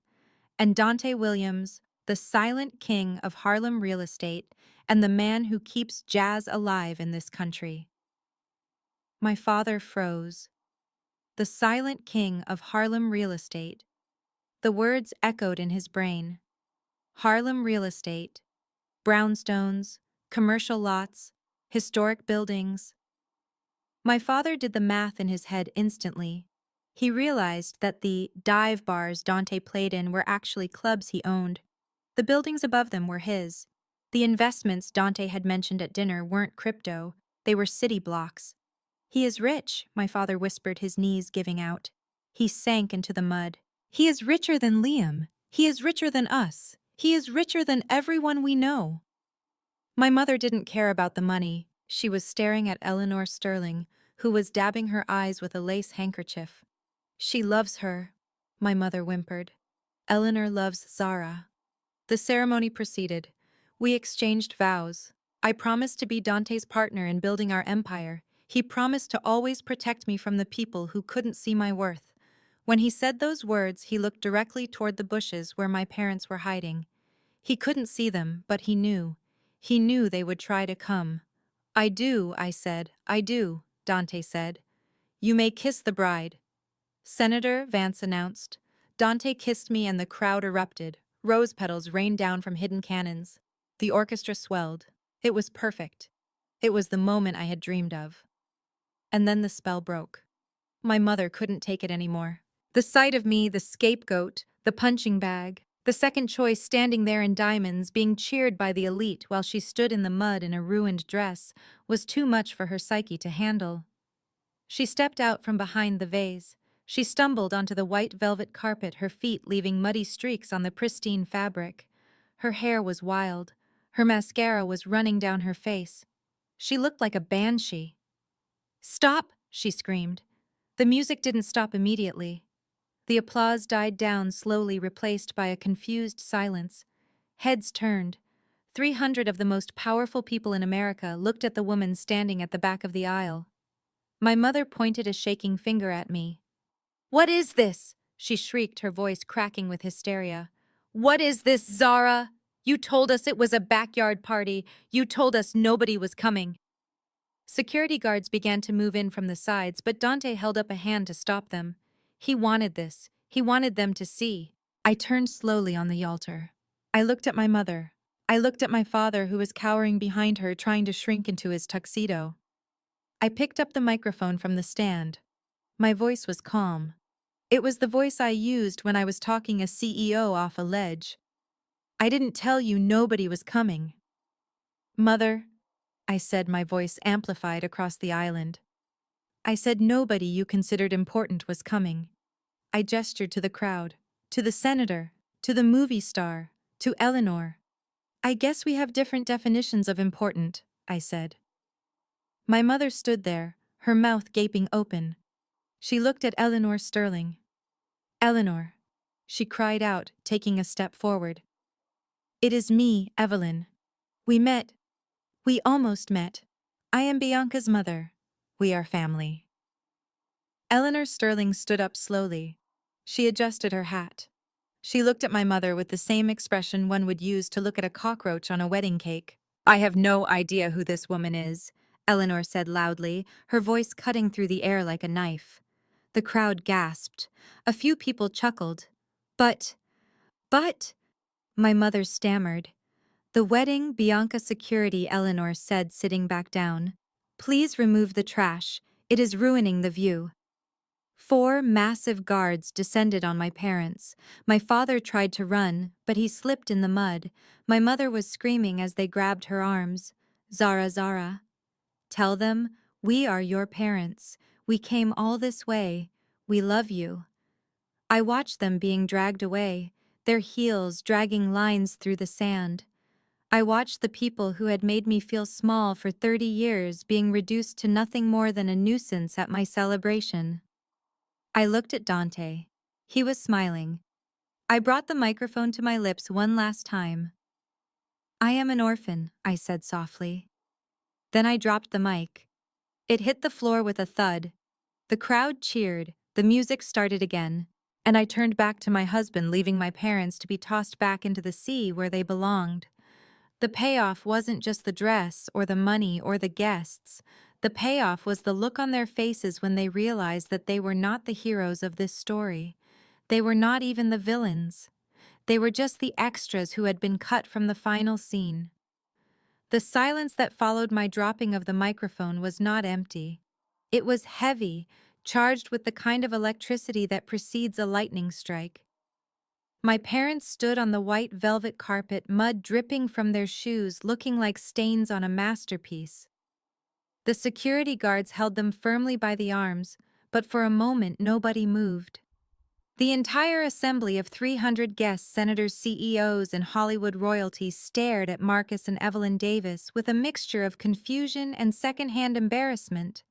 And Dante Williams, the silent king of Harlem real estate and the man who keeps jazz alive in this country. My father froze. The silent king of Harlem real estate. The words echoed in his brain. Harlem real estate, brownstones, commercial lots, historic buildings. My father did the math in his head instantly. He realized that the dive bars Dante played in were actually clubs he owned. The buildings above them were his. The investments Dante had mentioned at dinner weren't crypto, they were city blocks. He is rich, my father whispered, his knees giving out. He sank into the mud. He is richer than Liam. He is richer than us. He is richer than everyone we know. My mother didn't care about the money. She was staring at Eleanor Sterling, who was dabbing her eyes with a lace handkerchief. She loves her, my mother whimpered. Eleanor loves Zara. The ceremony proceeded. We exchanged vows. I promised to be Dante's partner in building our empire. He promised to always protect me from the people who couldn't see my worth. When he said those words, he looked directly toward the bushes where my parents were hiding. He couldn't see them, but he knew. He knew they would try to come. I do, I said. I do, Dante said. You may kiss the bride. Senator Vance announced. Dante kissed me and the crowd erupted. Rose petals rained down from hidden cannons. The orchestra swelled. It was perfect. It was the moment I had dreamed of. And then the spell broke. My mother couldn't take it anymore. The sight of me, the scapegoat, the punching bag, the second choice standing there in diamonds, being cheered by the elite while she stood in the mud in a ruined dress, was too much for her psyche to handle. She stepped out from behind the vase. She stumbled onto the white velvet carpet, her feet leaving muddy streaks on the pristine fabric. Her hair was wild. Her mascara was running down her face. She looked like a banshee. "Stop!" she screamed. The music didn't stop immediately. The applause died down slowly, replaced by a confused silence. Heads turned. 300 of the most powerful people in America looked at the woman standing at the back of the aisle. My mother pointed a shaking finger at me. "What is this?" she shrieked, her voice cracking with hysteria. "What is this, Zara? You told us it was a backyard party. You told us nobody was coming." Security guards began to move in from the sides, but Dante held up a hand to stop them. He wanted this. He wanted them to see. I turned slowly on the altar. I looked at my mother. I looked at my father, who was cowering behind her, trying to shrink into his tuxedo. I picked up the microphone from the stand. My voice was calm. It was the voice I used when I was talking a CEO off a ledge. "I didn't tell you nobody was coming." "Mother," I said, my voice amplified across the island. "I said nobody you considered important was coming." I gestured to the crowd, to the senator, to the movie star, to Eleanor. "I guess we have different definitions of important," I said. My mother stood there, her mouth gaping open. She looked at Eleanor Sterling. "Eleanor," she cried out, taking a step forward. "It is me, Evelyn. We met. We almost met. I am Bianca's mother. We are family." Eleanor Sterling stood up slowly. She adjusted her hat. She looked at my mother with the same expression one would use to look at a cockroach on a wedding cake. "I have no idea who this woman is," Eleanor said loudly, her voice cutting through the air like a knife. The crowd gasped. A few people chuckled. But, my mother stammered. "The wedding, Bianca security," Eleanor said, sitting back down. "Please remove the trash. It is ruining the view." 4 massive guards descended on my parents. My father tried to run, but he slipped in the mud. My mother was screaming as they grabbed her arms. "Zara, Zara. Tell them, we are your parents. We came all this way. We love you." I watched them being dragged away, their heels dragging lines through the sand. I watched the people who had made me feel small for 30 years being reduced to nothing more than a nuisance at my celebration. I looked at Dante. He was smiling. I brought the microphone to my lips one last time. "I am an orphan," I said softly. Then I dropped the mic. It hit the floor with a thud. The crowd cheered, the music started again, and I turned back to my husband, leaving my parents to be tossed back into the sea where they belonged. The payoff wasn't just the dress or the money or the guests. The payoff was the look on their faces when they realized that they were not the heroes of this story. They were not even the villains. They were just the extras who had been cut from the final scene. The silence that followed my dropping of the microphone was not empty. It was heavy, charged with the kind of electricity that precedes a lightning strike. My parents stood on the white velvet carpet, mud dripping from their shoes, looking like stains on a masterpiece. The security guards held them firmly by the arms, but for a moment nobody moved. The entire assembly of 300 guests, senators, CEOs, and Hollywood royalty stared at Marcus and Evelyn Davis with a mixture of confusion and secondhand embarrassment.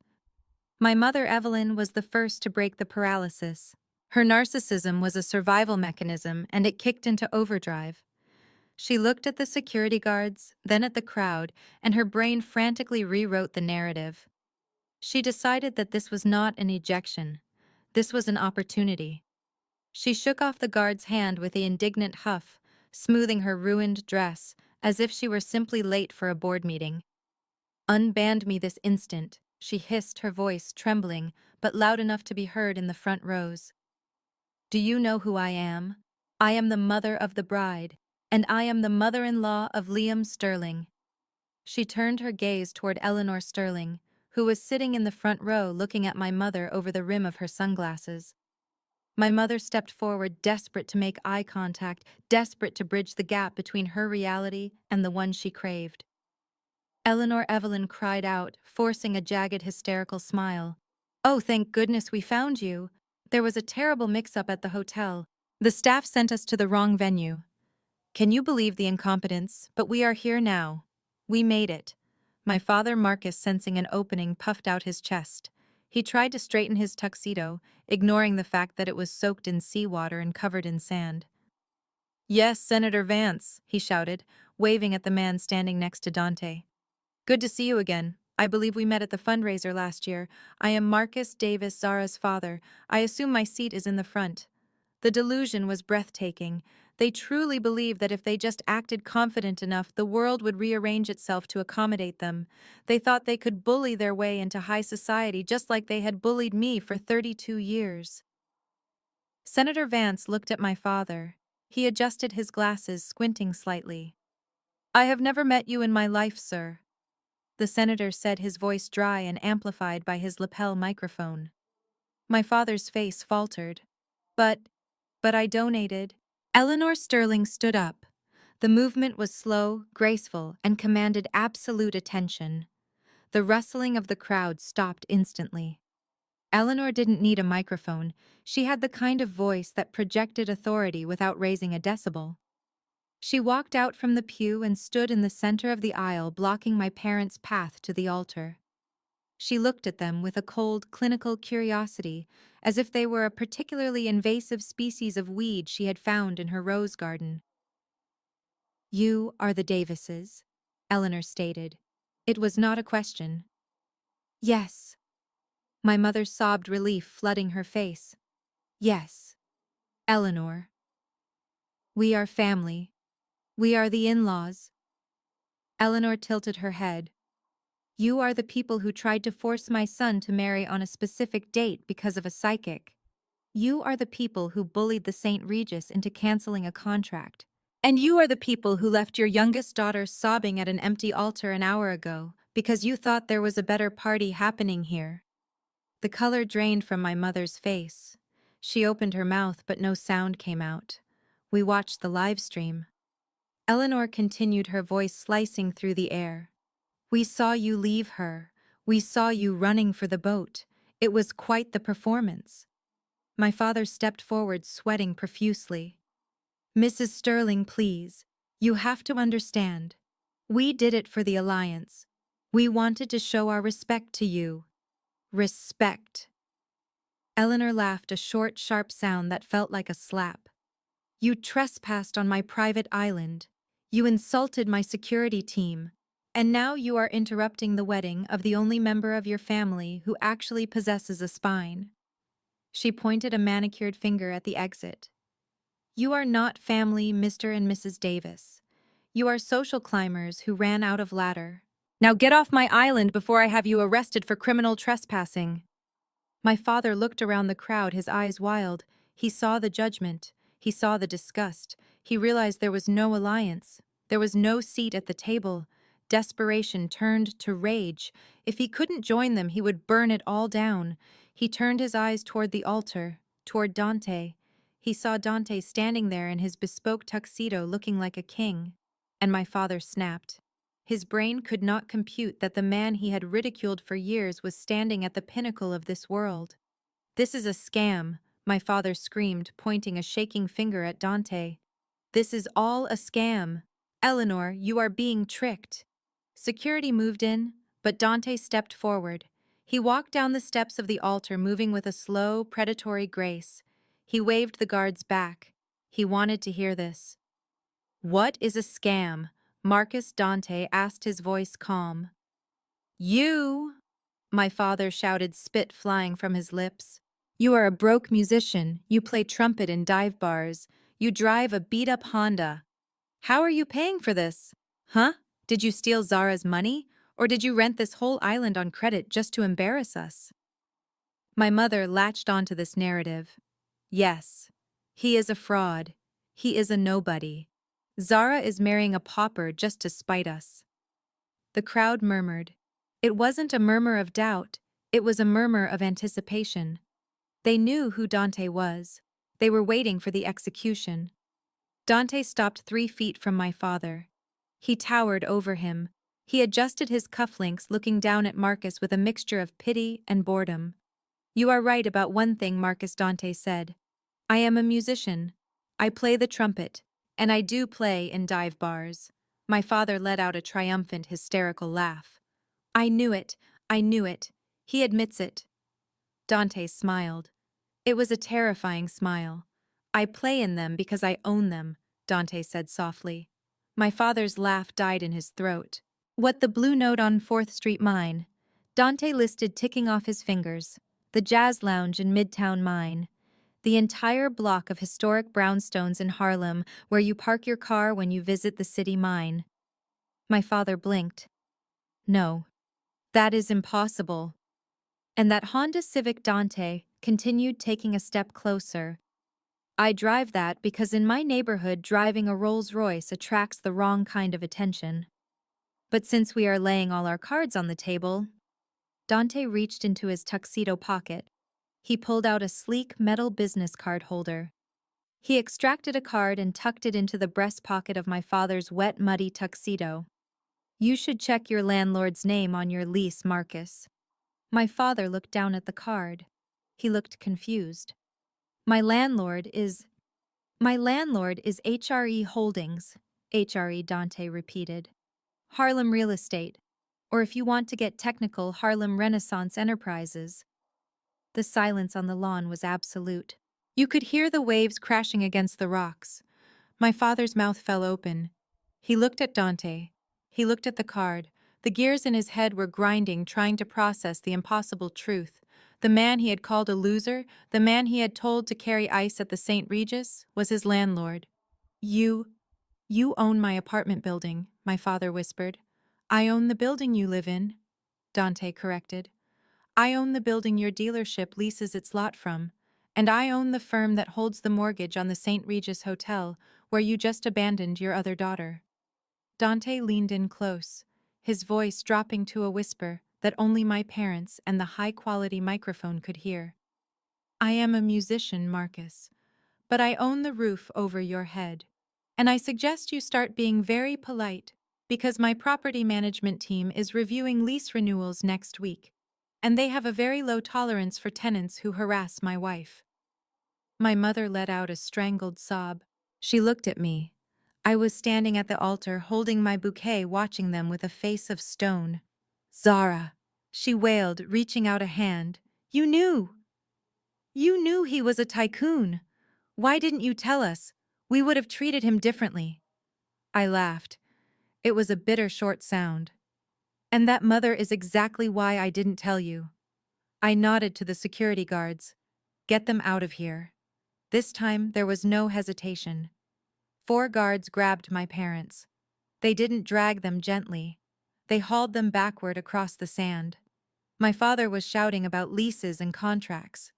My mother, Evelyn, was the first to break the paralysis. Her narcissism was a survival mechanism, and it kicked into overdrive. She looked at the security guards, then at the crowd, and her brain frantically rewrote the narrative. She decided that this was not an ejection. This was an opportunity. She shook off the guard's hand with the indignant huff, smoothing her ruined dress, as if she were simply late for a board meeting. "Unband me this instant," she hissed, her voice trembling, but loud enough to be heard in the front rows. "Do you know who I am? I am the mother of the bride, and I am the mother-in-law of Liam Sterling." She turned her gaze toward Eleanor Sterling, who was sitting in the front row looking at my mother over the rim of her sunglasses. My mother stepped forward, desperate to make eye contact, desperate to bridge the gap between her reality and the one she craved. Eleanor Evelyn cried out, forcing a jagged, hysterical smile. "Oh, thank goodness we found you. There was a terrible mix-up at the hotel. The staff sent us to the wrong venue. Can you believe the incompetence? But we are here now. We made it. My father, Marcus, sensing an opening, puffed out his chest. He tried to straighten his tuxedo, ignoring the fact that it was soaked in seawater and covered in sand. Yes, Senator Vance, he shouted, waving at the man standing next to Dante. Good to see you again. I believe we met at the fundraiser last year. I am Marcus Davis, Zara's father. I assume my seat is in the front. The delusion was breathtaking. They truly believed that if they just acted confident enough, the world would rearrange itself to accommodate them. They thought they could bully their way into high society just like they had bullied me for 32 years. Senator Vance looked at my father. He adjusted his glasses, squinting slightly. I have never met you in my life, sir. The senator said, his voice dry and amplified by his lapel microphone. My father's face faltered. But I donated. Eleanor Sterling stood up. The movement was slow, graceful, and commanded absolute attention. The rustling of the crowd stopped instantly. Eleanor didn't need a microphone. She had the kind of voice that projected authority without raising a decibel. She walked out from the pew and stood in the center of the aisle, blocking my parents' path to the altar. She looked at them with a cold, clinical curiosity, as if they were a particularly invasive species of weed she had found in her rose garden. You are the Davises, Eleanor stated. It was not a question. Yes. My mother sobbed relief, flooding her face. Yes. Eleanor. We are family. We are the in-laws. Eleanor tilted her head. You are the people who tried to force my son to marry on a specific date because of a psychic. You are the people who bullied the St. Regis into canceling a contract. And you are the people who left your youngest daughter sobbing at an empty altar an hour ago because you thought there was a better party happening here. The color drained from my mother's face. She opened her mouth, but no sound came out. We watched the live stream. Eleanor continued, her voice slicing through the air. We saw you leave her. We saw you running for the boat. It was quite the performance. My father stepped forward, sweating profusely. Mrs. Sterling, please. You have to understand. We did it for the Alliance. We wanted to show our respect to you. Respect. Eleanor laughed, a short, sharp sound that felt like a slap. You trespassed on my private island. You insulted my security team. And now you are interrupting the wedding of the only member of your family who actually possesses a spine. She pointed a manicured finger at the exit. You are not family, Mr. and Mrs. Davis. You are social climbers who ran out of ladder. Now get off my island before I have you arrested for criminal trespassing. My father looked around the crowd, his eyes wild. He saw the judgment. He saw the disgust. He realized there was no alliance. There was no seat at the table. Desperation turned to rage. If he couldn't join them, he would burn it all down. He turned his eyes toward the altar, toward Dante. He saw Dante standing there in his bespoke tuxedo, looking like a king. And my father snapped. His brain could not compute that the man he had ridiculed for years was standing at the pinnacle of this world. This is a scam, my father screamed, pointing a shaking finger at Dante. This is all a scam. Eleanor, you are being tricked. Security moved in, but Dante stepped forward. He walked down the steps of the altar, moving with a slow, predatory grace. He waved the guards back. He wanted to hear this. What is a scam? Marcus Dante asked, his voice calm. You, my father shouted, spit flying from his lips. You are a broke musician. You play trumpet in dive bars. You drive a beat-up Honda. How are you paying for this? Huh? Did you steal Zara's money? Or did you rent this whole island on credit just to embarrass us? My mother latched onto this narrative. Yes, he is a fraud. He is a nobody. Zara is marrying a pauper just to spite us. The crowd murmured. It wasn't a murmur of doubt, it was a murmur of anticipation. They knew who Dante was. They were waiting for the execution. Dante stopped 3 feet from my father. He towered over him. He adjusted his cufflinks, looking down at Marcus with a mixture of pity and boredom. You are right about one thing, Marcus, Dante said. I am a musician. I play the trumpet, and I do play in dive bars. My father let out a triumphant, hysterical laugh. I knew it. I knew it. He admits it. Dante smiled. It was a terrifying smile. I play in them because I own them, Dante said softly. My father's laugh died in his throat. What the blue note on 4th Street mine? Dante listed, ticking off his fingers. The Jazz Lounge in Midtown Mine. The entire block of historic brownstones in Harlem where you park your car when you visit the city mine. My father blinked. No, that is impossible. And that Honda Civic, Dante continued, taking a step closer. I drive that because in my neighborhood driving a Rolls-Royce attracts the wrong kind of attention. But since we are laying all our cards on the table, Dante reached into his tuxedo pocket. He pulled out a sleek metal business card holder. He extracted a card and tucked it into the breast pocket of my father's wet, muddy tuxedo. You should check your landlord's name on your lease, Marcus. My father looked down at the card. He looked confused. My landlord is HRE Holdings, HRE, Dante repeated. Harlem Real Estate, or if you want to get technical, Harlem Renaissance Enterprises. The silence on the lawn was absolute. You could hear the waves crashing against the rocks. My father's mouth fell open. He looked at Dante. He looked at the card. The gears in his head were grinding, trying to process the impossible truth. The man he had called a loser, the man he had told to carry ice at the St. Regis, was his landlord. You own my apartment building, my father whispered. I own the building you live in, Dante corrected. I own the building your dealership leases its lot from, and I own the firm that holds the mortgage on the St. Regis Hotel, where you just abandoned your other daughter. Dante leaned in close, his voice dropping to a whisper that only my parents and the high-quality microphone could hear. I am a musician, Marcus, but I own the roof over your head. And I suggest you start being very polite, because my property management team is reviewing lease renewals next week, and they have a very low tolerance for tenants who harass my wife. My mother let out a strangled sob. She looked at me. I was standing at the altar holding my bouquet, watching them with a face of stone. Zara, she wailed, reaching out a hand. You knew! You knew he was a tycoon! Why didn't you tell us? We would have treated him differently. I laughed. It was a bitter, short sound. And that, mother, is exactly why I didn't tell you. I nodded to the security guards. Get them out of here. This time there was no hesitation. 4 guards grabbed my parents. They didn't drag them gently. They hauled them backward across the sand. My father was shouting about leases and contracts.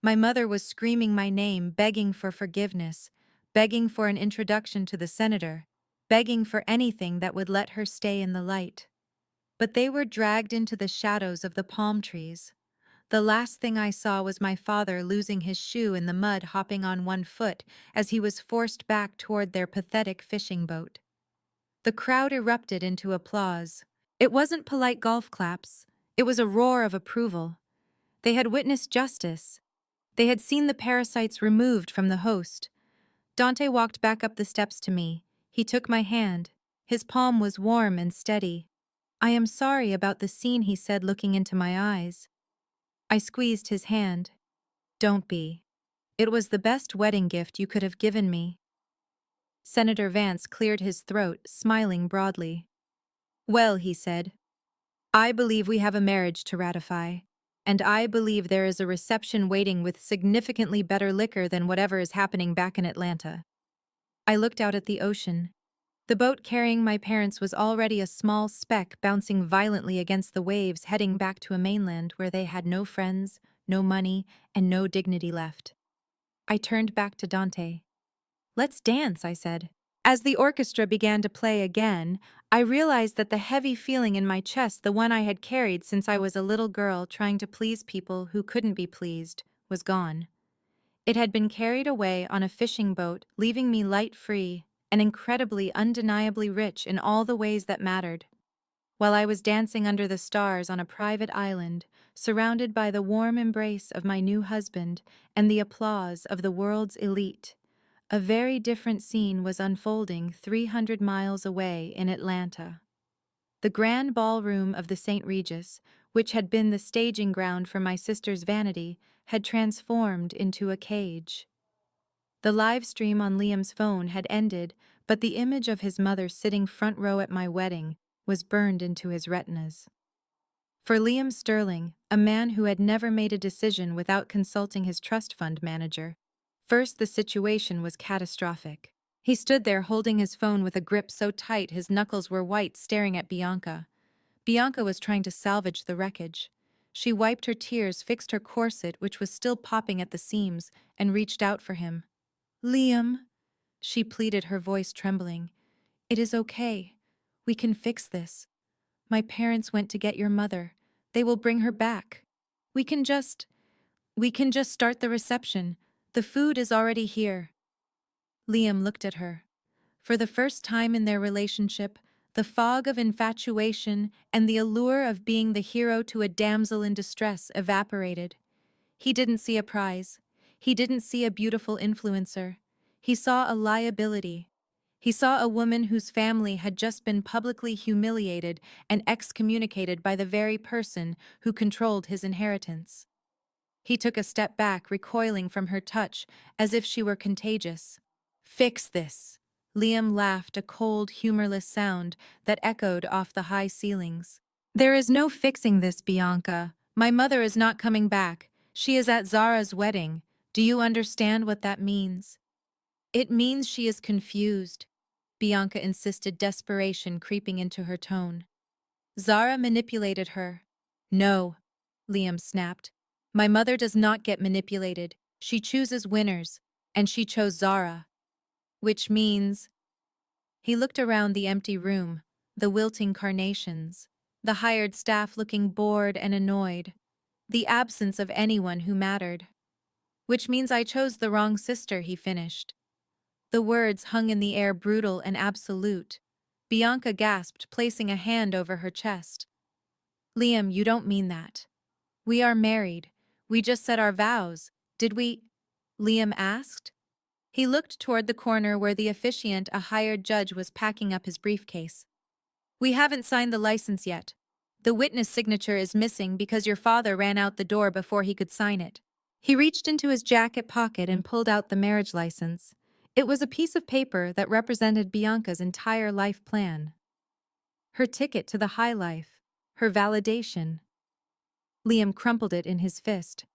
My mother was screaming my name, begging for forgiveness, begging for an introduction to the senator, begging for anything that would let her stay in the light. But they were dragged into the shadows of the palm trees. The last thing I saw was my father losing his shoe in the mud, hopping on one foot as he was forced back toward their pathetic fishing boat. The crowd erupted into applause. It wasn't polite golf claps. It was a roar of approval. They had witnessed justice. They had seen the parasites removed from the host. Dante walked back up the steps to me. He took my hand. His palm was warm and steady. I am sorry about the scene, he said, looking into my eyes. I squeezed his hand. Don't be. It was the best wedding gift you could have given me. Senator Vance cleared his throat, smiling broadly. Well, he said, I believe we have a marriage to ratify, and I believe there is a reception waiting with significantly better liquor than whatever is happening back in Atlanta. I looked out at the ocean. The boat carrying my parents was already a small speck bouncing violently against the waves, heading back to a mainland where they had no friends, no money, and no dignity left. I turned back to Dante. Let's dance, I said. As the orchestra began to play again, I realized that the heavy feeling in my chest, the one I had carried since I was a little girl trying to please people who couldn't be pleased, was gone. It had been carried away on a fishing boat, leaving me light-free and incredibly, undeniably rich in all the ways that mattered. While I was dancing under the stars on a private island, surrounded by the warm embrace of my new husband and the applause of the world's elite, a very different scene was unfolding 300 miles away in Atlanta. The grand ballroom of the St. Regis, which had been the staging ground for my sister's vanity, had transformed into a cage. The live stream on Liam's phone had ended, but the image of his mother sitting front row at my wedding was burned into his retinas. For Liam Sterling, a man who had never made a decision without consulting his trust fund manager, first the situation was catastrophic. He stood there holding his phone with a grip so tight his knuckles were white, staring at Bianca. Bianca was trying to salvage the wreckage. She wiped her tears, fixed her corset, which was still popping at the seams, and reached out for him. "Liam," she pleaded, her voice trembling. "It is okay. We can fix this. My parents went to get your mother. They will bring her back. We can just start the reception. The food is already here." Liam looked at her. For the first time in their relationship, the fog of infatuation and the allure of being the hero to a damsel in distress evaporated. He didn't see a prize. He didn't see a beautiful influencer. He saw a liability. He saw a woman whose family had just been publicly humiliated and excommunicated by the very person who controlled his inheritance. He took a step back, recoiling from her touch, as if she were contagious. "Fix this." Liam laughed, a cold, humorless sound that echoed off the high ceilings. "There is no fixing this, Bianca. My mother is not coming back. She is at Zara's wedding. Do you understand what that means?" "It means she is confused," Bianca insisted, desperation creeping into her tone. "Zara manipulated her." "No," Liam snapped. "My mother does not get manipulated. She chooses winners, and she chose Zara." "Which means—" He looked around the empty room, the wilting carnations, the hired staff looking bored and annoyed, the absence of anyone who mattered. "Which means I chose the wrong sister," he finished. The words hung in the air, brutal and absolute. Bianca gasped, placing a hand over her chest. "Liam, you don't mean that. We are married. We just said our vows. Did we?" Liam asked. He looked toward the corner where the officiant, a hired judge, was packing up his briefcase. "We haven't signed the license yet. The witness signature is missing because your father ran out the door before he could sign it." He reached into his jacket pocket and pulled out the marriage license. It was a piece of paper that represented Bianca's entire life plan. Her ticket to the high life. Her validation. Liam crumpled it in his fist.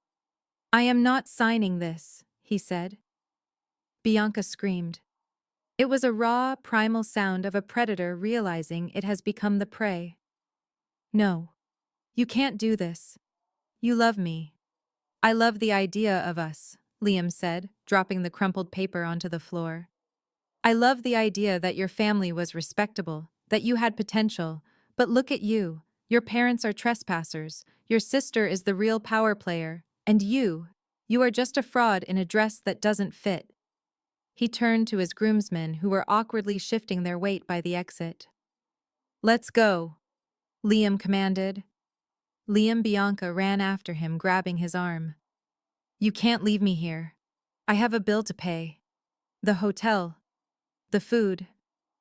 "I am not signing this," he said. Bianca screamed. It was a raw, primal sound of a predator realizing it has become the prey. "No. You can't do this. You love me." "I love the idea of us," Liam said, dropping the crumpled paper onto the floor. "I love the idea that your family was respectable, that you had potential, but look at you. Your parents are trespassers, your sister is the real power player, and you are just a fraud in a dress that doesn't fit." He turned to his groomsmen, who were awkwardly shifting their weight by the exit. "Let's go," Liam commanded. Bianca ran after him, grabbing his arm. "You can't leave me here. I have a bill to pay. The hotel. The food.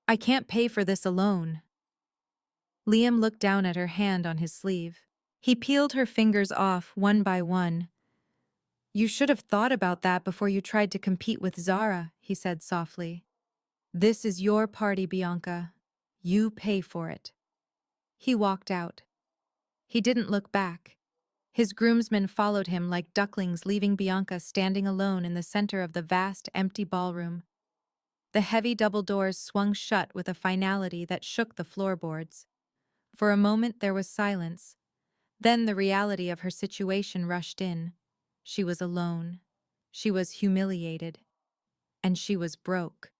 I can't pay for this alone." Liam looked down at her hand on his sleeve. He peeled her fingers off one by one. "You should have thought about that before you tried to compete with Zara," he said softly. "This is your party, Bianca. You pay for it." He walked out. He didn't look back. His groomsmen followed him like ducklings, leaving Bianca standing alone in the center of the vast, empty ballroom. The heavy double doors swung shut with a finality that shook the floorboards. For a moment there was silence. Then the reality of her situation rushed in. She was alone. She was humiliated. And she was broke.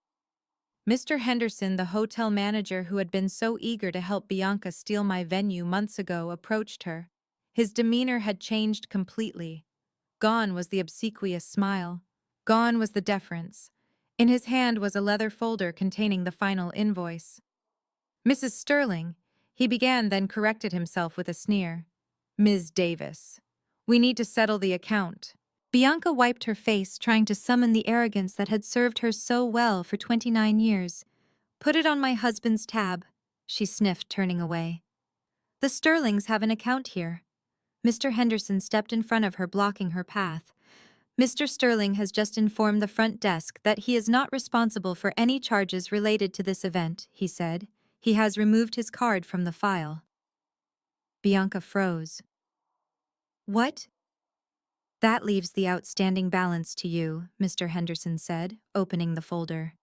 Mr. Henderson, the hotel manager who had been so eager to help Bianca steal my venue months ago, approached her. His demeanor had changed completely. Gone was the obsequious smile. Gone was the deference. In his hand was a leather folder containing the final invoice. "Mrs. Sterling," he began, then corrected himself with a sneer. "Ms. Davis. We need to settle the account." Bianca wiped her face, trying to summon the arrogance that had served her so well for 29 years. "Put it on my husband's tab," she sniffed, turning away. The Sterlings have an account here. Mr. Henderson stepped in front of her, blocking her path. Mr. Sterling has just informed the front desk that he is not responsible for any charges related to this event, he said. He has removed his card from the file. Bianca froze. What? That leaves the outstanding balance to you, Mr. Henderson said, opening the folder.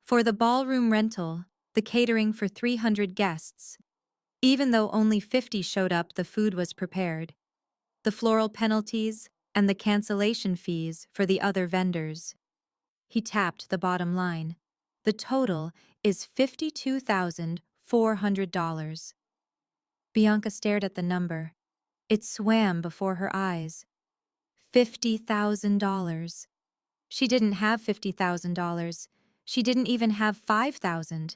For the ballroom rental, the catering for 300 guests. Even though only 50 showed up, the food was prepared. The floral penalties and the cancellation fees for the other vendors. He tapped the bottom line. The total is $52,400. Bianca stared at the number. It swam before her eyes. $50,000. She didn't have $50,000. She didn't even have $5,000.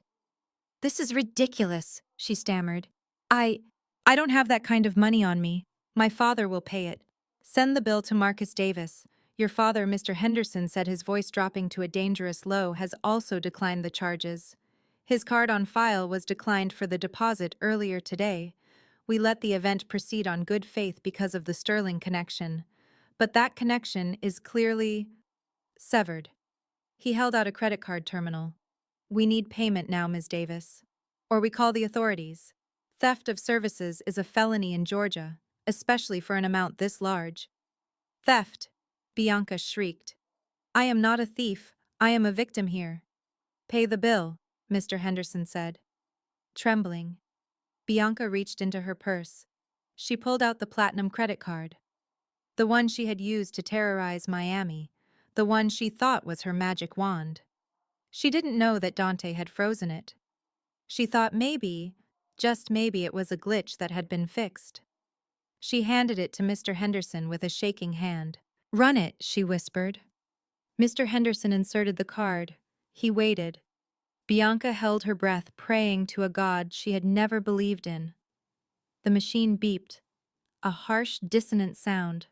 This is ridiculous, she stammered. I don't have that kind of money on me. My father will pay it. Send the bill to Marcus Davis. Your father, Mr. Henderson, said, his voice dropping to a dangerous low, has also declined the charges. His card on file was declined for the deposit earlier today. We let the event proceed on good faith because of the Sterling connection. But that connection is clearly severed. He held out a credit card terminal. We need payment now, Ms. Davis. Or we call the authorities. Theft of services is a felony in Georgia, especially for an amount this large. Theft, Bianca shrieked. I am not a thief. I am a victim here. Pay the bill, Mr. Henderson said. Trembling, Bianca reached into her purse. She pulled out the platinum credit card. The one she had used to terrorize Miami. The one she thought was her magic wand. She didn't know that Dante had frozen it. She thought maybe, just maybe, it was a glitch that had been fixed. She handed it to Mr. Henderson with a shaking hand. Run it, she whispered. Mr. Henderson inserted the card. He waited. Bianca held her breath, praying to a god she had never believed in. The machine beeped. A harsh, dissonant sound.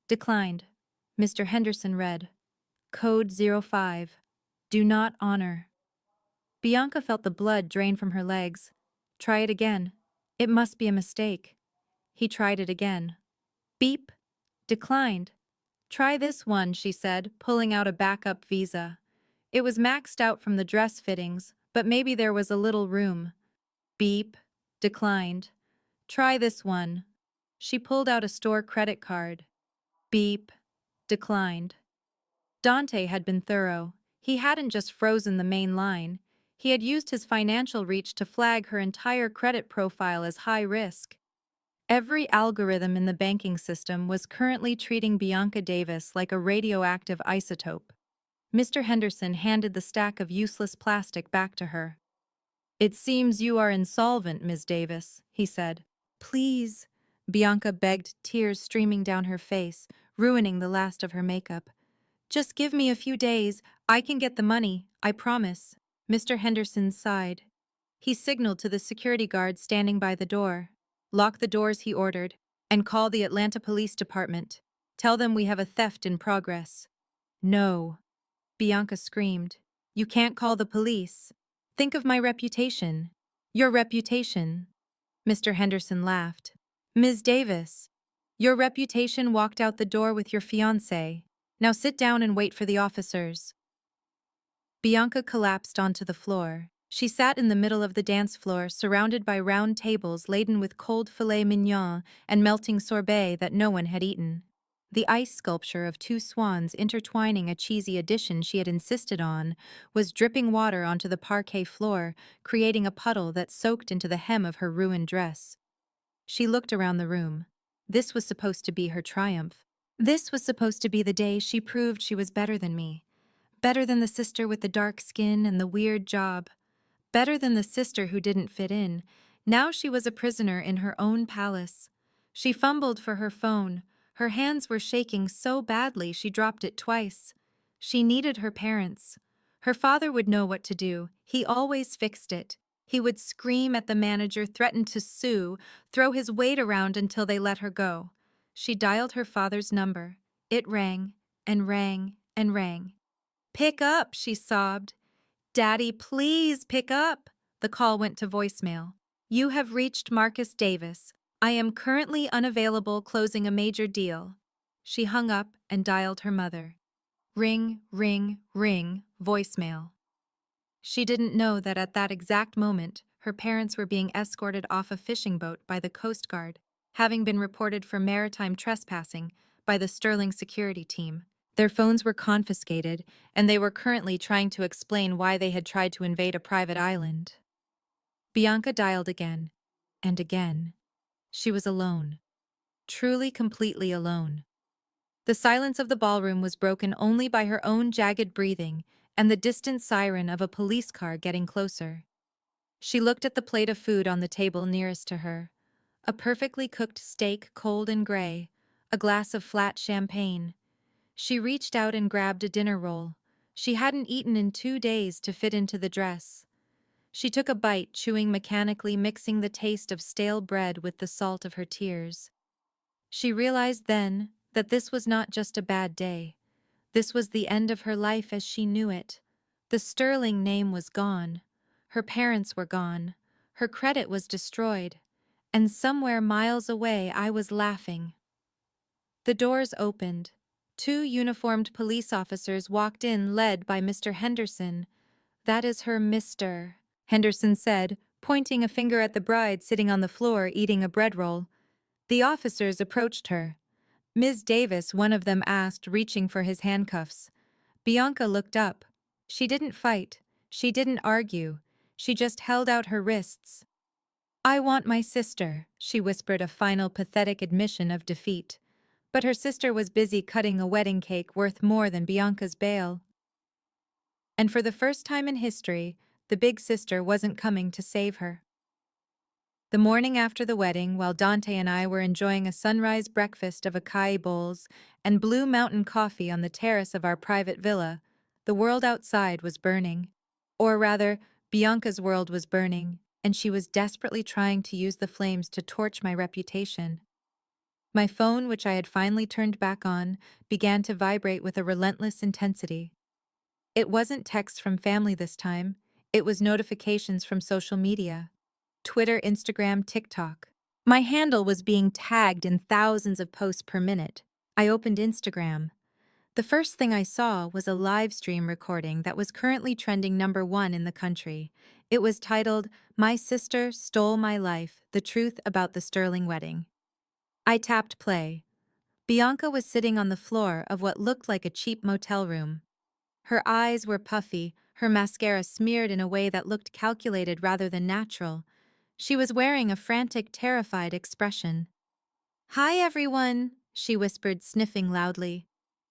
Declined. Mr. Henderson read. Code 05. Do not honor. Bianca felt the blood drain from her legs. Try it again. It must be a mistake. He tried it again. Beep. Declined. Try this one, she said, pulling out a backup visa. It was maxed out from the dress fittings, but maybe there was a little room. Beep. Declined. Try this one. She pulled out a store credit card. Beep. Declined. Dante had been thorough. He hadn't just frozen the main line. He had used his financial reach to flag her entire credit profile as high risk. Every algorithm in the banking system was currently treating Bianca Davis like a radioactive isotope. Mr. Henderson handed the stack of useless plastic back to her. It seems you are insolvent, Ms. Davis, he said. Please, Bianca begged, tears streaming down her face, ruining the last of her makeup. Just give me a few days. I can get the money, I promise. Mr. Henderson sighed. He signaled to the security guard standing by the door. Lock the doors, he ordered, and call the Atlanta Police Department. Tell them we have a theft in progress. No, Bianca screamed. You can't call the police. Think of my reputation. Your reputation. Mr. Henderson laughed. Ms. Davis, your reputation walked out the door with your fiancé. Now sit down and wait for the officers. Bianca collapsed onto the floor. She sat in the middle of the dance floor, surrounded by round tables laden with cold filet mignon and melting sorbet that no one had eaten. The ice sculpture of two swans intertwining a cheesy addition she had insisted on was dripping water onto the parquet floor, creating a puddle that soaked into the hem of her ruined dress. She looked around the room. This was supposed to be her triumph. This was supposed to be the day she proved she was better than me. Better than the sister with the dark skin and the weird job. Better than the sister who didn't fit in. Now she was a prisoner in her own palace. She fumbled for her phone. Her hands were shaking so badly she dropped it twice. She needed her parents. Her father would know what to do. He always fixed it. He would scream at the manager, threaten to sue, throw his weight around until they let her go. She dialed her father's number. It rang and rang and rang. Pick up, she sobbed. Daddy, please pick up. The call went to voicemail. You have reached Marcus Davis. I am currently unavailable closing a major deal. She hung up and dialed her mother. Ring, ring, ring, voicemail. She didn't know that at that exact moment, her parents were being escorted off a fishing boat by the Coast Guard, having been reported for maritime trespassing by the Sterling security team. Their phones were confiscated, and they were currently trying to explain why they had tried to invade a private island. Bianca dialed again, and again. She was alone. Truly, completely alone. The silence of the ballroom was broken only by her own jagged breathing and the distant siren of a police car getting closer. She looked at the plate of food on the table nearest to her. A perfectly cooked steak, cold and gray, a glass of flat champagne. She reached out and grabbed a dinner roll. She hadn't eaten in 2 days to fit into the dress. She took a bite, chewing mechanically, mixing the taste of stale bread with the salt of her tears. She realized then that this was not just a bad day. This was the end of her life as she knew it. The Sterling name was gone. Her parents were gone. Her credit was destroyed. And somewhere miles away, I was laughing. The doors opened. 2 uniformed police officers walked in, led by Mr. Henderson. That is her Mr. Henderson said, pointing a finger at the bride sitting on the floor eating a bread roll. The officers approached her. Ms. Davis, one of them asked, reaching for his handcuffs. Bianca looked up. She didn't fight. She didn't argue. She just held out her wrists. I want my sister, she whispered, a final pathetic admission of defeat. But her sister was busy cutting a wedding cake worth more than Bianca's bail. And for the first time in history, the big sister wasn't coming to save her. The morning after the wedding, while Dante and I were enjoying a sunrise breakfast of acai bowls and Blue Mountain coffee on the terrace of our private villa, the world outside was burning. Or rather, Bianca's world was burning, and she was desperately trying to use the flames to torch my reputation. My phone, which I had finally turned back on, began to vibrate with a relentless intensity. It wasn't texts from family this time, it was notifications from social media. Twitter, Instagram, TikTok. My handle was being tagged in thousands of posts per minute. I opened Instagram. The first thing I saw was a live stream recording that was currently trending #1 in the country. It was titled, My Sister Stole My Life, The Truth About the Sterling Wedding. I tapped play. Bianca was sitting on the floor of what looked like a cheap motel room. Her eyes were puffy, her mascara smeared in a way that looked calculated rather than natural. She was wearing a frantic, terrified expression. Hi, everyone, she whispered, sniffing loudly.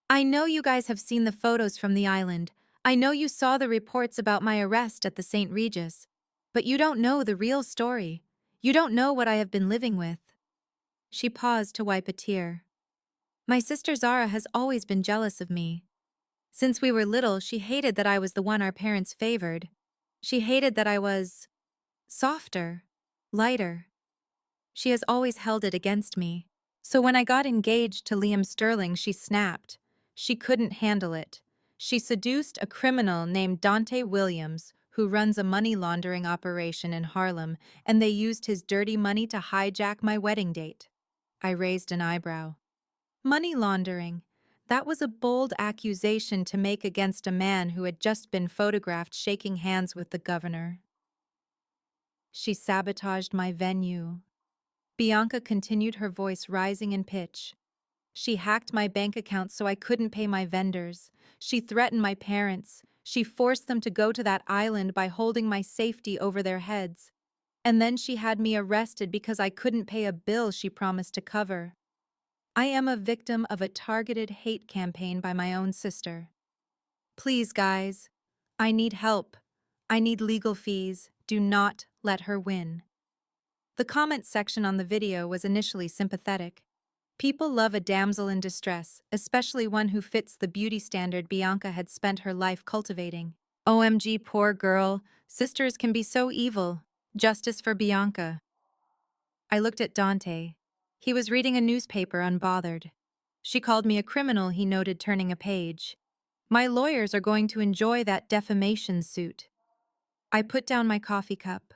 I know you guys have seen the photos from the island. I know you saw the reports about my arrest at the St. Regis. But you don't know the real story. You don't know what I have been living with. She paused to wipe a tear. My sister Zara has always been jealous of me. Since we were little, she hated that I was the one our parents favored. She hated that I was softer, lighter. She has always held it against me. So when I got engaged to Liam Sterling, she snapped. She couldn't handle it. She seduced a criminal named Dante Williams, who runs a money laundering operation in Harlem, and they used his dirty money to hijack my wedding date. I raised an eyebrow. Money laundering. That was a bold accusation to make against a man who had just been photographed shaking hands with the governor. She sabotaged my venue. Bianca continued, her voice rising in pitch. She hacked my bank account so I couldn't pay my vendors. She threatened my parents. She forced them to go to that island by holding my safety over their heads. And then she had me arrested because I couldn't pay a bill she promised to cover. I am a victim of a targeted hate campaign by my own sister. Please, guys, I need help. I need legal fees. Do not let her win. The comment section on the video was initially sympathetic. People love a damsel in distress, especially one who fits the beauty standard Bianca had spent her life cultivating. OMG, poor girl. Sisters can be so evil. Justice for Bianca. I looked at Dante. He was reading a newspaper, unbothered. She called me a criminal, he noted, turning a page. My lawyers are going to enjoy that defamation suit. I put down my coffee cup.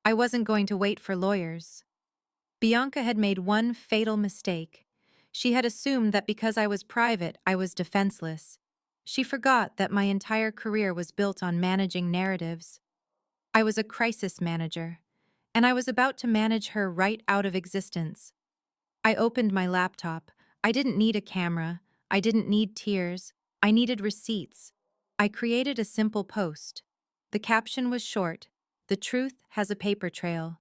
I wasn't going to wait for lawyers. Bianca had made one fatal mistake. She had assumed that because I was private, I was defenseless. She forgot that my entire career was built on managing narratives. I was a crisis manager, and I was about to manage her right out of existence. I opened my laptop. I didn't need a camera. I didn't need tears. I needed receipts. I created a simple post. The caption was short: "The truth has a paper trail."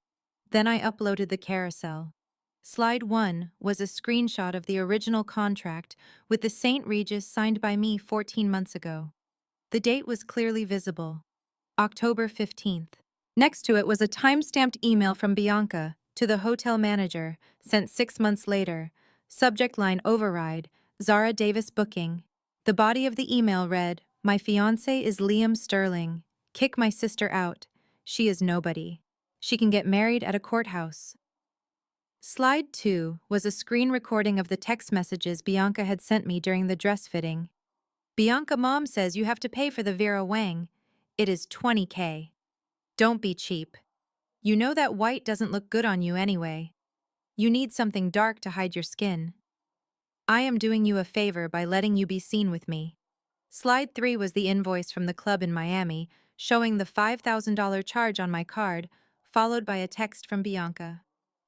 Then I uploaded the carousel. Slide 1 was a screenshot of the original contract with the St. Regis signed by me 14 months ago. The date was clearly visible: October 15th. Next to it was a time-stamped email from Bianca to the hotel manager, sent 6 months later. Subject line: override, Zara Davis booking. The body of the email read, "My fiancé is Liam Sterling. Kick my sister out. She is nobody. She can get married at a courthouse." Slide 2 was a screen recording of the text messages Bianca had sent me during the dress fitting. "Bianca, mom says you have to pay for the Vera Wang. It is 20K. Don't be cheap. You know that white doesn't look good on you anyway. You need something dark to hide your skin. I am doing you a favor by letting you be seen with me." Slide 3 was the invoice from the club in Miami, showing the $5,000 charge on my card, followed by a text from Bianca.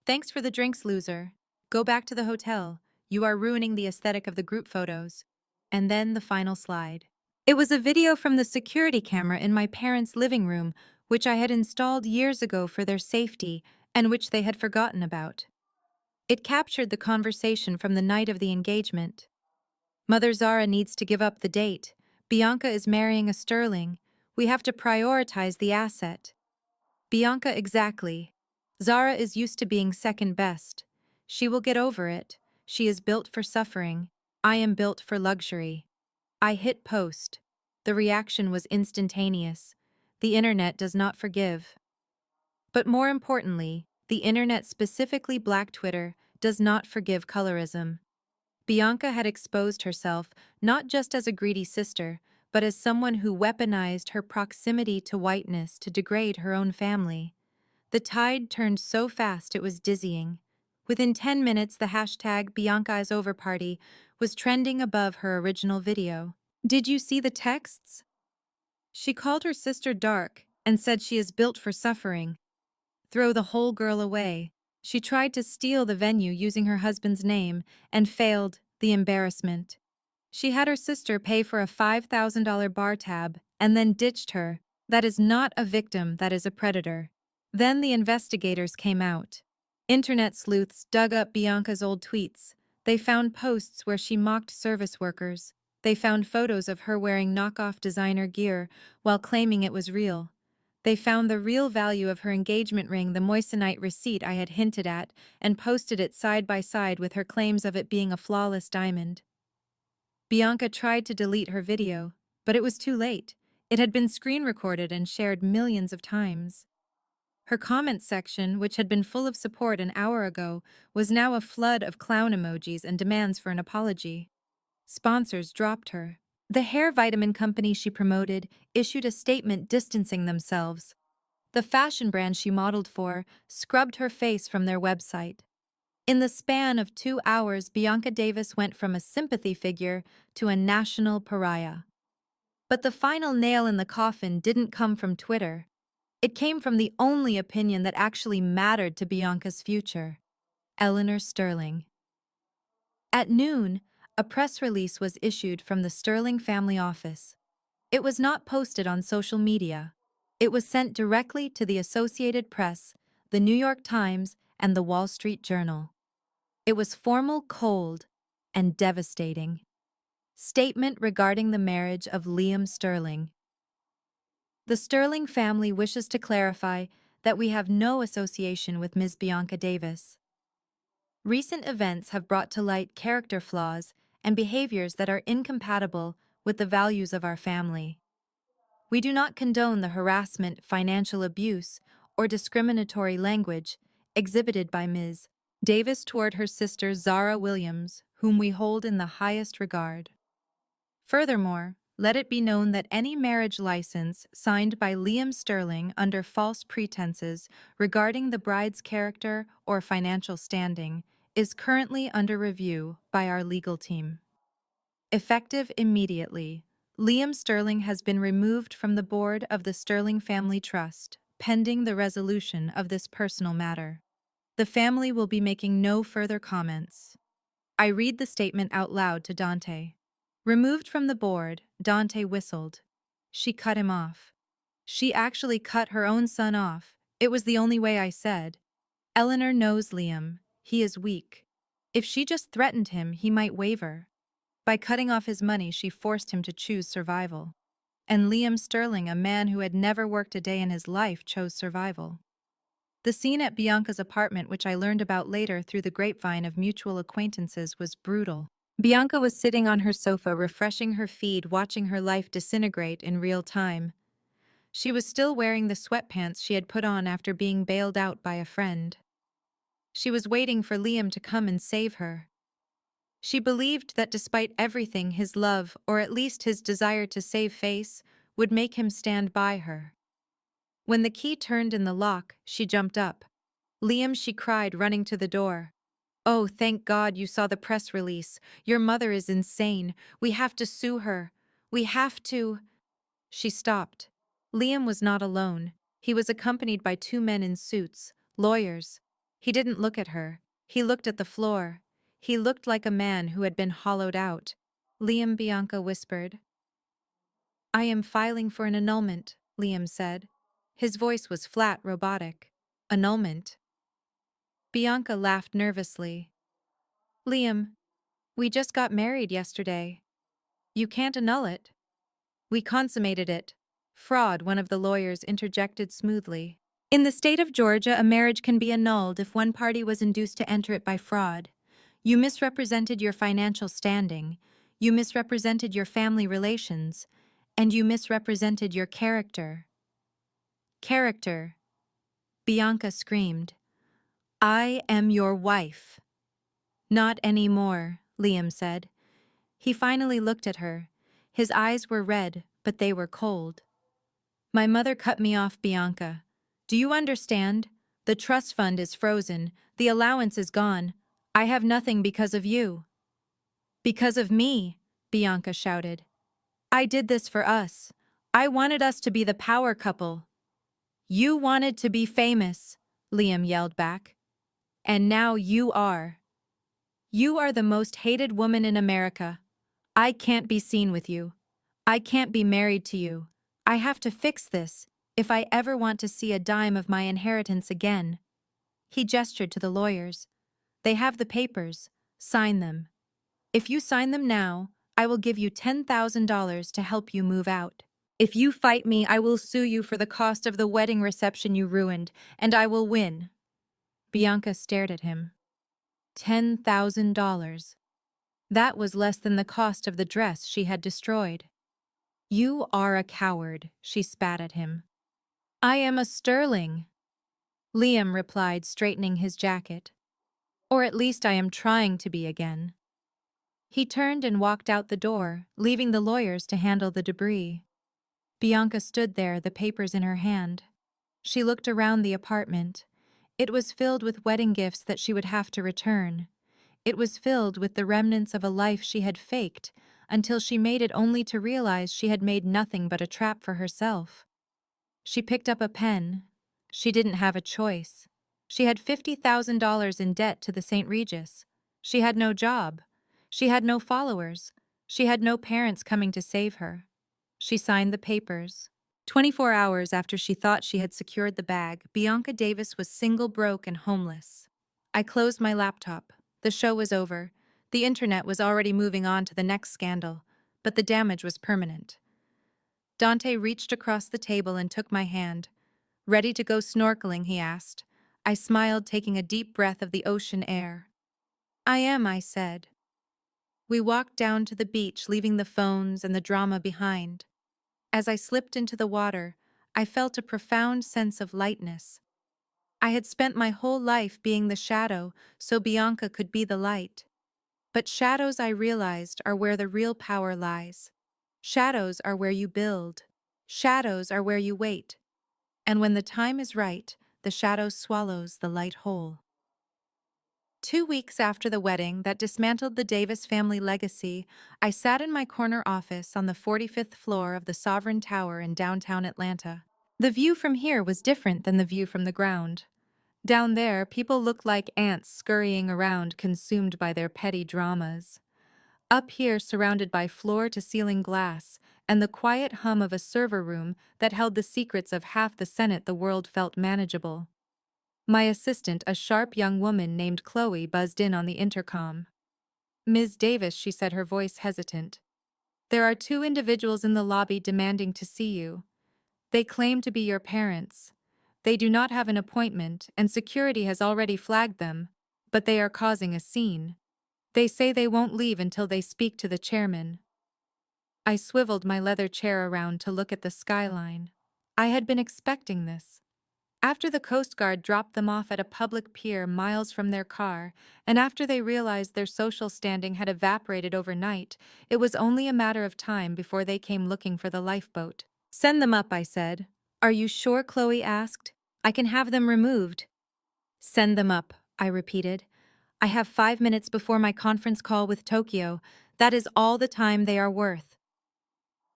"Thanks for the drinks, loser. Go back to the hotel. You are ruining the aesthetic of the group photos." And then the final slide. It was a video from the security camera in my parents' living room, which I had installed years ago for their safety and which they had forgotten about. It captured the conversation from the night of the engagement. "Mother Zara needs to give up the date. Bianca is marrying a Sterling. We have to prioritize the asset." Bianca, exactly. Zara is used to being second best. She will get over it. She is built for suffering. I am built for luxury. I hit post. The reaction was instantaneous. The internet does not forgive. But more importantly, the internet, specifically Black Twitter, does not forgive colorism. Bianca had exposed herself not just as a greedy sister, but as someone who weaponized her proximity to whiteness to degrade her own family. The tide turned so fast it was dizzying. Within 10 minutes, the hashtag Bianca is over party was trending above her original video. Did you see the texts? She called her sister dark and said she is built for suffering. Throw the whole girl away. She tried to steal the venue using her husband's name and failed. The embarrassment. She had her sister pay for a $5,000 bar tab and then ditched her. That is not a victim, that is a predator. Then the investigators came out. Internet sleuths dug up Bianca's old tweets. They found posts where she mocked service workers. They found photos of her wearing knockoff designer gear while claiming it was real. They found the real value of her engagement ring, the moissanite receipt I had hinted at, and posted it side by side with her claims of it being a flawless diamond. Bianca tried to delete her video, but it was too late. It had been screen recorded and shared millions of times. Her comment section, which had been full of support an hour ago, was now a flood of clown emojis and demands for an apology. Sponsors dropped her. The hair vitamin company she promoted issued a statement distancing themselves. The fashion brand she modeled for scrubbed her face from their website. In the span of 2 hours, Bianca Davis went from a sympathy figure to a national pariah. But the final nail in the coffin didn't come from Twitter. It came from the only opinion that actually mattered to Bianca's future: Eleanor Sterling. At noon, a press release was issued from the Sterling family office. It was not posted on social media. It was sent directly to the Associated Press, the New York Times, and the Wall Street Journal. It was formal, cold, and devastating. Statement regarding the marriage of Liam Sterling. The Sterling family wishes to clarify that we have no association with Ms. Bianca Davis. Recent events have brought to light character flaws and behaviors that are incompatible with the values of our family. We do not condone the harassment, financial abuse, or discriminatory language exhibited by Ms. Davis toward her sister Zara Williams, whom we hold in the highest regard. Furthermore, Let it be known that any marriage license signed by Liam Sterling under false pretenses regarding the bride's character or financial standing is currently under review by our legal team. Effective immediately, Liam Sterling has been removed from the board of the Sterling Family Trust, pending the resolution of this personal matter. The family will be making no further comments. I read the statement out loud to Dante. Removed from the board, Dante whistled. She cut him off. She actually cut her own son off. It was the only way I said. Eleanor knows Liam. He is weak. If she just threatened him, he might waver. By cutting off his money, she forced him to choose survival. And Liam Sterling, a man who had never worked a day in his life, chose survival. The scene at Bianca's apartment, which I learned about later through the grapevine of mutual acquaintances, was brutal. Bianca was sitting on her sofa, refreshing her feed, watching her life disintegrate in real time. She was still wearing the sweatpants she had put on after being bailed out by a friend. She was waiting for Liam to come and save her. She believed that despite everything, his love, or at least his desire to save face, would make him stand by her. When the key turned in the lock, she jumped up. Liam, she cried, running to the door. Oh, thank God you saw the press release. Your mother is insane. We have to sue her. We have to. She stopped. Liam was not alone. He was accompanied by two men in suits, lawyers. He didn't look at her. He looked at the floor. He looked like a man who had been hollowed out. Liam, Bianca whispered. I am filing for an annulment, Liam said. His voice was flat, robotic. Annulment? Bianca laughed nervously. Liam, we just got married yesterday. You can't annul it. We consummated it. Fraud, one of the lawyers interjected smoothly. In the state of Georgia, a marriage can be annulled if one party was induced to enter it by fraud. You misrepresented your financial standing, you misrepresented your family relations, and you misrepresented your character. Character, Bianca screamed. I am your wife. Not anymore, Liam said. He finally looked at her. His eyes were red, but they were cold. My mother cut me off, Bianca. Do you understand? The trust fund is frozen. The allowance is gone. I have nothing because of you. Because of me, Bianca shouted. I did this for us. I wanted us to be the power couple. You wanted to be famous, Liam yelled back. And now you are. You are the most hated woman in America. I can't be seen with you. I can't be married to you. I have to fix this if I ever want to see a dime of my inheritance again. He gestured to the lawyers. They have the papers. Sign them. If you sign them now, I will give you $10,000 to help you move out. If you fight me, I will sue you for the cost of the wedding reception you ruined, and I will win. Bianca stared at him. $10,000. That was less than the cost of the dress she had destroyed. You are a coward, she spat at him. I am a Sterling, Liam replied, straightening his jacket. Or at least I am trying to be again. He turned and walked out the door, leaving the lawyers to handle the debris. Bianca stood there, the papers in her hand. She looked around the apartment. It was filled with wedding gifts that she would have to return. It was filled with the remnants of a life she had faked until she made it only to realize she had made nothing but a trap for herself. She picked up a pen. She didn't have a choice. She had $50,000 in debt to the St. Regis. She had no job. She had no followers. She had no parents coming to save her. She signed the papers. 24 hours after she thought she had secured the bag, Bianca Davis was single, broke, and homeless. I closed my laptop. The show was over. The internet was already moving on to the next scandal, but the damage was permanent. Dante reached across the table and took my hand. Ready to go snorkeling, he asked. I smiled, taking a deep breath of the ocean air. I am, I said. We walked down to the beach, leaving the phones and the drama behind. As I slipped into the water, I felt a profound sense of lightness. I had spent my whole life being the shadow so Bianca could be the light. But shadows, I realized, are where the real power lies. Shadows are where you build. Shadows are where you wait. And when the time is right, the shadow swallows the light whole. 2 weeks after the wedding that dismantled the Davis family legacy, I sat in my corner office on the 45th floor of the Sovereign Tower in downtown Atlanta. The view from here was different than the view from the ground. Down there, people looked like ants scurrying around, consumed by their petty dramas. Up here, surrounded by floor-to-ceiling glass and the quiet hum of a server room that held the secrets of half the Senate, the world felt manageable. My assistant, a sharp young woman named Chloe, buzzed in on the intercom. "Ms. Davis," she said, her voice hesitant. "There are two individuals in the lobby demanding to see you. They claim to be your parents. They do not have an appointment, and security has already flagged them, but they are causing a scene. They say they won't leave until they speak to the chairman." I swiveled my leather chair around to look at the skyline. I had been expecting this. After the Coast Guard dropped them off at a public pier miles from their car, and after they realized their social standing had evaporated overnight, it was only a matter of time before they came looking for the lifeboat. "Send them up," I said. "Are you sure?" Chloe asked. "I can have them removed." "Send them up," I repeated. "I have 5 minutes before my conference call with Tokyo. That is all the time they are worth."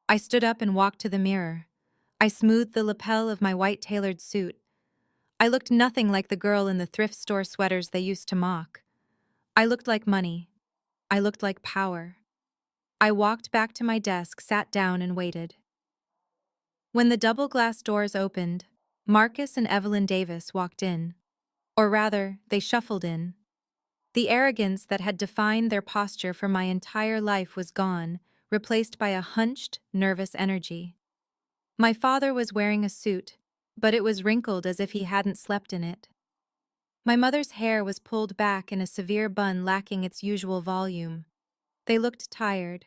I stood up and walked to the mirror. I smoothed the lapel of my white tailored suit. I looked nothing like the girl in the thrift store sweaters they used to mock. I looked like money. I looked like power. I walked back to my desk, sat down, and waited. When the double glass doors opened, Marcus and Evelyn Davis walked in. Or rather, they shuffled in. The arrogance that had defined their posture for my entire life was gone, replaced by a hunched, nervous energy. My father was wearing a suit, but it was wrinkled as if he hadn't slept in it. My mother's hair was pulled back in a severe bun lacking its usual volume. They looked tired.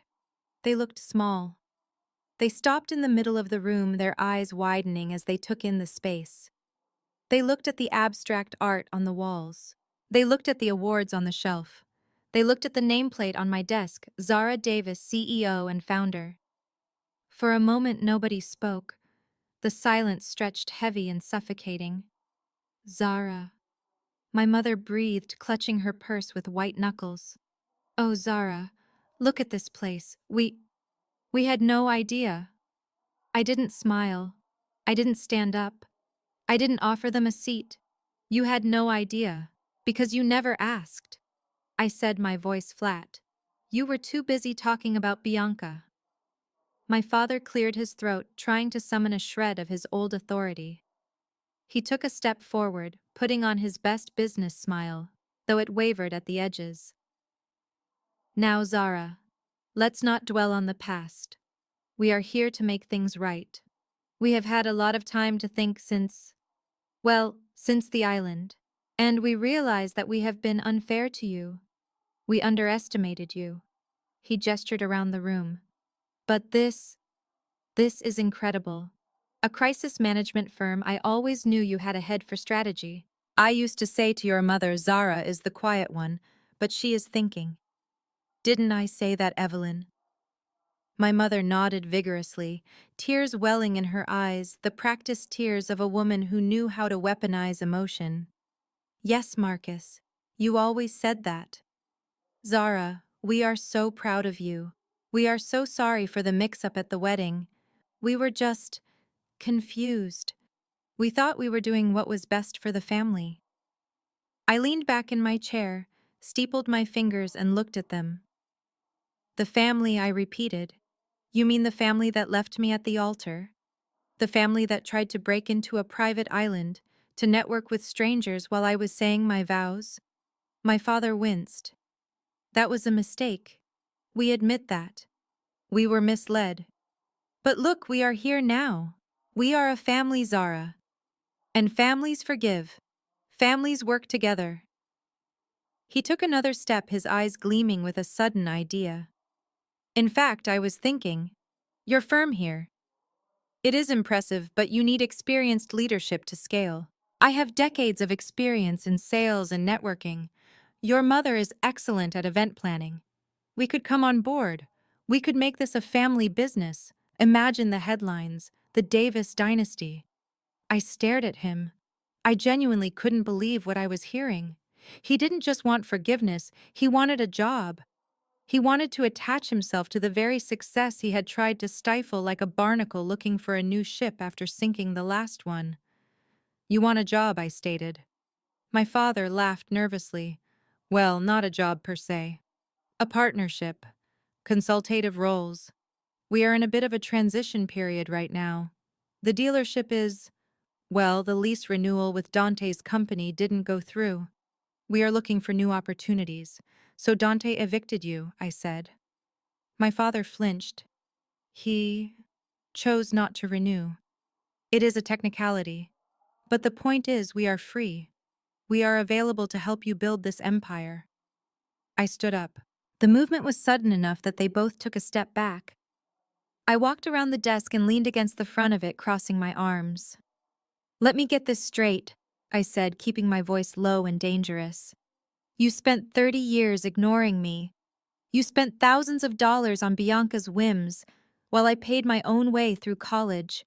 They looked small. They stopped in the middle of the room, their eyes widening as they took in the space. They looked at the abstract art on the walls. They looked at the awards on the shelf. They looked at the nameplate on my desk, Zara Davis, CEO and founder. For a moment, nobody spoke. The silence stretched heavy and suffocating. "Zara." My mother breathed, clutching her purse with white knuckles. "Oh, Zara, look at this place. We had no idea." I didn't smile. I didn't stand up. I didn't offer them a seat. "You had no idea, because you never asked," I said, my voice flat. "You were too busy talking about Bianca." My father cleared his throat, trying to summon a shred of his old authority. He took a step forward, putting on his best business smile, though it wavered at the edges. "Now, Zara, let's not dwell on the past. We are here to make things right. We have had a lot of time to think since the island, and we realize that we have been unfair to you. We underestimated you." He gestured around the room. "But this is incredible. A crisis management firm. I always knew you had a head for strategy. I used to say to your mother, Zara is the quiet one, but she is thinking." "Didn't I say that, Evelyn?" My mother nodded vigorously, tears welling in her eyes, the practiced tears of a woman who knew how to weaponize emotion. "Yes, Marcus, you always said that. Zara, we are so proud of you. We are so sorry for the mix-up at the wedding. We were just confused. We thought we were doing what was best for the family." I leaned back in my chair, steepled my fingers, and looked at them. "The family," I repeated. "You mean the family that left me at the altar? The family that tried to break into a private island, to network with strangers while I was saying my vows?" My father winced. "That was a mistake. We admit that. We were misled. But look, we are here now. We are a family, Zara. And families forgive. Families work together." He took another step, his eyes gleaming with a sudden idea. "In fact, I was thinking, your firm here. It is impressive, but you need experienced leadership to scale. I have decades of experience in sales and networking. Your mother is excellent at event planning. We could come on board. We could make this a family business. Imagine the headlines, the Davis dynasty. I stared at him. I genuinely couldn't believe what I was hearing. He didn't just want forgiveness, he wanted a job. He wanted to attach himself to the very success he had tried to stifle like a barnacle looking for a new ship after sinking the last one. You want a job, I stated. My father laughed nervously. Well, not a job per se. A partnership. Consultative roles. We are in a bit of a transition period right now. The dealership is, well, the lease renewal with Dante's company didn't go through. We are looking for new opportunities. So Dante evicted you, I said. My father flinched. He chose not to renew. It is a technicality. But the point is, we are free. We are available to help you build this empire. I stood up. The movement was sudden enough that they both took a step back. I walked around the desk and leaned against the front of it, crossing my arms. Let me get this straight, I said, keeping my voice low and dangerous. You spent 30 years ignoring me. You spent thousands of dollars on Bianca's whims, while I paid my own way through college.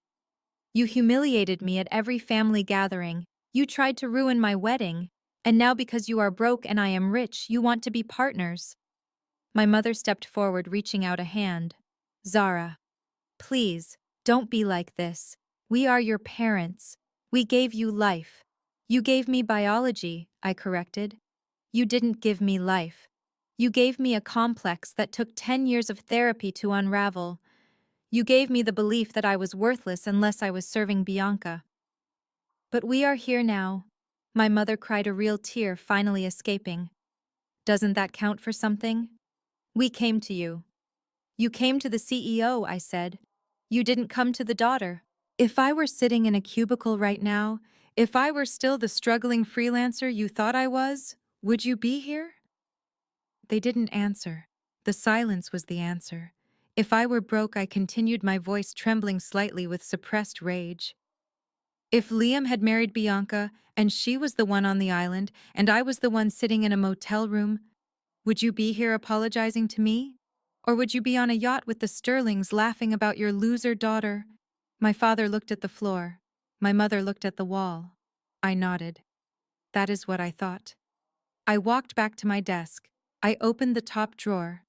You humiliated me at every family gathering. You tried to ruin my wedding. And now because you are broke and I am rich, you want to be partners. My mother stepped forward, reaching out a hand. Zara, please, don't be like this. We are your parents. We gave you life. You gave me biology, I corrected. You didn't give me life. You gave me a complex that took 10 years of therapy to unravel. You gave me the belief that I was worthless unless I was serving Bianca. But we are here now. My mother cried, a real tear finally escaping. Doesn't that count for something? We came to you. You came to the CEO, I said. You didn't come to the daughter. If I were sitting in a cubicle right now, if I were still the struggling freelancer you thought I was, would you be here? They didn't answer. The silence was the answer. If I were broke, I continued, my voice trembling slightly with suppressed rage. If Liam had married Bianca, and she was the one on the island, and I was the one sitting in a motel room, would you be here apologizing to me? Or would you be on a yacht with the Sterlings laughing about your loser daughter? My father looked at the floor. My mother looked at the wall. I nodded. That is what I thought. I walked back to my desk. I opened the top drawer.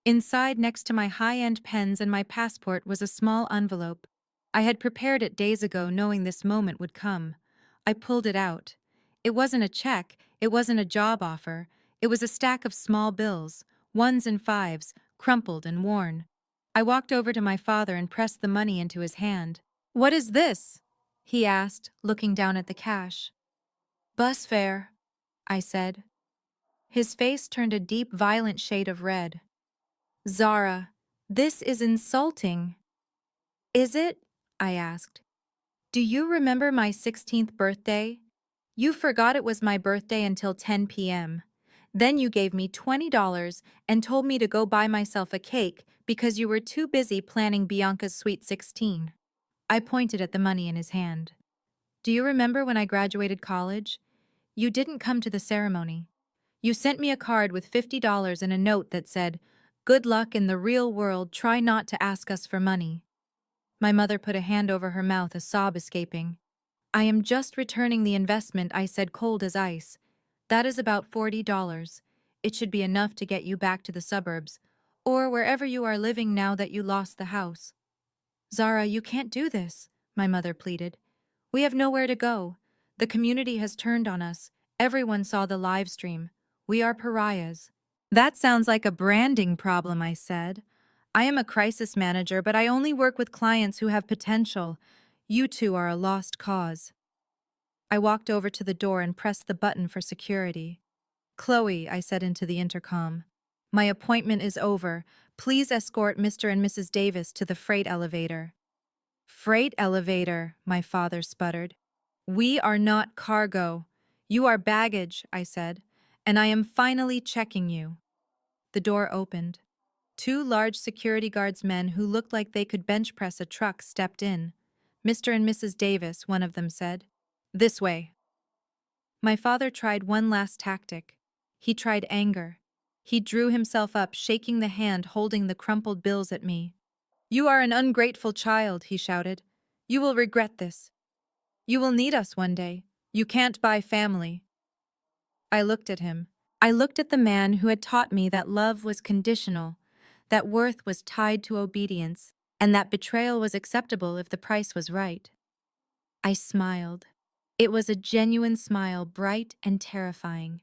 Inside, next to my high-end pens and my passport, was a small envelope. I had prepared it days ago, knowing this moment would come. I pulled it out. It wasn't a check, it wasn't a job offer. It was a stack of small bills, ones and fives, crumpled and worn. I walked over to my father and pressed the money into his hand. "What is this?" he asked, looking down at the cash. "Bus fare," I said. His face turned a deep, violent shade of red. "Zara, this is insulting." "Is it?" I asked. "Do you remember my 16th birthday? You forgot it was my birthday until 10 p.m. Then you gave me $20 and told me to go buy myself a cake because you were too busy planning Bianca's sweet 16. I pointed at the money in his hand. "Do you remember when I graduated college? You didn't come to the ceremony. You sent me a card with $50 and a note that said, 'Good luck in the real world, try not to ask us for money.'" My mother put a hand over her mouth, a sob escaping. "I am just returning the investment," I said, cold as ice. "That is about $40. It should be enough to get you back to the suburbs, or wherever you are living now that you lost the house." "Zara, you can't do this," my mother pleaded. "We have nowhere to go. The community has turned on us. Everyone saw the live stream. We are pariahs." "That sounds like a branding problem," I said. "I am a crisis manager, but I only work with clients who have potential. You two are a lost cause." I walked over to the door and pressed the button for security. "Chloe," I said into the intercom, "my appointment is over. Please escort Mr. and Mrs. Davis to the freight elevator." "Freight elevator," my father sputtered. "We are not cargo. You are baggage," I said, "and I am finally checking you." The door opened. Two large security guards men who looked like they could bench press a truck stepped in. "Mr. and Mrs. Davis," one of them said. "This way." My father tried one last tactic. He tried anger. He drew himself up, shaking the hand holding the crumpled bills at me. "You are an ungrateful child," he shouted. "You will regret this. You will need us one day. You can't buy family." I looked at him. I looked at the man who had taught me that love was conditional, that worth was tied to obedience, and that betrayal was acceptable if the price was right. I smiled. It was a genuine smile, bright and terrifying.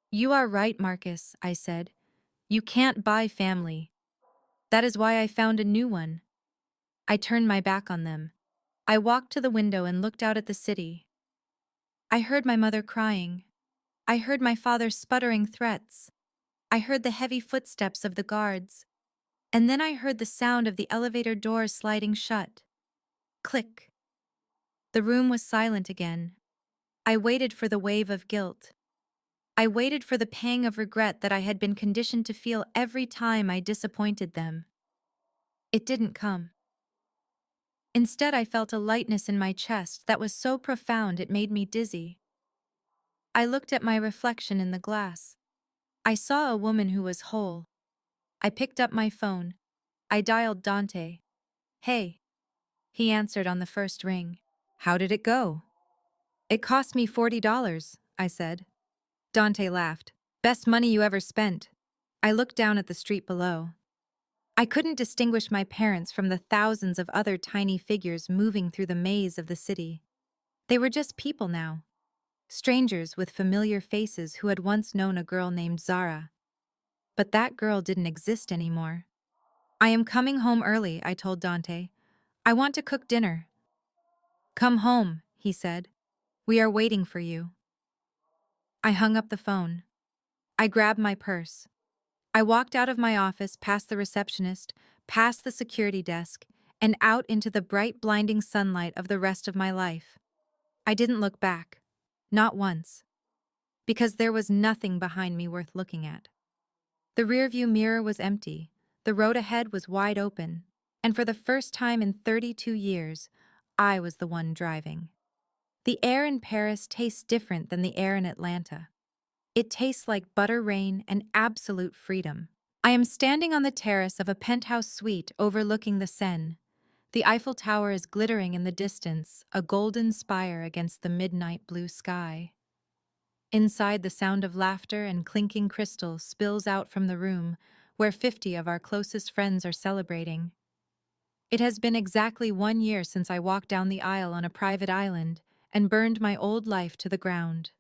"You are right, Marcus," I said. "You can't buy family. That is why I found a new one." I turned my back on them. I walked to the window and looked out at the city. I heard my mother crying. I heard my father sputtering threats. I heard the heavy footsteps of the guards. And then I heard the sound of the elevator doors sliding shut. Click. The room was silent again. I waited for the wave of guilt. I waited for the pang of regret that I had been conditioned to feel every time I disappointed them. It didn't come. Instead, I felt a lightness in my chest that was so profound it made me dizzy. I looked at my reflection in the glass. I saw a woman who was whole. I picked up my phone. I dialed Dante. "Hey." He answered on the first ring. "How did it go?" "It cost me $40, I said. Dante laughed. "Best money you ever spent." I looked down at the street below. I couldn't distinguish my parents from the thousands of other tiny figures moving through the maze of the city. They were just people now. Strangers with familiar faces who had once known a girl named Zara. But that girl didn't exist anymore. "I am coming home early," I told Dante. "I want to cook dinner." "Come home," he said. "We are waiting for you." I hung up the phone. I grabbed my purse. I walked out of my office, past the receptionist, past the security desk, and out into the bright, blinding sunlight of the rest of my life. I didn't look back. Not once. Because there was nothing behind me worth looking at. The rearview mirror was empty. The road ahead was wide open. And for the first time in 32 years, I was the one driving. The air in Paris tastes different than the air in Atlanta. It tastes like butter rain and absolute freedom. I am standing on the terrace of a penthouse suite overlooking the Seine. The Eiffel Tower is glittering in the distance, a golden spire against the midnight blue sky. Inside, the sound of laughter and clinking crystal spills out from the room, where 50 of our closest friends are celebrating. It has been exactly 1 year since I walked down the aisle on a private island and burned my old life to the ground.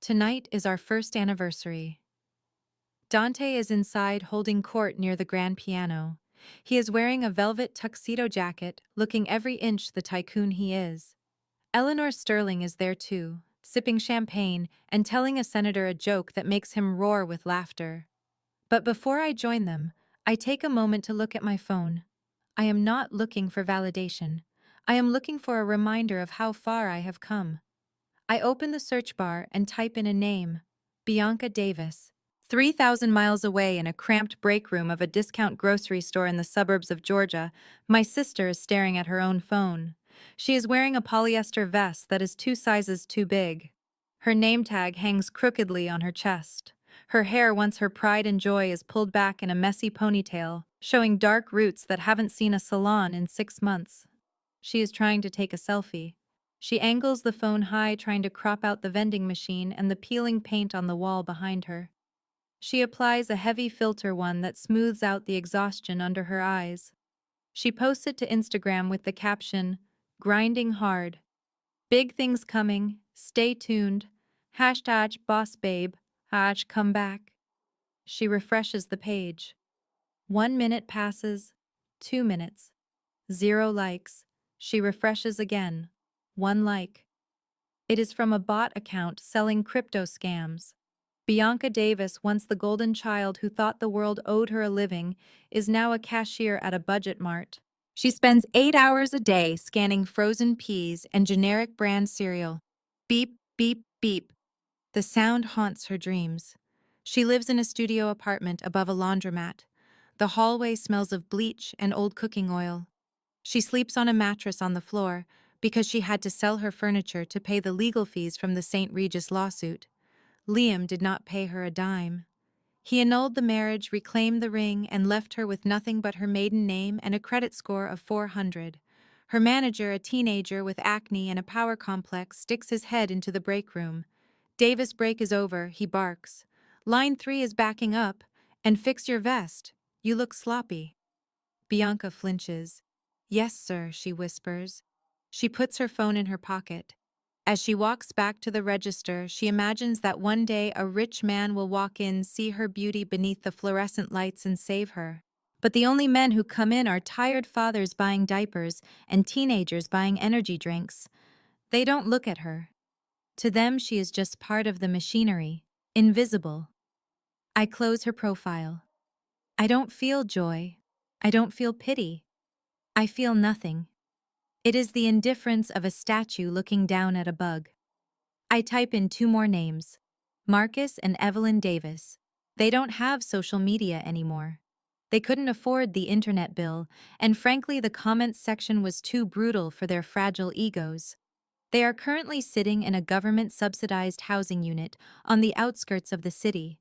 Tonight is our first anniversary. Dante is inside holding court near the grand piano. He is wearing a velvet tuxedo jacket, looking every inch the tycoon he is. Eleanor Sterling is there too, sipping champagne and telling a senator a joke that makes him roar with laughter. But before I join them, I take a moment to look at my phone. I am not looking for validation. I am looking for a reminder of how far I have come. I open the search bar and type in a name, Bianca Davis. 3,000 miles away in a cramped break room of a discount grocery store in the suburbs of Georgia, my sister is staring at her own phone. She is wearing a polyester vest that is 2 sizes too big. Her name tag hangs crookedly on her chest. Her hair, once her pride and joy, is pulled back in a messy ponytail, showing dark roots that haven't seen a salon in 6 months. She is trying to take a selfie. She angles the phone high, trying to crop out the vending machine and the peeling paint on the wall behind her. She applies a heavy filter, one that smooths out the exhaustion under her eyes. She posts it to Instagram with the caption, "Grinding hard. Big things coming. Stay tuned. Hashtag boss babe. Come back." She refreshes the page. 1 minute passes. 2 minutes. 0 likes. She refreshes again. 1 like. It is from a bot account selling crypto scams. Bianca Davis, once the golden child who thought the world owed her a living, is now a cashier at a budget mart. She spends 8 hours a day scanning frozen peas and generic brand cereal. Beep, beep, beep. The sound haunts her dreams. She lives in a studio apartment above a laundromat. The hallway smells of bleach and old cooking oil. She sleeps on a mattress on the floor because she had to sell her furniture to pay the legal fees from the St. Regis lawsuit. Liam did not pay her a dime. He annulled the marriage, reclaimed the ring, and left her with nothing but her maiden name and a credit score of 400. Her manager, a teenager with acne and a power complex, sticks his head into the break room. Davis, break is over, he barks. Line 3 is backing up, and fix your vest. You look sloppy. Bianca flinches. Yes, sir, she whispers. She puts her phone in her pocket. As she walks back to the register, she imagines that one day a rich man will walk in, see her beauty beneath the fluorescent lights, and save her. But the only men who come in are tired fathers buying diapers and teenagers buying energy drinks. They don't look at her. To them, she is just part of the machinery, invisible. I close her profile. I don't feel joy. I don't feel pity. I feel nothing. It is the indifference of a statue looking down at a bug. I type in 2 more names, Marcus and Evelyn Davis. They don't have social media anymore. They couldn't afford the internet bill, and frankly, the comments section was too brutal for their fragile egos. They are currently sitting in a government-subsidized housing unit on the outskirts of the city.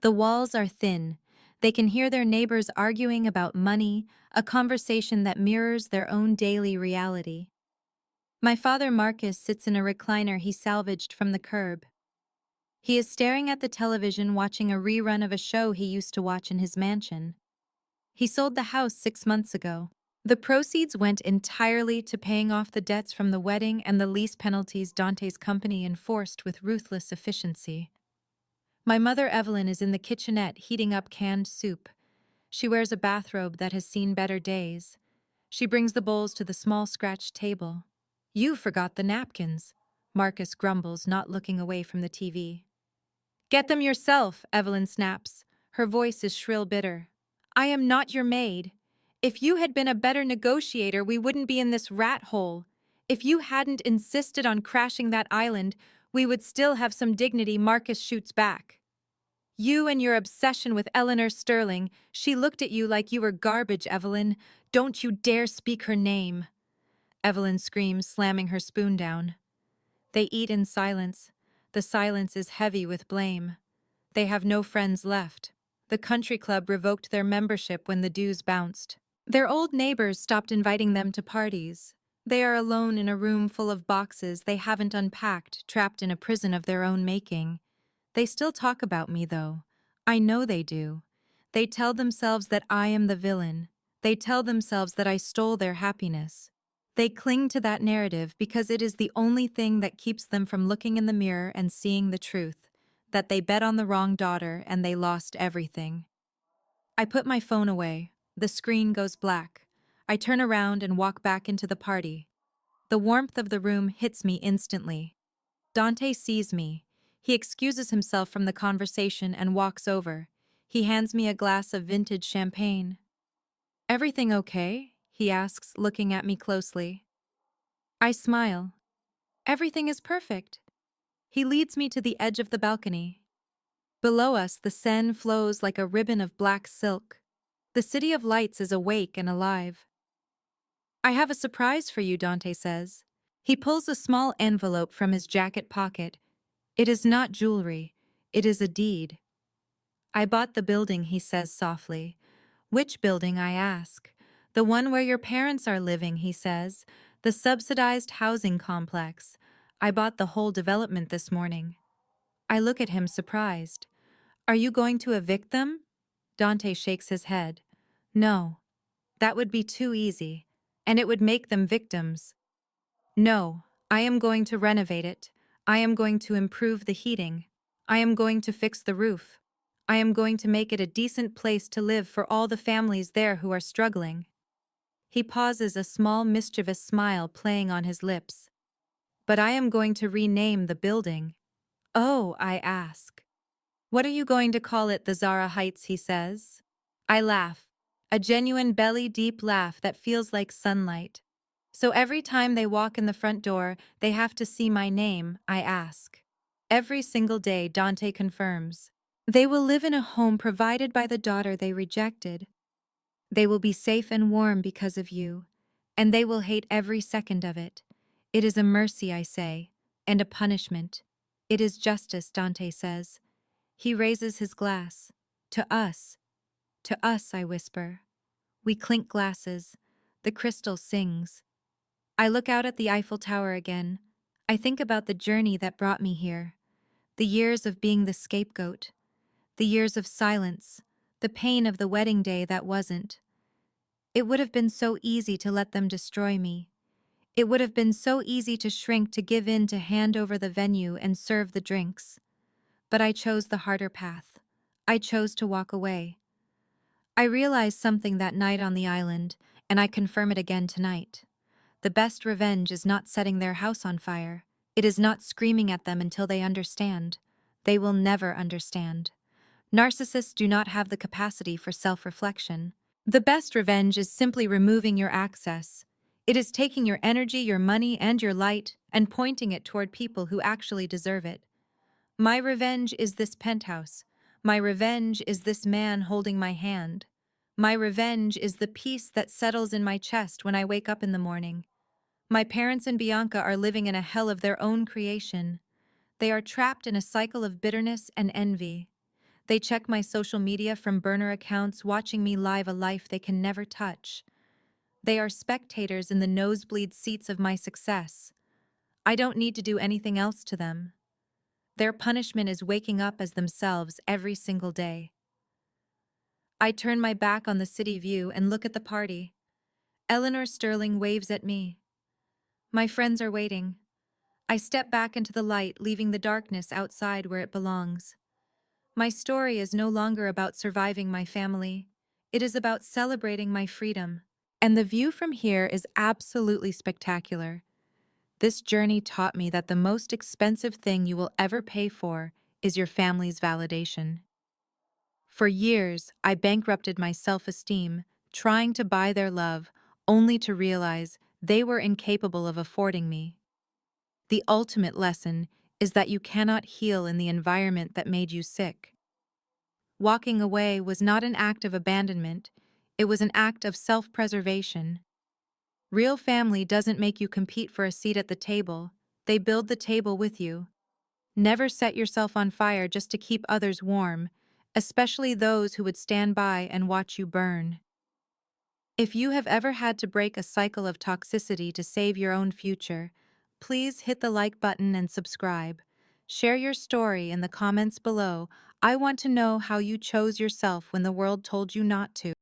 The walls are thin. They can hear their neighbors arguing about money, a conversation that mirrors their own daily reality. My father Marcus sits in a recliner he salvaged from the curb. He is staring at the television watching a rerun of a show he used to watch in his mansion. He sold the house 6 months ago. The proceeds went entirely to paying off the debts from the wedding and the lease penalties Dante's company enforced with ruthless efficiency. My mother Evelyn is in the kitchenette heating up canned soup. She wears a bathrobe that has seen better days. She brings the bowls to the small scratched table. You forgot the napkins, Marcus grumbles, not looking away from the TV. Get them yourself, Evelyn snaps. Her voice is shrill bitter. I am not your maid. If you had been a better negotiator, we wouldn't be in this rat hole. If you hadn't insisted on crashing that island, we would still have some dignity, Marcus shoots back. You and your obsession with Eleanor Sterling, she looked at you like you were garbage, Evelyn. Don't you dare speak her name. Evelyn screams, slamming her spoon down. They eat in silence. The silence is heavy with blame. They have no friends left. The country club revoked their membership when the dues bounced. Their old neighbors stopped inviting them to parties. They are alone in a room full of boxes they haven't unpacked, trapped in a prison of their own making. They still talk about me, though. I know they do. They tell themselves that I am the villain. They tell themselves that I stole their happiness. They cling to that narrative because it is the only thing that keeps them from looking in the mirror and seeing the truth, that they bet on the wrong daughter and they lost everything. I put my phone away. The screen goes black. I turn around and walk back into the party. The warmth of the room hits me instantly. Dante sees me. He excuses himself from the conversation and walks over. He hands me a glass of vintage champagne. Everything okay? He asks, looking at me closely. I smile. Everything is perfect. He leads me to the edge of the balcony. Below us, the Seine flows like a ribbon of black silk. The city of lights is awake and alive. I have a surprise for you, Dante says. He pulls a small envelope from his jacket pocket. It is not jewelry. It is a deed. I bought the building, he says softly. Which building, I ask. The one where your parents are living, he says. The subsidized housing complex. I bought the whole development this morning. I look at him surprised. Are you going to evict them? Dante shakes his head. No. That would be too easy. And it would make them victims. No, I am going to renovate it. I am going to improve the heating. I am going to fix the roof. I am going to make it a decent place to live for all the families there who are struggling. He pauses, a small mischievous smile playing on his lips. But I am going to rename the building. Oh, I ask. What are you going to call it? The Zara Heights, he says. I laugh. A genuine belly-deep laugh that feels like sunlight. So every time they walk in the front door, they have to see my name, I ask. Every single day, Dante confirms. They will live in a home provided by the daughter they rejected. They will be safe and warm because of you, and they will hate every second of it. It is a mercy, I say, and a punishment. It is justice, Dante says. He raises his glass. To us, to us, I whisper. We clink glasses. The crystal sings. I look out at the Eiffel Tower again. I think about the journey that brought me here. The years of being the scapegoat. The years of silence. The pain of the wedding day that wasn't. It would have been so easy to let them destroy me. It would have been so easy to shrink, to give in, to hand over the venue and serve the drinks. But I chose the harder path. I chose to walk away. I realized something that night on the island, and I confirm it again tonight. The best revenge is not setting their house on fire. It is not screaming at them until they understand. They will never understand. Narcissists do not have the capacity for self-reflection. The best revenge is simply removing your access. It is taking your energy, your money, and your light and pointing it toward people who actually deserve it. My revenge is this penthouse. My revenge is this man holding my hand. My revenge is the peace that settles in my chest when I wake up in the morning. My parents and Bianca are living in a hell of their own creation. They are trapped in a cycle of bitterness and envy. They check my social media from burner accounts, watching me live a life they can never touch. They are spectators in the nosebleed seats of my success. I don't need to do anything else to them. Their punishment is waking up as themselves every single day. I turn my back on the city view and look at the party. Eleanor Sterling waves at me. My friends are waiting. I step back into the light, leaving the darkness outside where it belongs. My story is no longer about surviving my family. It is about celebrating my freedom. And the view from here is absolutely spectacular. This journey taught me that the most expensive thing you will ever pay for is your family's validation. For years, I bankrupted my self-esteem, trying to buy their love, only to realize they were incapable of affording me. The ultimate lesson is that you cannot heal in the environment that made you sick. Walking away was not an act of abandonment, it was an act of self-preservation. Real family doesn't make you compete for a seat at the table, they build the table with you. Never set yourself on fire just to keep others warm, especially those who would stand by and watch you burn. If you have ever had to break a cycle of toxicity to save your own future, please hit the like button and subscribe. Share your story in the comments below. I want to know how you chose yourself when the world told you not to.